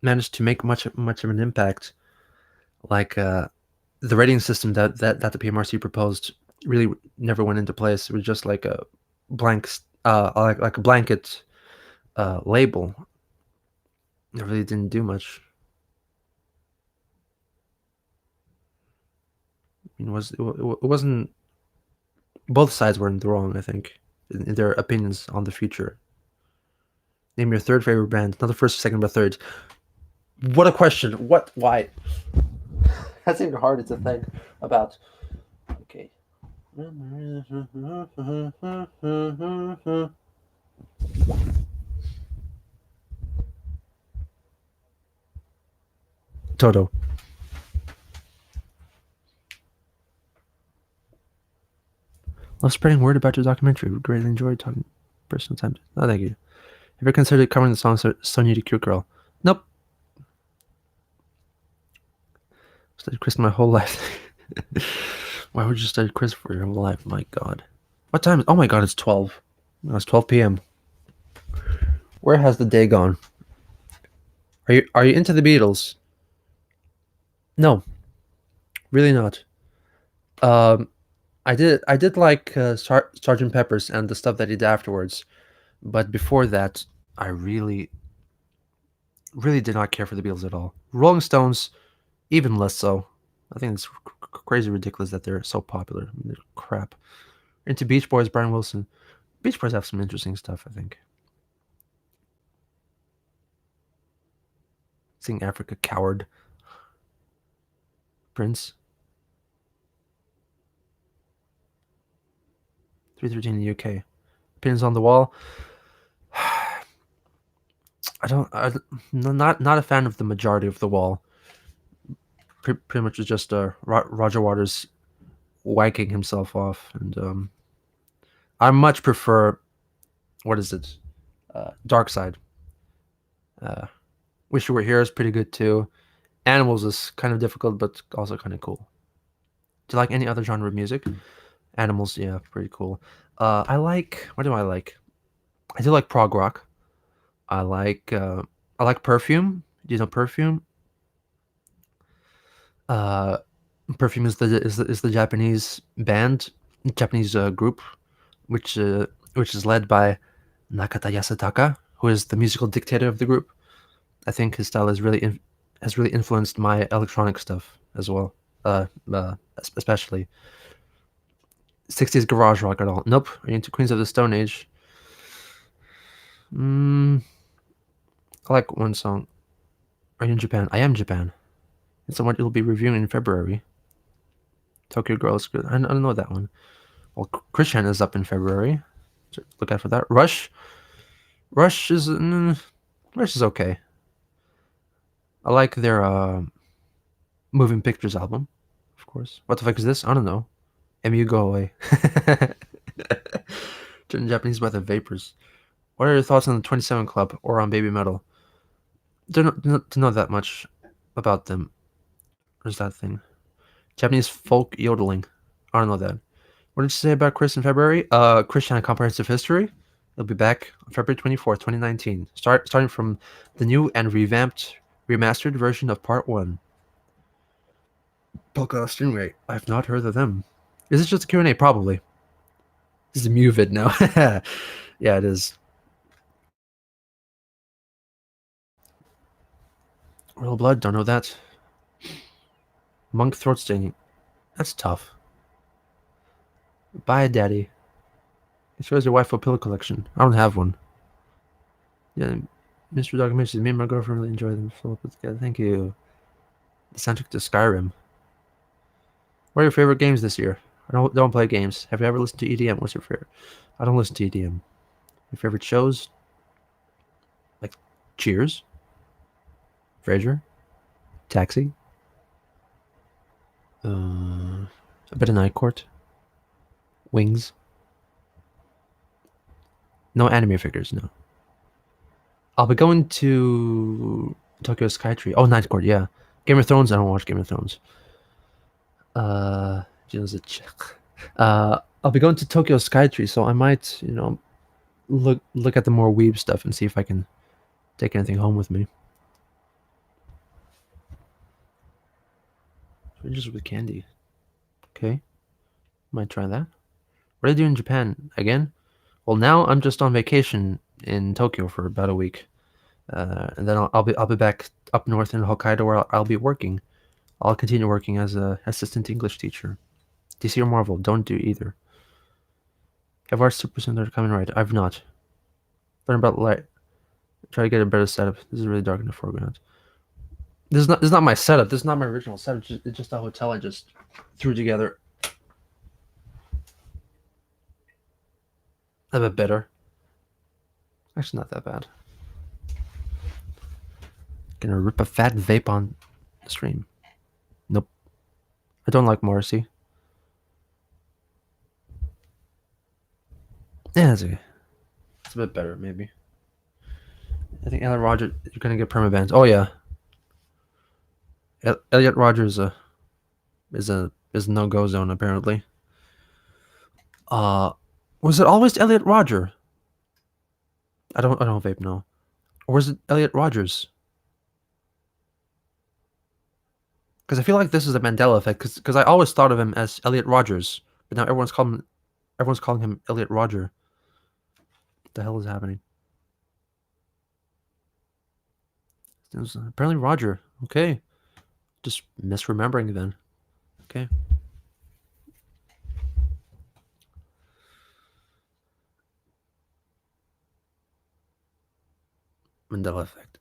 manage to make much of an impact. Like the rating system that the PMRC proposed really never went into place. It was just like a blank, like a blanket label. It really didn't do much. I mean, it wasn't. Both sides were in the wrong, I think, in their opinions on the future. Name your third favorite band, not the first, second, but third. What a question! What? Why? That's even harder to think about. Okay. Toto. Love spreading word about your documentary. We greatly enjoyed talking personal time. Oh, thank you. Have you ever considered covering the song Sonya the Cute Girl? Nope. Studied Chris my whole life. Why would you study Chris for your whole life? My God. What time? Oh my God, it's 12. No, it's 12 p.m. Where has the day gone? Are you into the Beatles? No, really not. I did like Sergeant Pepper's and the stuff that he did afterwards, but before that, I really Really did not care for the Beatles at all. Rolling Stones, even less so. I think it's crazy ridiculous that they're so popular. I mean, they're crap. Into Beach Boys, Brian Wilson. Beach Boys have some interesting stuff, I think. Sing Africa, Coward, Prince. 313 in the UK. Opinions on the Wall. Not a fan of the majority of the Wall. Pretty much it's just Roger Waters wanking himself off, and I much prefer, what is it, Dark Side. Uh, Wish You Were Here is pretty good too. Animals is kind of difficult, but also kind of cool. Do you like any other genre of music? Animals, yeah, pretty cool. I like. What do I like? I do like prog rock. I like. I like Perfume. Do you know Perfume? Uh, Perfume is the Japanese band, Japanese group, which which is led by Nakata Yasutaka, who is the musical dictator of the group. I think his style has really influenced my electronic stuff as well. Especially 60s garage rock at all. Nope. Are you into Queens of the Stone Age? Mm, I like one song. Are you in Japan? I am Japan. It's someone you'll be reviewing in February. Tokyo Girl is good. I don't know that one. Well, Christian is up in February. So look out for that. Rush. Rush is Rush is okay. I like their Moving Pictures album, of course. What the fuck is this? I don't know. MU, go away. Turn Japanese by the Vapors. What are your thoughts on the 27 Club or on Baby Metal? Don't know that much about them. There's that thing. Japanese folk yodeling. I don't know that. What did you say about Chris in February? Christian Comprehensive History. It'll be back on February 24th, 2019. Starting from the new and revamped, remastered version of Part 1. Polka Stingray. I've not heard of them. Is this just a Q&A? Probably. This is a Muvid now. Yeah, it is. Royal Blood, don't know that. Monk Throat Staining. That's tough. Bye, Daddy. It shows your wife a pillow collection. I don't have one. Yeah, Mr. Documentaries. Me and my girlfriend really enjoy them. Fill up together. Thank you. The soundtrack to Skyrim. What are your favorite games this year? I don't play games. Have you ever listened to EDM? What's your favorite? I don't listen to EDM. Your favorite shows? Like Cheers, Frasier, Taxi, a bit of Night Court, Wings. No anime figures, no. I'll be going to Tokyo Skytree. Oh, Night Court, yeah. Game of Thrones. I don't watch Game of Thrones. I'll be going to Tokyo Skytree, so I might, look at the more weeb stuff and see if I can take anything home with me. Just with candy. Okay. Might try that. What do I do in Japan again? Well, now I'm just on vacation in Tokyo for about a week, and then I'll be back up north in Hokkaido where I'll be working. I'll continue working as a assistant English teacher. DC or Marvel? Don't do either. Have watched Super Sentai Kamen Rider? I've not. Learn about light. Try to get a better setup. This is really dark in the foreground. This is not my setup. This is not my original setup. It's just a hotel I just threw together. A bit better. Actually, not that bad. Gonna rip a fat vape on the stream. Nope. I don't like Morrissey. Yeah, it's okay. It's a bit better, maybe. I think Elliot Rogers, you're gonna get permabans. Oh yeah. Elliot Rogers is a no-go zone apparently. Was it always Elliot Roger? I don't vape, no. Or was it Elliot Rogers? Because I feel like this is a Mandela effect. Because I always thought of him as Elliot Rogers, but now everyone's calling him Elliot Roger. What the hell is happening? It was apparently Roger. Okay. Just misremembering then. Okay. Mandela effect.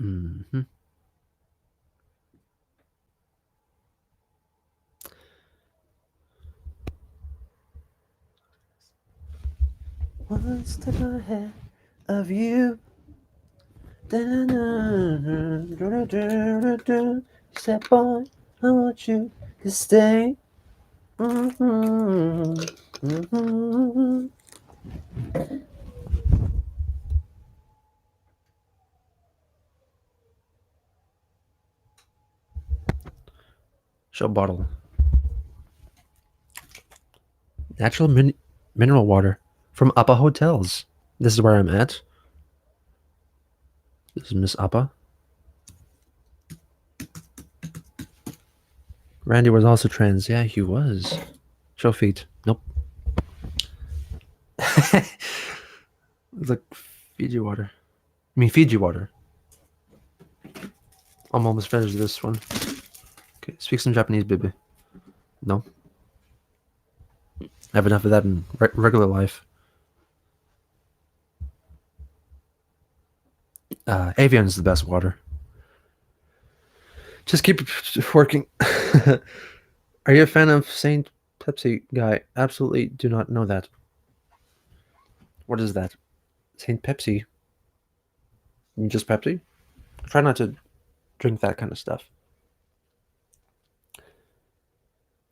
Mm-hmm. One step ahead of you. Step on, I want you to stay. Mm-hmm. Mm-hmm. Show bottle. Natural mineral water from Appa Hotels. This is where I'm at. This is Miss Appa. Randy was also trans. Yeah, he was. Show feet. Nope. It's like Fiji water. I mean, Fiji water. I'm almost finished this one. Okay, speak some Japanese, baby. No. I have enough of that in regular life. Avian is the best water. Just keep it working. Are you a fan of Saint Pepsi guy? Absolutely do not know that. What is that? Saint Pepsi? Just Pepsi? Try not to drink that kind of stuff.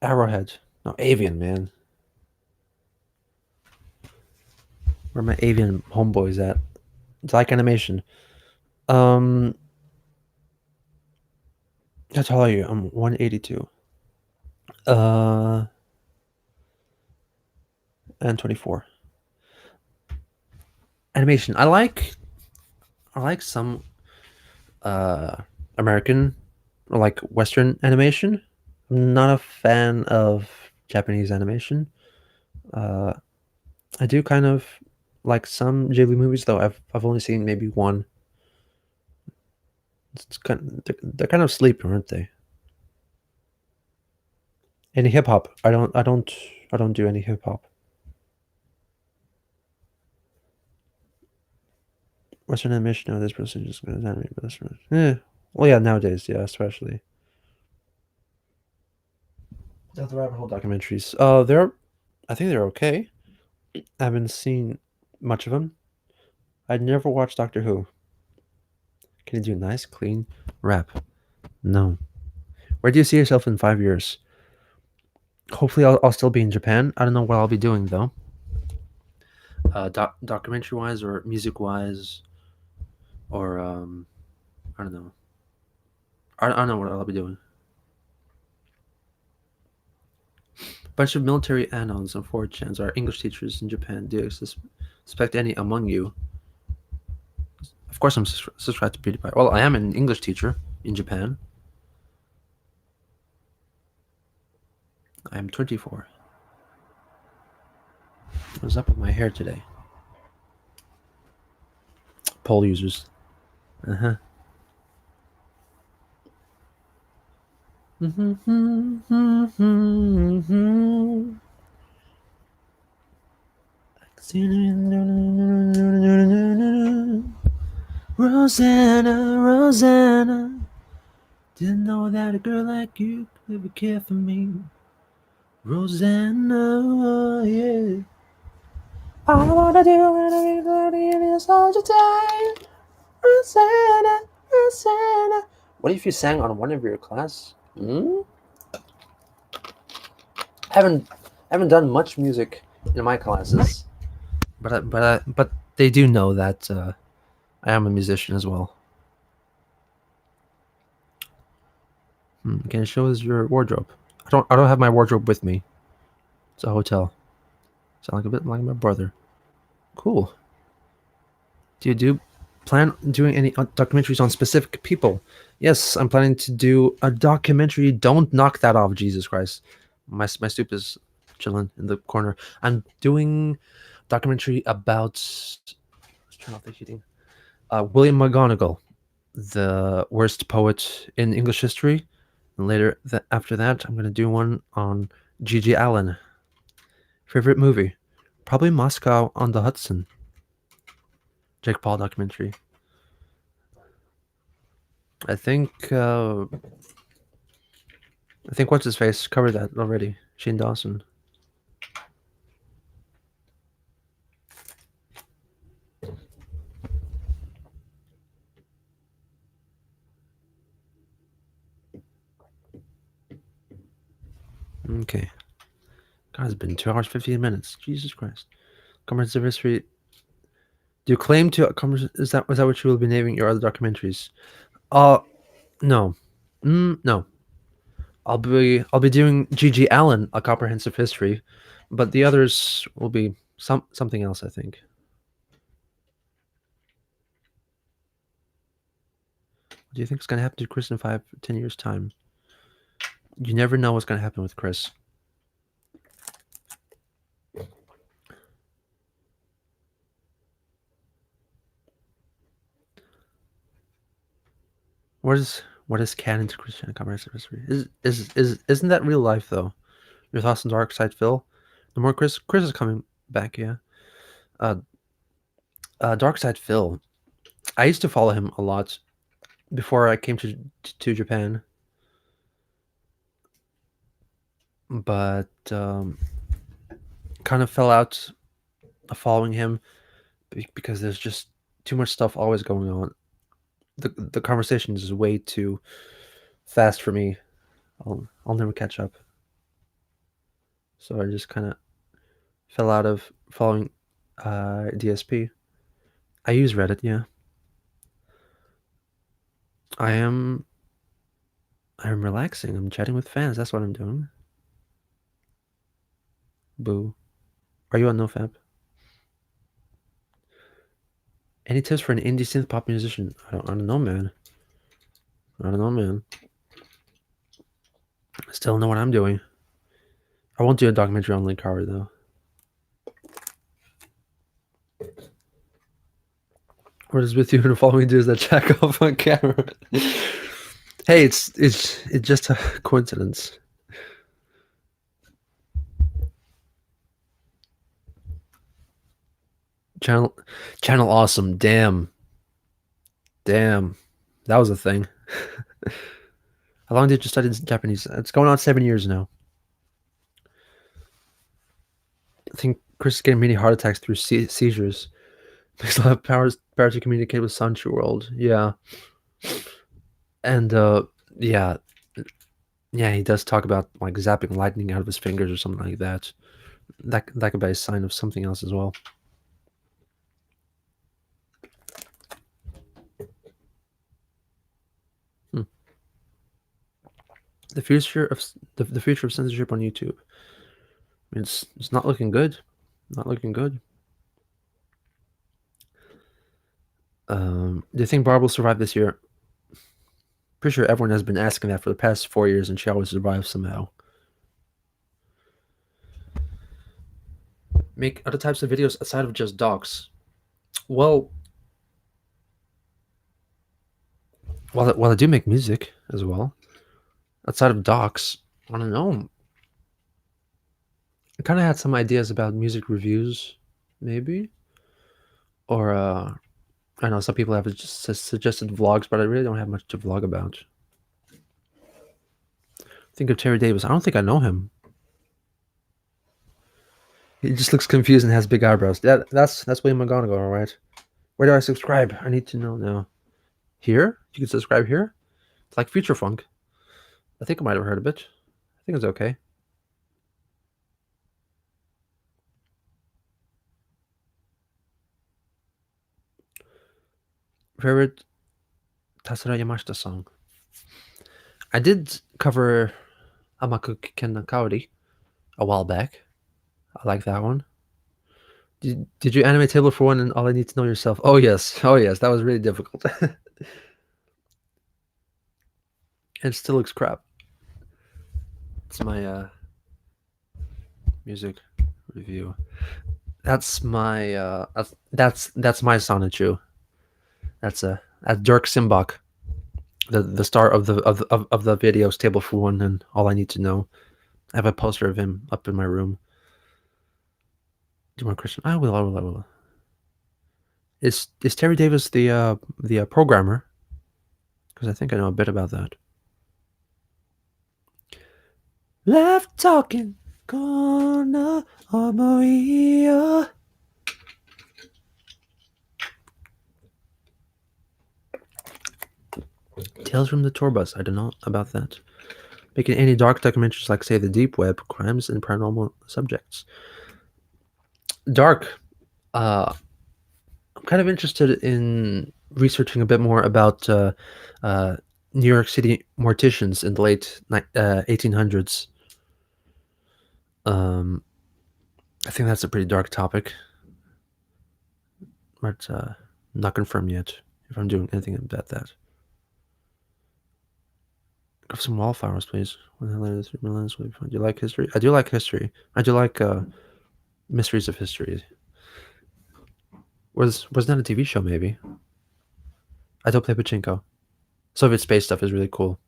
Arrowhead. No, Avian, man. Where are my Avian homeboys at? It's like animation. How tall are you? I'm 182. And 24. Animation. I like some American or like Western animation. I'm not a fan of Japanese animation. Uh, I do kind of like some Ghibli movies, though. I've only seen maybe one. It's they're kind of sleepy, aren't they? Any hip hop? I don't do any hip hop. Western animation. No, this person just going to anime, but that's right. Yeah. Well, yeah, nowadays, yeah, especially. That's the rabbit hole documentaries. I think they're okay. I haven't seen much of them. I'd never watched Doctor Who. Can you do a nice, clean rap? No. Where do you see yourself in 5 years? Hopefully, I'll still be in Japan. I don't know what I'll be doing though. Documentary wise, or music wise, or I don't know. I don't know what I'll be doing. A bunch of military anons and 4chans are English teachers in Japan. Do you suspect any among you? Of course, I'm subscribed to PewDiePie. Well, I am an English teacher in Japan. I am 24. What's up with my hair today? Poll users. Uh-huh. Rosanna, Rosanna, didn't know that a girl like you could ever care for me. Rosanna, yeah. All I wanna do is hold you tight. Rosanna, Rosanna. What if you sang on one of your class? Haven't done much music in my classes, but they do know that I am a musician as well. Can you show us your wardrobe? I don't have my wardrobe with me. It's a hotel. Sound like a bit like my brother. Cool. Do you plan doing any documentaries on specific people? Yes, I'm planning to do a documentary. Don't knock that off, Jesus Christ. My soup is chilling in the corner. I'm doing documentary about. Let's turn off the heating. William McGonagall, the worst poet in English history. And later, after that, I'm gonna do one on G.G. Allen. Favorite movie? Probably Moscow on the Hudson. Jake Paul documentary. I think what's his face covered that already. Shane Dawson. Okay. God, it's been 2 hours 15 minutes. Jesus Christ. Comprehensive history. Do you claim to is that what you will be naming your other documentaries? Uh no. No. I'll be doing G.G. Allen, a comprehensive history, but the others will be something else, I think. What do you think is gonna happen to Chris in 5-10 years time? You never know what's gonna happen with Chris. What is canon to Christian comprehensive history? Isn't that real life though? Your thoughts on Dark Side Phil? The more Chris is coming back, yeah. Uh, Dark Side Phil. I used to follow him a lot before I came to Japan, but kind of fell out of following him because there's just too much stuff always going on. The conversation is way too fast for me. I'll never catch up. So I just kind of fell out of following DSP. I use Reddit, yeah. I am I'm relaxing. I'm chatting with fans. That's what I'm doing. Boo. Are you on NoFap? Any tips for an indie synth pop musician? I don't know, man. I don't know, man. I still don't know what I'm doing. I won't do a documentary on Link Howard, though. What is with you and following dudes that jack off on camera? Hey, it's just a coincidence. Channel awesome. Damn. That was a thing. How long did you study Japanese? It's going on 7 years now. I think Chris is getting many heart attacks through seizures. Because he'll have power to communicate with Sanchu World. Yeah. And yeah. Yeah, he does talk about like zapping lightning out of his fingers or something like that. That could be a sign of something else as well. The future of the future of censorship on YouTube. I mean, it's not looking good. Not looking good. Do you think Barb will survive this year? Pretty sure everyone has been asking that for the past 4 years, and she always survives somehow. Make other types of videos outside of just docs. Well, I do make music as well. Outside of docs, I don't know. I kind of had some ideas about music reviews, maybe, or I know some people have just suggested vlogs, but I really don't have much to vlog about. Think of Terry Davis. I don't think I know him. He just looks confused and has big eyebrows. Yeah, that's William McGonagall, all right. Where do I subscribe? I need to know now. Here? You can subscribe here? It's like Future Funk. I think I might have heard of it. I think it's okay. Favorite Tasura Yamashita song? I did cover Amaku Ken Kaori a while back. I like that one. Did you animate Table for One and All I Need to Know Yourself? Oh yes, that was really difficult. It still looks crap. It's my music review. That's my that's my Sonichu. That's Dirk Simbach, the star of the videos Table for One and All I Need to Know. I have a poster of him up in my room. Do you want Christian? I will. I will. I will. Is Terry Davis the programmer? Because I think I know a bit about that. Left talking corner of Maria. Tales from the Tour Bus. I don't know about that. Making any dark documentaries like, say, the Deep Web, crimes and paranormal subjects. Dark. I'm kind of interested in researching a bit more about New York City morticians in the late 1800s. I think that's a pretty dark topic, but not confirmed yet if I'm doing anything about that. Have some wallflowers, please. When I later 3 million, do you like history? I do like history. I do like mysteries of history. Was that a TV show? Maybe. I don't play pachinko. Soviet space stuff is really cool.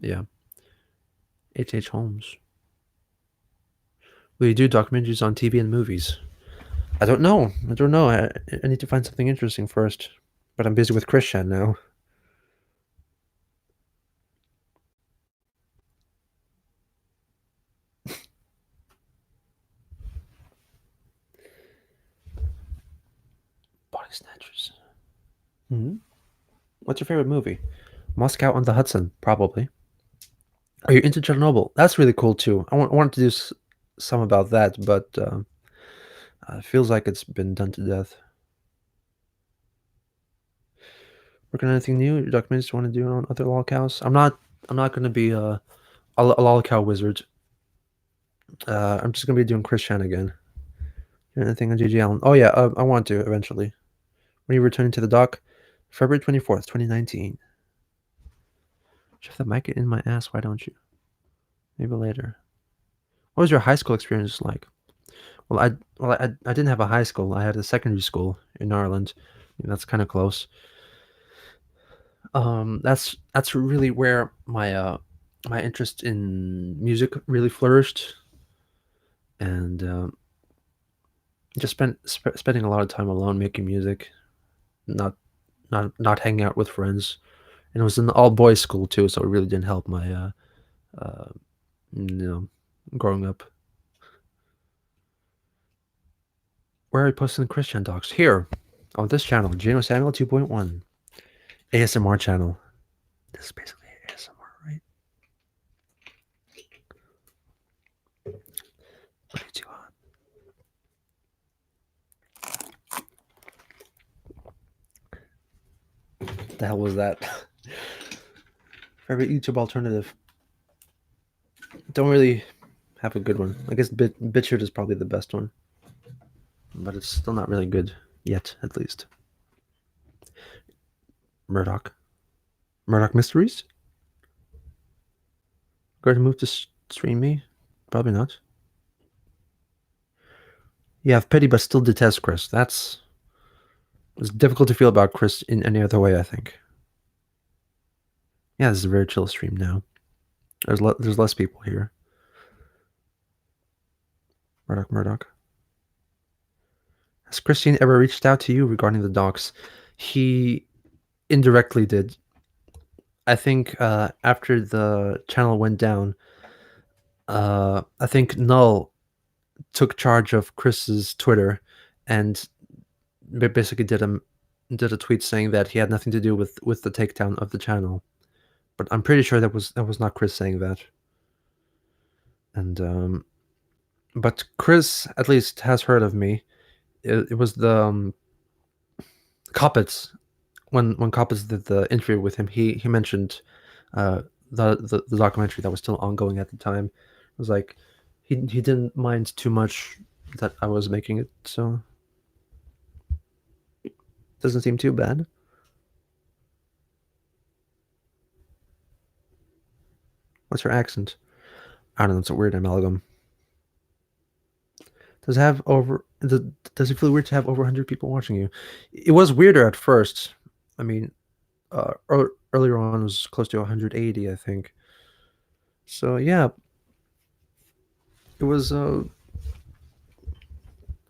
Yeah. H. Holmes. Will you do documentaries on TV and movies? I don't know. I need to find something interesting first. But I'm busy with Christian now. Body Snatchers. What's your favorite movie? Moscow on the Hudson, probably. Are you into Chernobyl? That's really cool too. I want to do some about that, but it feels like it's been done to death. Working on anything new? Your documentaries you want to do on other lolcows? I'm not going to be a lolcow wizard. I'm just going to be doing Christian again. Anything on J.J. Allen? Oh yeah, I want to eventually. When are you returning to the dock? February 24th, 2019. Shove the mic in my ass, why don't you? Maybe later. What was your high school experience like? Well, I didn't have a high school. I had a secondary school in Ireland. That's kind of close. That's really where my my interest in music really flourished, and just spending a lot of time alone making music, not hanging out with friends. And it was an all boys school too, so it really didn't help my growing up. Where are you posting the Christian docs? Here, on this channel, Geno Samuel 2.1, ASMR channel. This is basically ASMR, right? Way too hot. What the hell was that? Favorite YouTube alternative? Don't really have a good one. I guess BitChute is probably the best one, but it's still not really good yet, at least. Murdoch Mysteries? Going to move to stream me? Probably not. You have pity but still detest Chris. It's difficult to feel about Chris in any other way, I think. Yeah, this is a very chill stream now. There's less people here. Murdoch. Has Christine ever reached out to you regarding the docs? He indirectly did. I think after the channel went down, I think Null took charge of Chris's Twitter and basically did a tweet saying that he had nothing to do with the takedown of the channel. But I'm pretty sure that was not Chris saying that. And but Chris at least has heard of me. It was the Coppets. When Coppets did the interview with him, he mentioned the documentary that was still ongoing at the time. It was like he didn't mind too much that I was making it, so doesn't seem too bad. What's your accent? I don't know. It's a weird amalgam. Does it feel weird to have over 100 people watching you? It was weirder at first. I mean, earlier on was close to 180, I think. So yeah, it was. I don't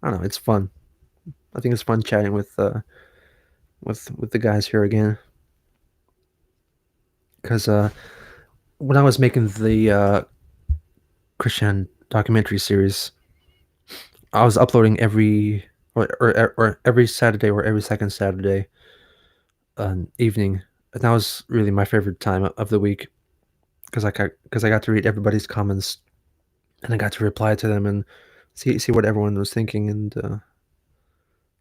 know. It's fun. I think it's fun chatting with the guys here again. Because when I was making the Christian documentary series, I was uploading or every Saturday or every second Saturday evening, and that was really my favorite time of the week because I got to read everybody's comments and I got to reply to them and see what everyone was thinking, and that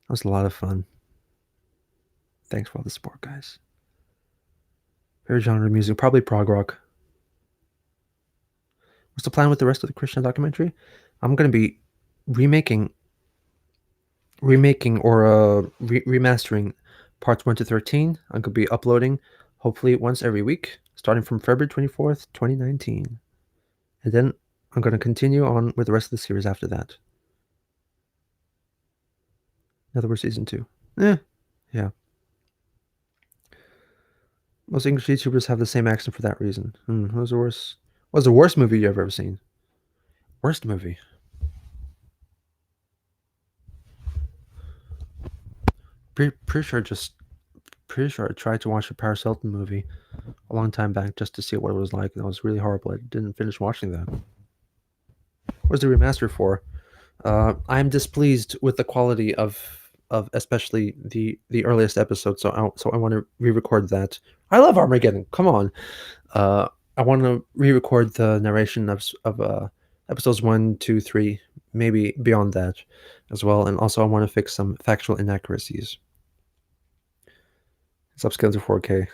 was a lot of fun. Thanks for all the support, guys. Favorite genre of music, probably prog rock. What's the plan with the rest of the Christian documentary? I'm gonna be remaking or remastering parts 1 to 13. I'm gonna be uploading hopefully once every week, starting from February 24th, 2019, and then I'm gonna continue on with the rest of the series after that. In other words, season 2. Yeah. Most English YouTubers have the same accent for that reason. What was the worst? What was the worst movie you've ever seen? Worst movie? Pretty sure I tried to watch a Paris Hilton movie a long time back just to see what it was like, and it was really horrible. I didn't finish watching that. What was the remaster for? I'm displeased with the quality of especially the earliest episode, so I want to re-record that. I love Armageddon. Come on. Uh, I want to re-record the narration of episodes 1, 2, 3, maybe beyond that as well, and also I want to fix some factual inaccuracies. It's upscaled to 4K.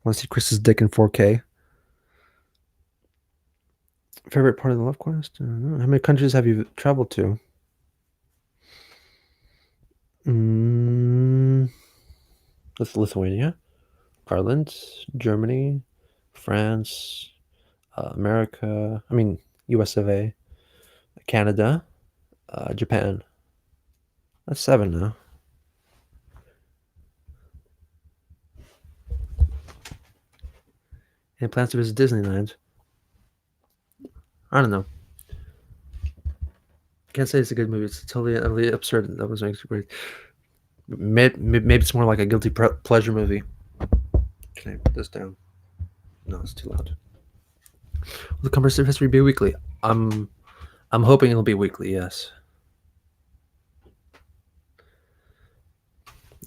Want to see Chris's dick in 4K? Favorite part of the Love Quest? I don't know. How many countries have you traveled to? Mm, Lithuania, Ireland, Germany, France, America. I mean, US of A, Canada, Japan. That's 7 now. And plans to visit Disneyland. I don't know. Can't say it's a good movie. It's totally absurd. That was actually great. Maybe it's more like a guilty pleasure movie. Can I put this down? No, it's too loud. Will the comprehensive history be weekly? I'm hoping it'll be weekly. Yes.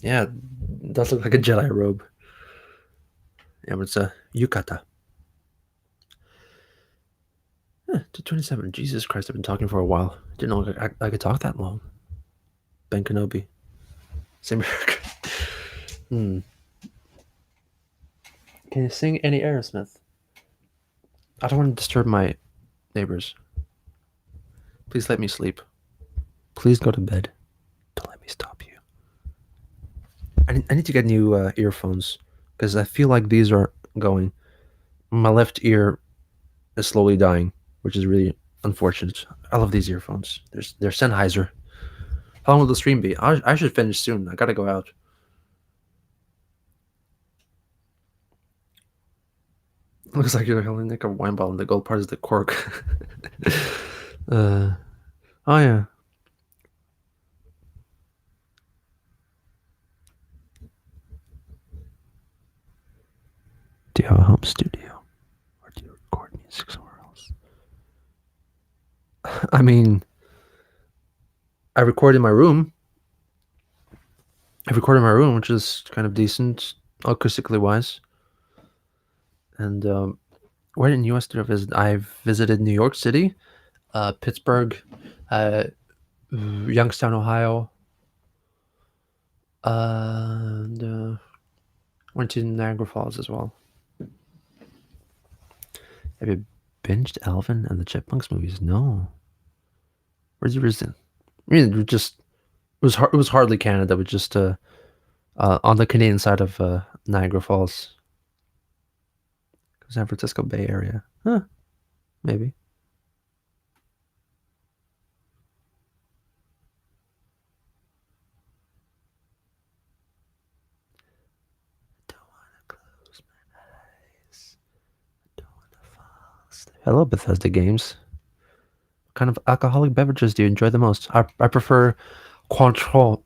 Yeah, it does look like a Jedi robe. Yeah, but it's a yukata. 227. Jesus Christ, I've been talking for a while. Didn't know I could talk that long. Ben Kenobi. Same America. Can you sing any Aerosmith? I don't want to disturb my neighbors. Please let me sleep. Please go to bed. Don't let me stop you. I need to get new earphones because I feel like these are going. My left ear is slowly dying, which is really unfortunate. I love these earphones. They're Sennheiser. How long will the stream be? I should finish soon. I gotta go out. Looks like you're holding like a wine bottle, and the gold part is the cork. uh, oh yeah. Do you have a home studio, or do you record music somewhere else? I mean, I record in my room. I record in my room, which is kind of decent, acoustically wise. And where in the U.S. did I visit? I've visited New York City, Pittsburgh, uh, Youngstown, Ohio, and went to Niagara Falls as well. Have you binged Alvin and the Chipmunks movies? No. Where's your reason? I mean, it was hardly Canada, but just on the Canadian side of Niagara Falls, San Francisco Bay Area. Huh? Maybe. Hello, Bethesda Games. What kind of alcoholic beverages do you enjoy the most? I prefer Cointreau.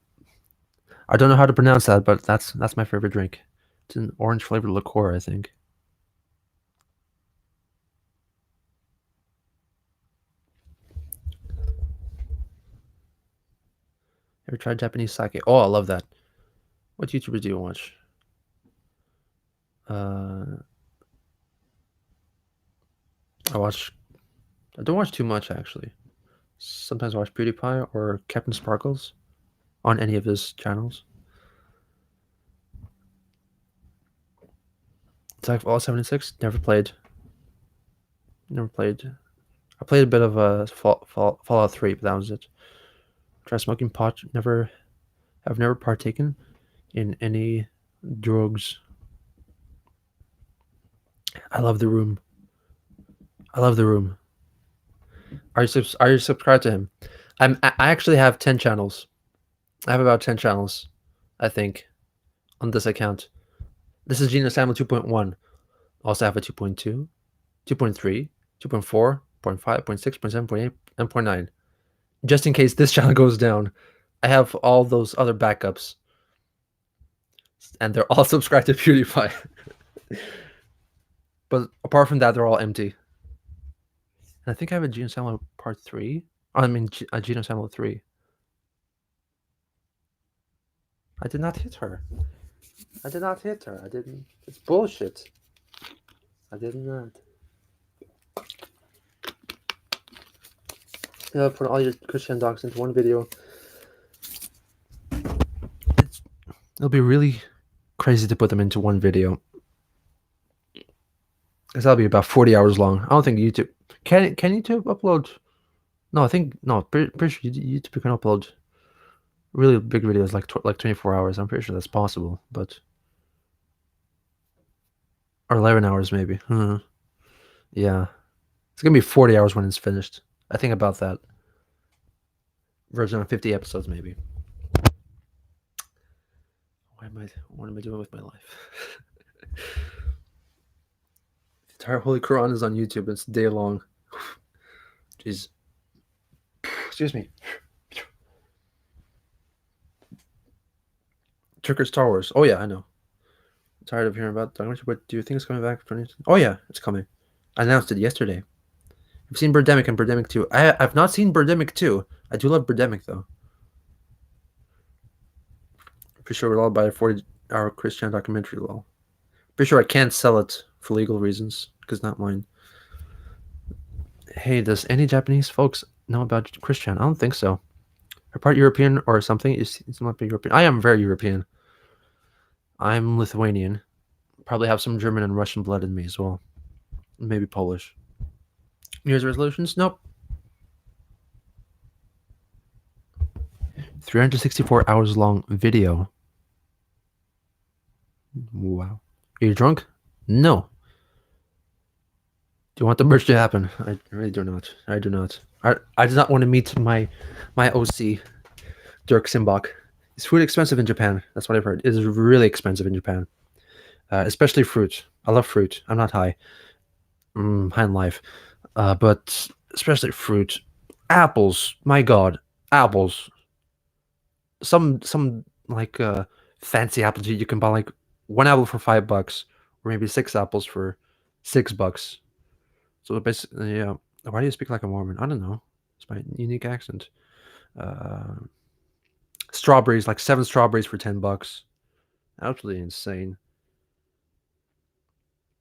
I don't know how to pronounce that, but that's my favorite drink. It's an orange flavored liqueur, I think. Ever tried Japanese sake? Oh, I love that. What YouTubers do you watch? Uh, I watch. I don't watch too much actually. Sometimes I watch PewDiePie or Captain Sparkles on any of his channels. It's like all 76. Never played. Never played. I played a bit of Fallout 3, but that was it. Try smoking pot. Never. I've never partaken in any drugs. I love the room. I love the room. Are you subscribed to him? I actually have 10 channels. I have about 10 channels, I think, on this account. This is Geno Samuel 2.1. Also have a 2.2, 2.3, 2.4, 0.5, 0.6, 0.7, 0.8, and 0.9. Just in case this channel goes down, I have all those other backups. And they're all subscribed to PewDiePie. But apart from that, they're all empty. And I think I have a Geno Samuel Part 3. I mean, a Geno Samuel 3. I did not hit her. I did not hit her. I didn't. It's bullshit. I did not. Put all your Christian docs into one video. It'll be really crazy to put them into one video. Because that'll be about 40 hours long. I don't think YouTube... Can YouTube upload... No, I think... No, pretty sure YouTube can upload really big videos like 24 hours. I'm pretty sure that's possible, but... Or 11 hours, maybe. Yeah. It's going to be 40 hours when it's finished. I think about that. Version of 50 episodes, maybe. What am I doing with my life? The entire Holy Quran is on YouTube. It's day long. Jeez. Excuse me. Tricker Star Wars. Oh, yeah, I know. I'm tired of hearing about documentary, but do you think it's coming back? Oh, yeah, it's coming. I announced it yesterday. I've seen Birdemic and Birdemic 2. I've not seen Birdemic 2. I do love Birdemic, though. Pretty sure we'll all buy a 40-hour Christian documentary, lol. Pretty sure I can't sell it for legal reasons, because not mine. Hey, does any Japanese folks know about Christian? I don't think so. Are part European or something? It's not European. I am very European. I'm Lithuanian. Probably have some German and Russian blood in me as well. Maybe Polish. New Year's resolutions? Nope. 364 hours long video. Wow. Are you drunk? No. Do you want the merge to happen? I really do not. I do not. I do not want to meet my OC, Dirk Simbach. Is food expensive in Japan? That's what I've heard. It is really expensive in Japan. Especially fruit. I love fruit. I'm not high. High in life. But especially fruit. Apples. My God. Apples. Some like fancy apple you can buy like one apple for $5, or maybe 6 apples for $6. So basically, yeah. Why do you speak like a Mormon? I don't know. It's my unique accent. Strawberries, like 7 strawberries for $10. Absolutely insane.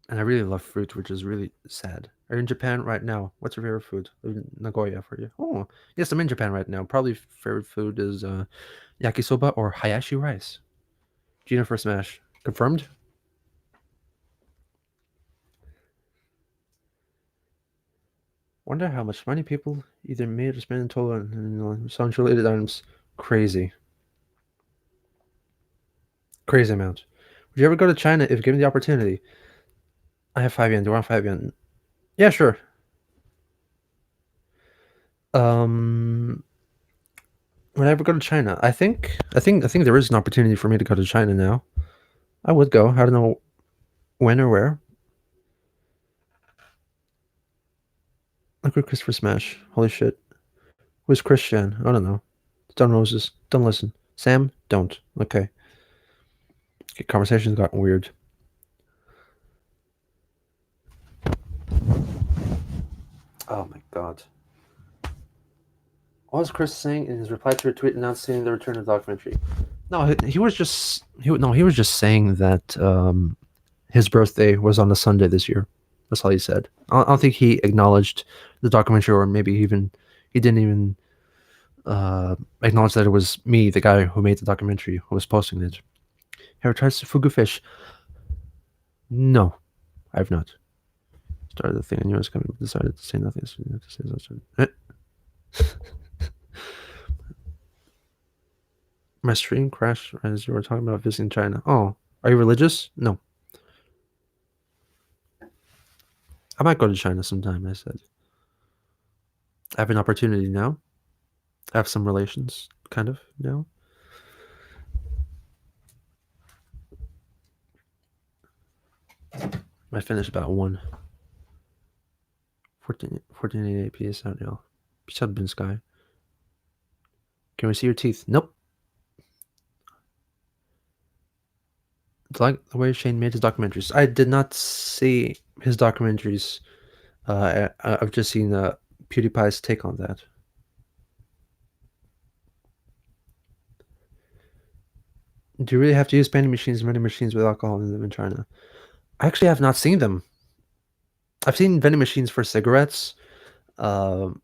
And I really love fruit, which is really sad. Are you in Japan right now? What's your favorite food? Nagoya for you. Oh, yes, I'm in Japan right now. Probably favorite food is yakisoba or hayashi rice. Gina for Smash. Confirmed? Wonder how much money people either made or spent in total on sound-related items. Crazy. Crazy amount. Would you ever go to China if given the opportunity? I have 5 yen. Do you want 5 yen? Yeah, sure. Would I ever go to China? I think there is an opportunity for me to go to China now. I would go. I don't know when or where. Look at Christopher Smash. Holy shit. Who's Christian? I don't know. Stone Roses. Don't listen. Sam? Don't. Okay. Okay, conversations got weird. Oh my god. What was Chris saying in his reply to a tweet announcing the return of the documentary? No, he was just he was just saying that his birthday was on a Sunday this year. That's all he said. I don't think he acknowledged the documentary, or maybe he didn't even acknowledge that it was me, the guy who made the documentary, who was posting it. Have you tried fugu fish? No, I've not. Started the thing, and you was coming, decided to say nothing. So you have to say something. My stream crashed as you were talking about visiting China. Oh, are you religious? No. I might go to China sometime, I said. I have an opportunity now. I have some relations, kind of, now. I finished about 1488 PS out now. Peace out, Bin Sky. Can we see your teeth? Nope. It's like the way Shane made his documentaries. I did not see his documentaries. I've just seen PewDiePie's take on that. Do you really have to use vending machines and vending machines with alcohol in them in China? I actually have not seen them. I've seen vending machines for cigarettes. I've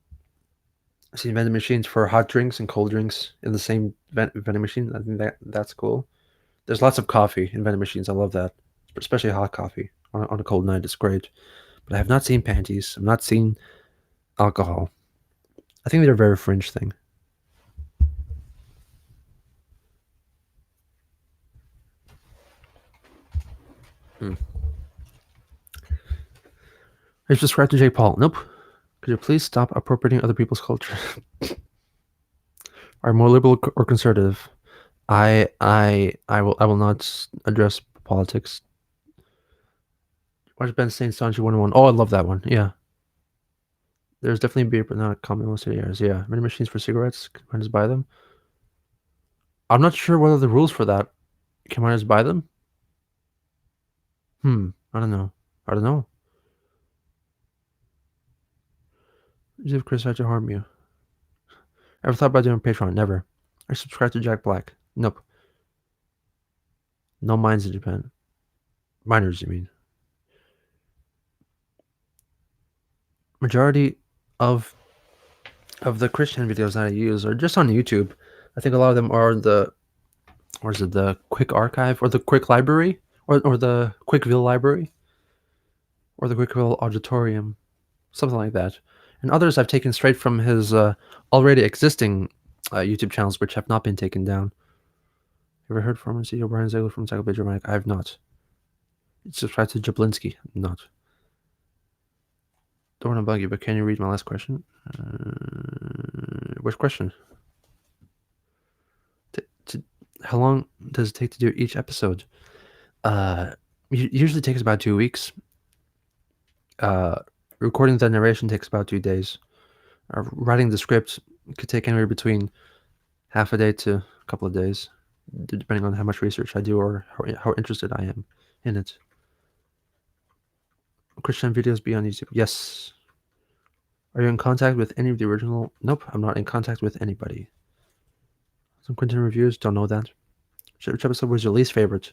seen vending machines for hot drinks and cold drinks in the same vending machine. I think that's cool. There's lots of coffee in vending machines. I love that, especially hot coffee on a cold night. It's great. But I have not seen panties. I've not seen alcohol. I think they're a very fringe thing. I subscribe to Jake Paul. Nope. Could you please stop appropriating other people's culture? Are more liberal or conservative? I will not address politics. Watch Ben Stain's Sanji 101. Oh, I love that one. Yeah. There's definitely beer, but not a common most areas. Yeah. Many machines for cigarettes. Can I just buy them? I'm not sure what are the rules for that. Can I just buy them? I don't know. I don't know. As if Chris tried to harm you. Ever thought about doing Patreon? Never. I subscribe to Jack Black. Nope. No mines in Japan. Miners, you mean? Majority of the Christian videos that I use are just on YouTube. I think a lot of them are the Quick Archive or the Quick Library or the Quickville Library or the Quickville Auditorium, something like that. And others I've taken straight from his already existing YouTube channels, which have not been taken down. Ever heard from CEO Brian Ziegler from Encyclopedia Germanic? I have not. Subscribe to Jablinski? Not. Don't want to bug you, but can you read my last question? Which question? How long does it take to do each episode? Usually takes about 2 weeks. Recording the narration takes about 2 days. Writing the script could take anywhere between half a day to a couple of days, depending on how much research I do or how interested I am in it. Christian videos be on YouTube? Yes. Are you in contact with any of the original? Nope, I'm not in contact with anybody. Some Quentin reviews? Don't know that. Which episode was your least favorite?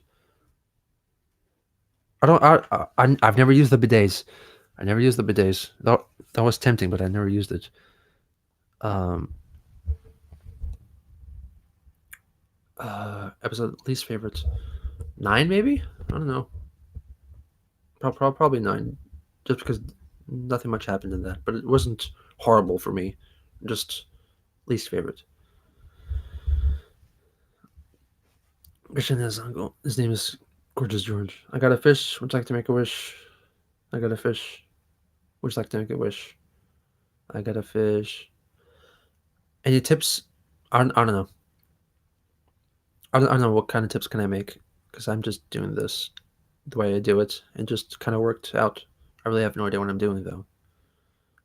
I've never used the bidets. I never used the bidets. That was tempting, but I never used it. Episode least favorite? 9 maybe? I don't know. Probably 9. Just because nothing much happened in that. But it wasn't horrible for me. Just least favorite. Christian has uncle. His name is Gorgeous George. I got a fish. Would you like to make a wish? I got a fish. Would you like to make a wish? I got a fish. Any tips? I don't know. I don't know what kind of tips can I make, because I'm just doing this the way I do it. It just kind of worked out. I really have no idea what I'm doing, though.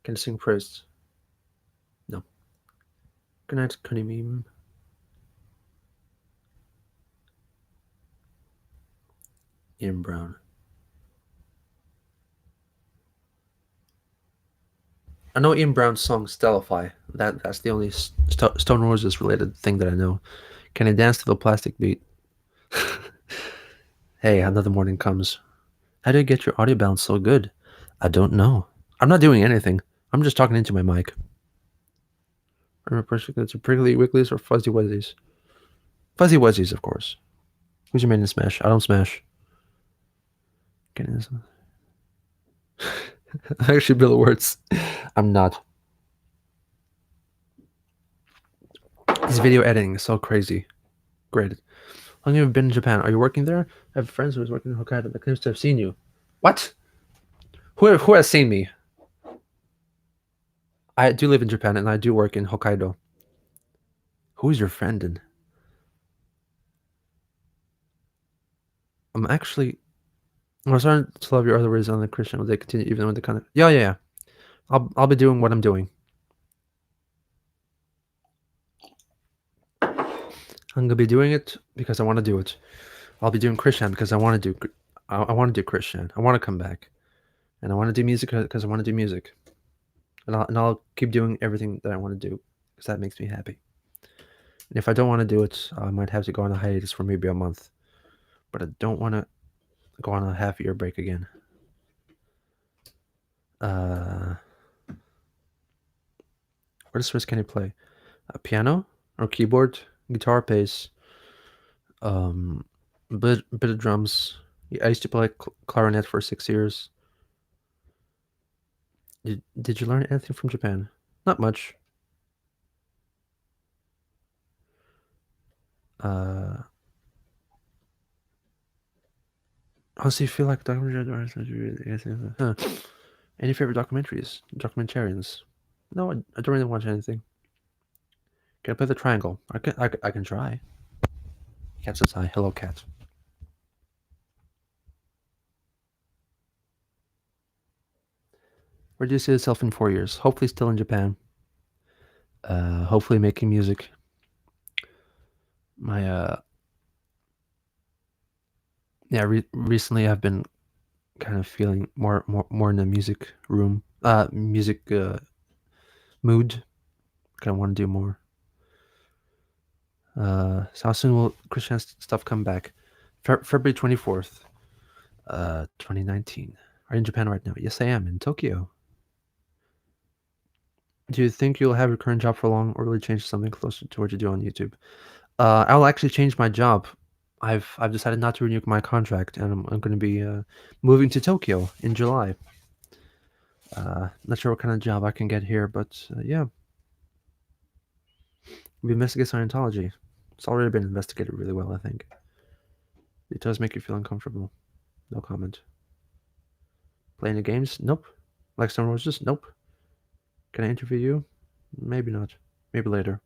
Can I sing praise? No. Good night, Connie Meme. Ian Brown. I know Ian Brown's song Stellify. That's the only Stone Roses related thing that I know. Can I dance to the plastic beat? Hey, another morning comes. How do you get your audio balance so good? I don't know. I'm not doing anything. I'm just talking into my mic. I'm a person that's a prickly wigglies or fuzzy wuzzies. Fuzzy wuzzies, of course. Who's your main in Smash? I don't smash. Getting this. I actually build words. I'm not. This video editing is so crazy. Great. How long have you been in Japan? Are you working there? I have friends who was working in Hokkaido that claims to have seen you. What? Who has seen me? I do live in Japan and I do work in Hokkaido. Who is your friend? And I'm actually. I'm starting to love your other ways on the Christian. Will they continue even with the kind of? Yeah. I'll be doing what I'm doing. I'm gonna be doing it because I want to do it. I'll be doing Christian because I want to do. I want to do Christian. I want to come back, and I want to do music because I want to do music, and I'll keep doing everything that I want to do because that makes me happy. And if I don't want to do it, I might have to go on a hiatus for maybe a month, but I don't want to go on a half-year break again. What instruments can you play? A piano or keyboard, guitar, bass, bit of drums. I used to play clarinet for 6 years. Did you learn anything from Japan? Not much. How do you feel like documentary? Huh. Any favorite documentaries? Documentarians? No, I don't really watch anything. Can I play the triangle? I can try. Cat says hi. Hello, cat. Where do you see yourself in 4 years? Hopefully still in Japan. Hopefully making music. My recently I've been kind of feeling more in the music room, music mood. Kind of want to do more. So how soon will Christian stuff come back? February 24th, 2019. Are you in Japan right now? Yes, I am in Tokyo. Do you think you'll have your current job for long, or really change to something closer to what you do on YouTube? I'll actually change my job. I've decided not to renew my contract, and I'm going to be moving to Tokyo in July. Not sure what kind of job I can get here, but yeah. We investigate Scientology. It's already been investigated really well, I think. It does make you feel uncomfortable. No comment. Playing the games? Nope. Like Stone Roses? Nope. Can I interview you? Maybe not. Maybe later.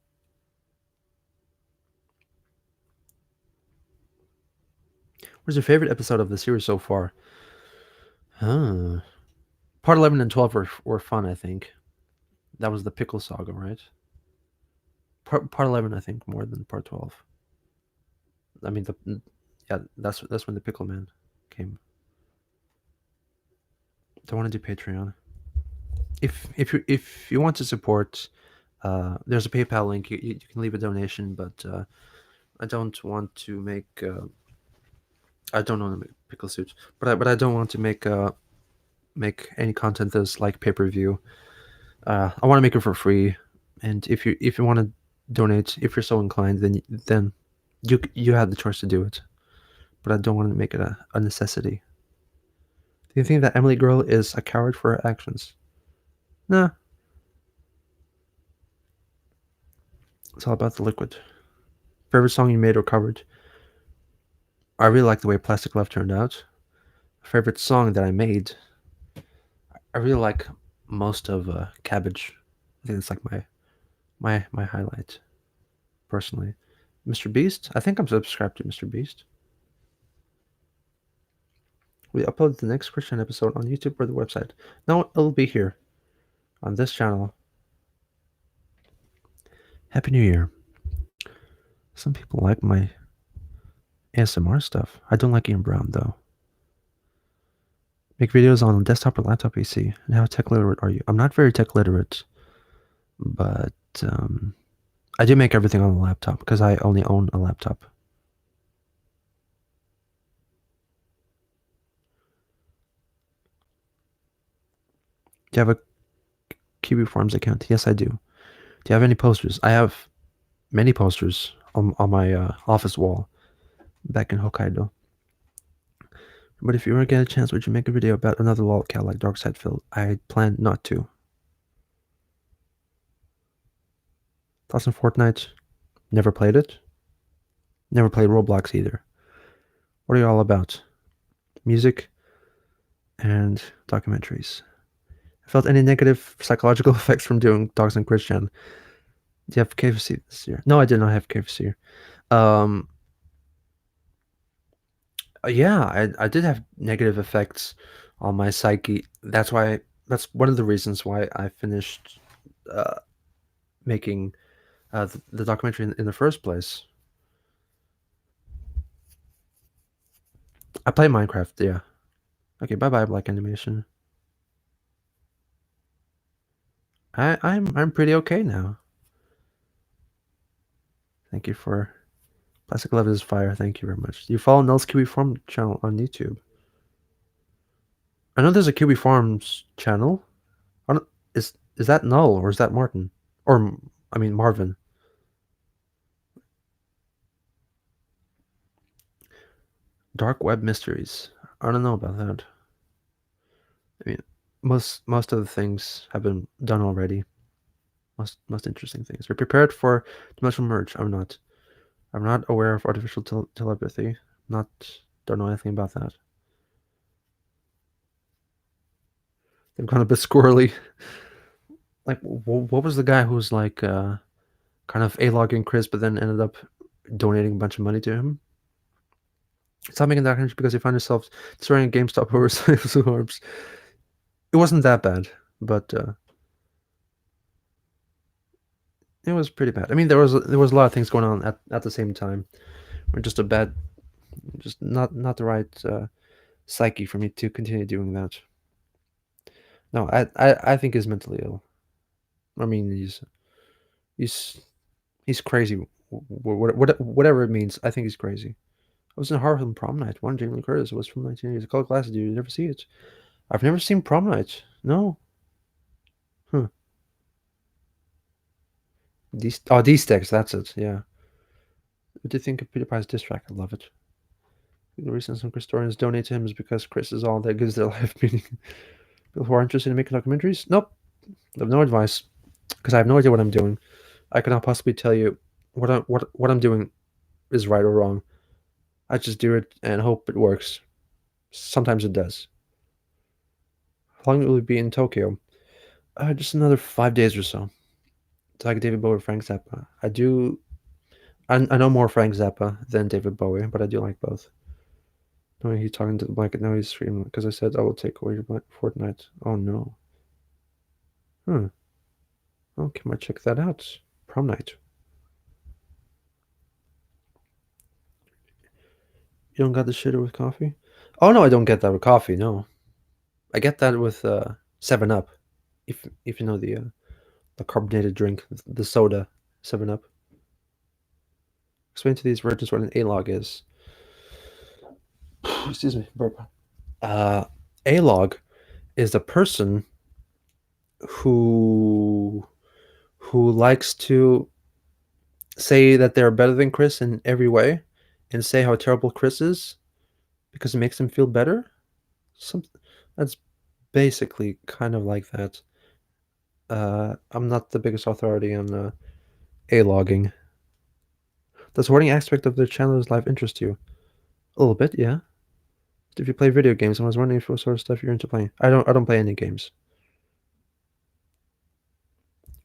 What's your favorite episode of the series so far? Huh. Part 11 and 12 were fun, I think. That was the Pickle Saga, right? Part 11, I think, more than part 12. I mean, that's when the Pickle Man came. Do I want to do Patreon? If you want to support, there's a PayPal link. You can leave a donation, but I don't want to make. I don't want to make pickle suits, but I don't want to make any content that's like pay-per-view. I want to make it for free, and if you want to donate, if you're so inclined, then you have the choice to do it. But I don't want to make it a necessity. Do you think that Emily Girl is a coward for her actions? Nah. It's all about the liquid. Favorite song you made or covered? I really like the way Plastic Love turned out. Favorite song that I made? I really like most of Cabbage. I think it's like my highlight, personally. Mr. Beast? I think I'm subscribed to Mr. Beast. We upload the next Christian episode on YouTube or the website. No, it'll be here. on this channel. Happy New Year. Some people like my ASMR stuff. I don't like Ian Brown though. Make videos on desktop or laptop PC. And how tech literate are you? I'm not very tech literate, but I do make everything on the laptop because I only own a laptop. Do you have a Kiwi Farms account? Yes, I do. Do you have any posters? I have many posters on my office wall back in Hokkaido. But if you ever get a chance, would you make a video about another lolcat like Darksidefield? I plan not to. Thoughts on Fortnite? Never played it. Never played Roblox either. What are you all about? Music and documentaries. I felt any negative psychological effects from doing Dogs and Christian. Do you have KFC this year? No, I did not have KFC. Um, yeah, I did have negative effects on my psyche. That's one of the reasons why I finished uh, making the documentary in the first place. I play Minecraft, yeah. Okay, bye bye, Black Animation. I'm pretty okay now. Thank you for Plastic Love is Fire. Thank you very much. Do you follow Nels Kiwi Farm channel on YouTube? I know there's a Kiwi Farms channel. I don't, is that Null or is that Martin? Or I mean Marvin. Dark Web Mysteries. I don't know about that. I mean, most of the things have been done already. Most interesting things. We're prepared for dimensional merge. I'm not. I'm not aware of artificial telepathy. Not. Don't know anything about that. They've gone a bit squirrely. Like, what was the guy who was like kind of a-logging Chris, but then ended up donating a bunch of money to him? Stop making that connection because you find yourself destroying a GameStop over orbs. It wasn't that bad, but it was pretty bad. I mean, there was a lot of things going on at the same time. Or just not the right psyche for me to continue doing that. No, I think he's mentally ill. I mean, he's he's crazy. Whatever it means, I think he's crazy. I was in Harlem Prom Night. One Jamie Lee Curtis was from 1980s. Called Glasses, dude. You never see it. I've never seen Prom Night. No. Huh. D-Stacks, that's it. Yeah. What do you think of Peter Pie's diss track? I love it. The reason some Christorians donate to him is because Chris is all that gives their life meaning. People who are interested in making documentaries? Nope. I have no advice because I have no idea what I'm doing. I cannot possibly tell you what I'm doing is right or wrong. I just do it and hope it works. Sometimes it does. How long will we be in Tokyo? Just another 5 days or so. It's like David Bowie or Frank Zappa. I know more Frank Zappa than David Bowie, but I do like both. No, he's talking to the blanket. Now he's screaming because I said I will take away your Fortnite. Oh no. Okay, might check that out. Prom night. You don't got the shitter with coffee? Oh no, I don't get that with coffee. No, I get that with 7 Up. If you know the carbonated drink, the soda 7 Up. Explain to these virgins what an A-log is. Excuse me, burp. A-log is a person who likes to say that they're better than Chris in every way, and say how terrible Chris is because it makes them feel better. That's basically kind of like that. I'm not the biggest authority on A-logging. Does hoarding aspect of the channel's life interest you? A little bit, yeah. If you play video games, I was wondering what sort of stuff you're into playing. I don't play any games.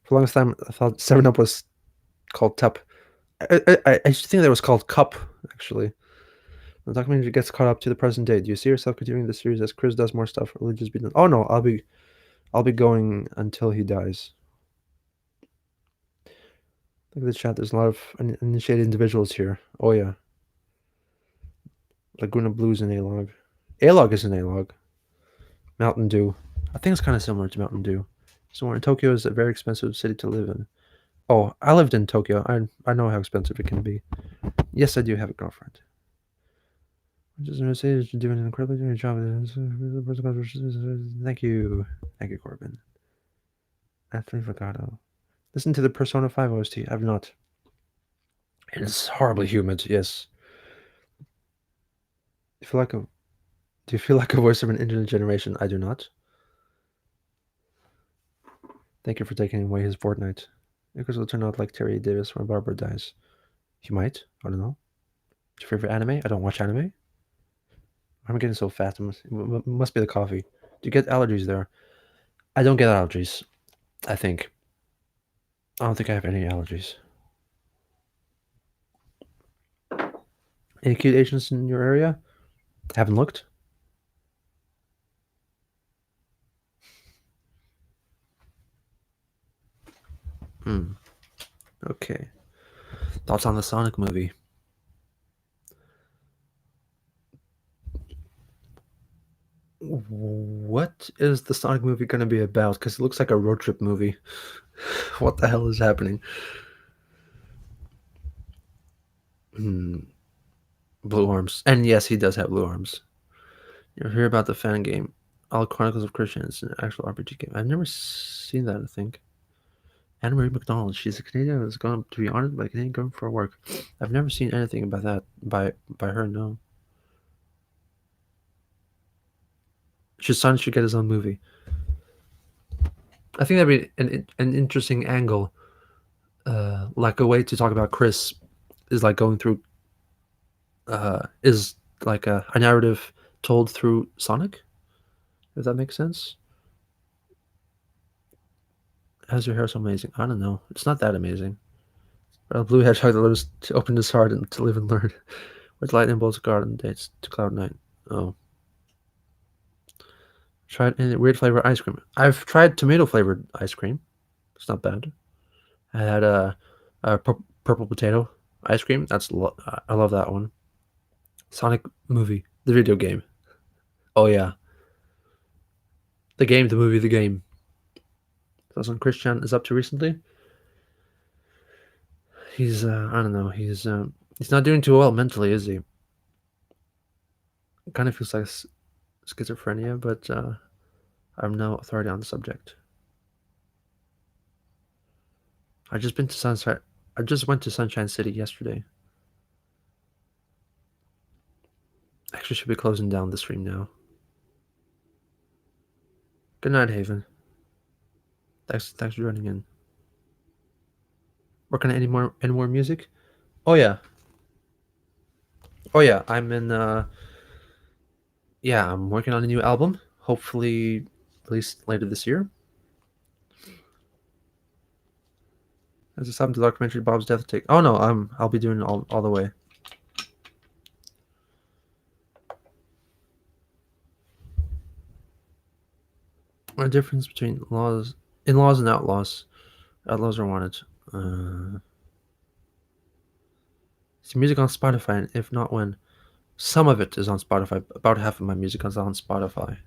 For the longest time, I thought 7-Up was called Tup. I used to think that was called Cup, actually. The documentary gets caught up to the present day. Do you see yourself continuing the series as Chris does more stuff, or will it just be done? Oh no, I'll be I'll be going until he dies. Look at the chat. There's a lot of initiated individuals here. Oh yeah, Laguna Blue's an A-log. A-log is an A-log. Mountain Dew. I think it's kind of similar to Mountain Dew. So in Tokyo is a very expensive city to live in. Oh, I lived in Tokyo. I know how expensive it can be. Yes, I do have a girlfriend. I just want to say that you're doing an incredibly good job. Thank you. Thank you, Corbin. Anthony Vagato. Listen to the Persona 5 OST. I've not. It is horribly humid, yes. Do you feel like a do you feel like a voice of an internet generation? I do not. Thank you for taking away his Fortnite. Because it'll turn out like Terry Davis when Barbara dies. He might. I don't know. What's your favorite anime? I don't watch anime. I'm getting so fat. It must be the coffee. Do you get allergies there? I don't get allergies. I think. I don't think I have any allergies. Any cute Asians in your area? Haven't looked. Hmm. Okay. Thoughts on the Sonic movie? What is the Sonic movie going to be about? Because it looks like a road trip movie. What the hell is happening? Hmm. Blue arms. And yes, he does have blue arms. You hear about the fan game, All Chronicles of Christian. It's an actual RPG game. I've never seen that, I think. Anna Marie McDonald. She's a Canadian who's gone, to be honest, by Canadian going for work. I've never seen anything about that by her, no. His son should get his own movie. I think that'd be an interesting angle. Like a way to talk about Chris is like going through is like a narrative told through Sonic, if that makes sense. How's your hair so amazing? I don't know. It's not that amazing. A blue hedgehog that lives to open his heart and to live and learn. With lightning bolts garden dates to Cloud Nine. Oh. Tried any weird flavor ice cream. I've tried tomato flavored ice cream. It's not bad. I had a purple potato ice cream. I love that one. Sonic movie, the video game. Oh yeah, the game, the movie, the game. That's what Christian is up to recently. He's I don't know. He's not doing too well mentally, is he? Kind of feels like schizophrenia, but I'm no authority on the subject. I just been to Sunshine. I just went to Sunshine City yesterday. Actually, should be closing down the stream now. Good night, Haven. Thanks for joining in. Working on any more music? Oh yeah, oh yeah. I'm working on a new album. Hopefully, released later this year. As a sub to the documentary Bob's Death Take. Oh no, I'll be doing it all the way. What a difference between in-laws and outlaws. Outlaws are wanted. Is music on Spotify? And if not, when? Some of it is on Spotify. About half of my music is on Spotify.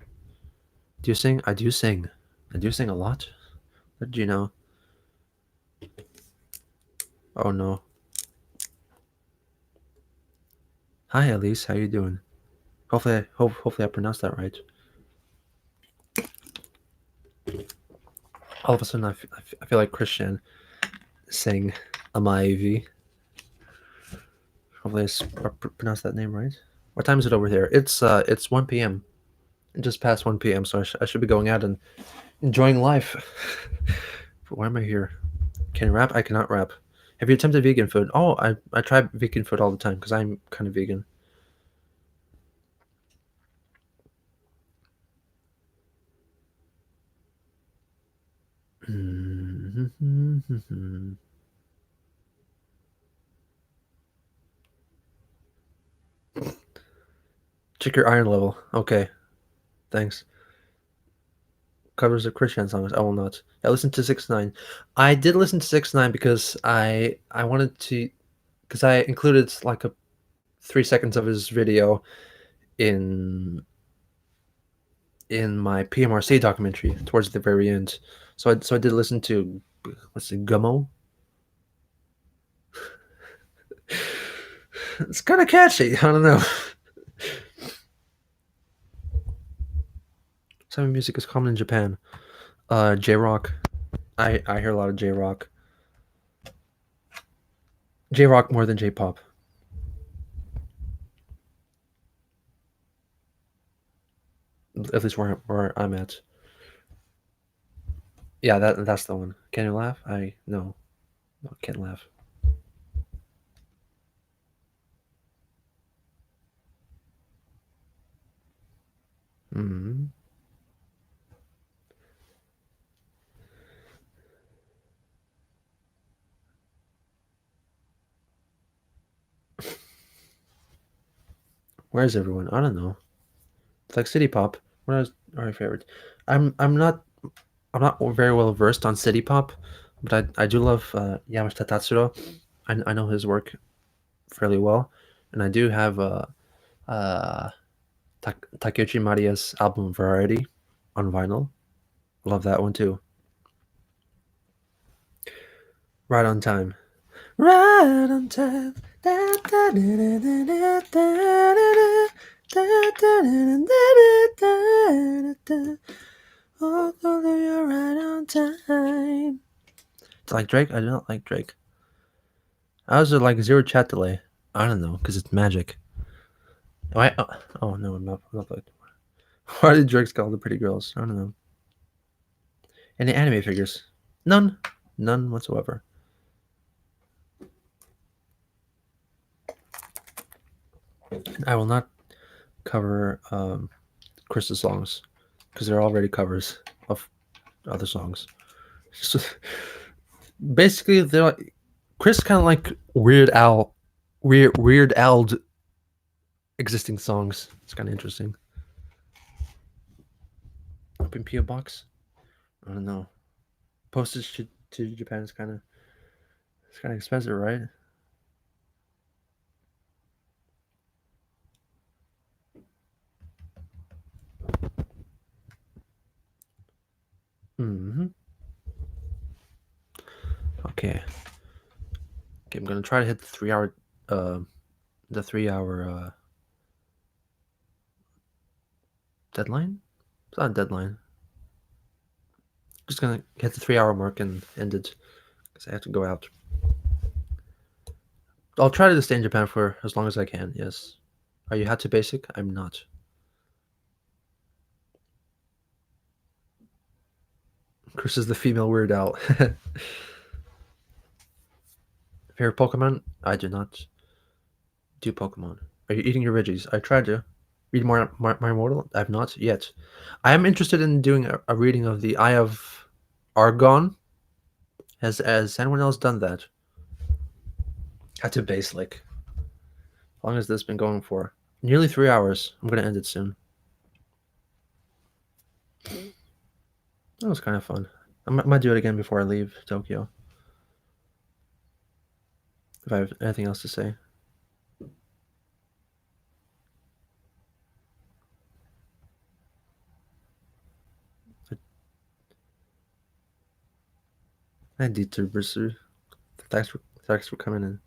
Do you sing? I do sing. I do sing a lot. Did you know? Oh no. Hi Elise, how you doing? Hopefully I pronounced that right. All of a sudden I feel like Christian saying Amaivi. Hopefully I pronounced that name right. What time is it over here? It's 1 p.m. Just past 1 p.m. So I should be going out and enjoying life. But why am I here? Can you rap? I cannot rap. Have you attempted vegan food? Oh, I try vegan food all the time because I'm kind of vegan. Check your iron level. Okay, thanks. covers of Christian songs. I will not. I listened to 6ix9ine. I did listen to 6ix9ine because I wanted to, because I included like a 3 seconds of his video in my PMRC documentary towards the very end. So I did listen to, let's see, Gummo. It's kind of catchy. I don't know. Some music is common in Japan. J-rock. I hear a lot of J-rock. J-rock more than J-pop. At least where I'm at. Yeah, that's the one. Can you laugh? No, can't laugh. Hmm. Where's everyone? I don't know. It's like city pop. What are my favorites? I'm not very well versed on city pop, but I do love Yamashita Tatsuro. I know his work fairly well, and I do have Takeuchi Maria's album Variety on vinyl. Love that one too. Right on time. Right on time. Oh, you're right on time. It's like Drake? I do not like Drake. I was like zero chat delay. I don't know, because it's magic. Oh no, I'm not like. Why did Drake's call the pretty girls? I don't know. Any anime figures? None. None whatsoever. I will not cover Chris's songs because they're already covers of other songs. So, basically, they're like, Chris kind of like Weird Al existing songs. It's kind of interesting. Open PO box. I don't know. Postage to Japan is kind of expensive, right? Hmm. Okay. Okay, I'm gonna try to hit the 3 hour deadline. It's not a deadline. Just gonna hit the 3 hour mark and end it because I have to go out. I'll try to stay in Japan for as long as I can. Yes. Are you Hatsu Basic? I'm not. Chris is the female Weird Al. Favorite Pokemon? I do not do Pokemon. Are you eating your veggies? I tried to. Read more my Immortal? I've not yet. I am interested in doing a reading of the Eye of Argon. Has anyone else done that? Hatsu Basic. How long has this been going for? Nearly 3 hours. I'm gonna end it soon. That was kind of fun. I might do it again before I leave Tokyo. If I have anything else to say. Hi, Dieter. Thanks for coming in.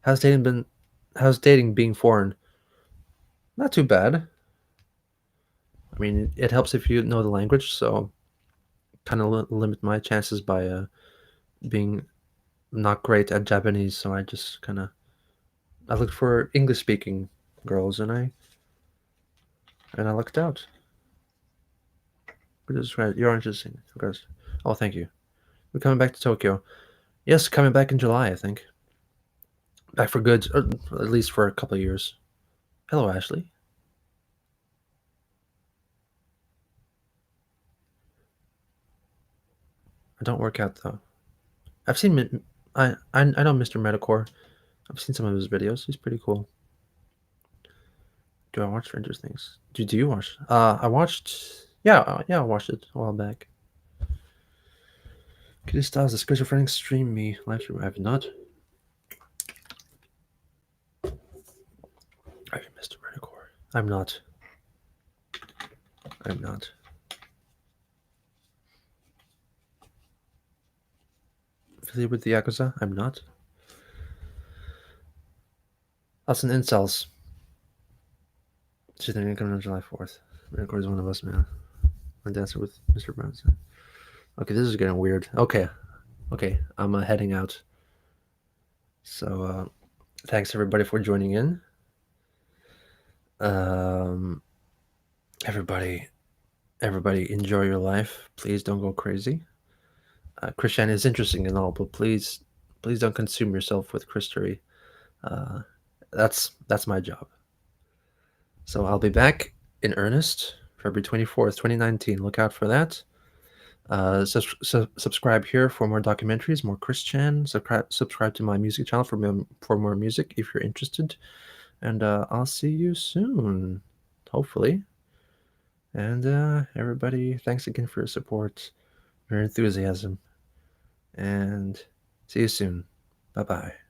How's dating being foreign? Not too bad. I mean, it helps if you know the language, so kind of limit my chances by being not great at Japanese. So I just kind of I looked for English speaking girls, and I lucked out. You're interesting, of course. Oh, thank you. We're coming back to Tokyo. Yes, coming back in July, I think. Back for good, or at least for a couple of years. Hello, Ashley. I don't work out though. I've seen. I know Mr. Metacore. I've seen some of his videos. He's pretty cool. Do I watch Stranger Things? Do you watch? I watched Yeah, I watched it a while back. Kitty Styles, the schizophrenic stream me live stream. I have not. I missed a Core. I'm not. I'm not. Affiliated with the Yakuza? I'm not. Us and incels. She's not coming on July 4th. Core is one of us, man. I'm dancing with Mr. Brownson. Okay, this is getting weird. Okay. I'm heading out. So, thanks everybody for joining in. Everybody enjoy your life. Please don't go crazy. Christianity is interesting and all, but please don't consume yourself with Christery. That's my job. So I'll be back in earnest February 24th, 2019. Look out for that. Subscribe here for more documentaries, more Christian. Subscribe to my music channel for more music if you're interested. And I'll see you soon, hopefully. And everybody, thanks again for your support, your enthusiasm, and see you soon. Bye-bye.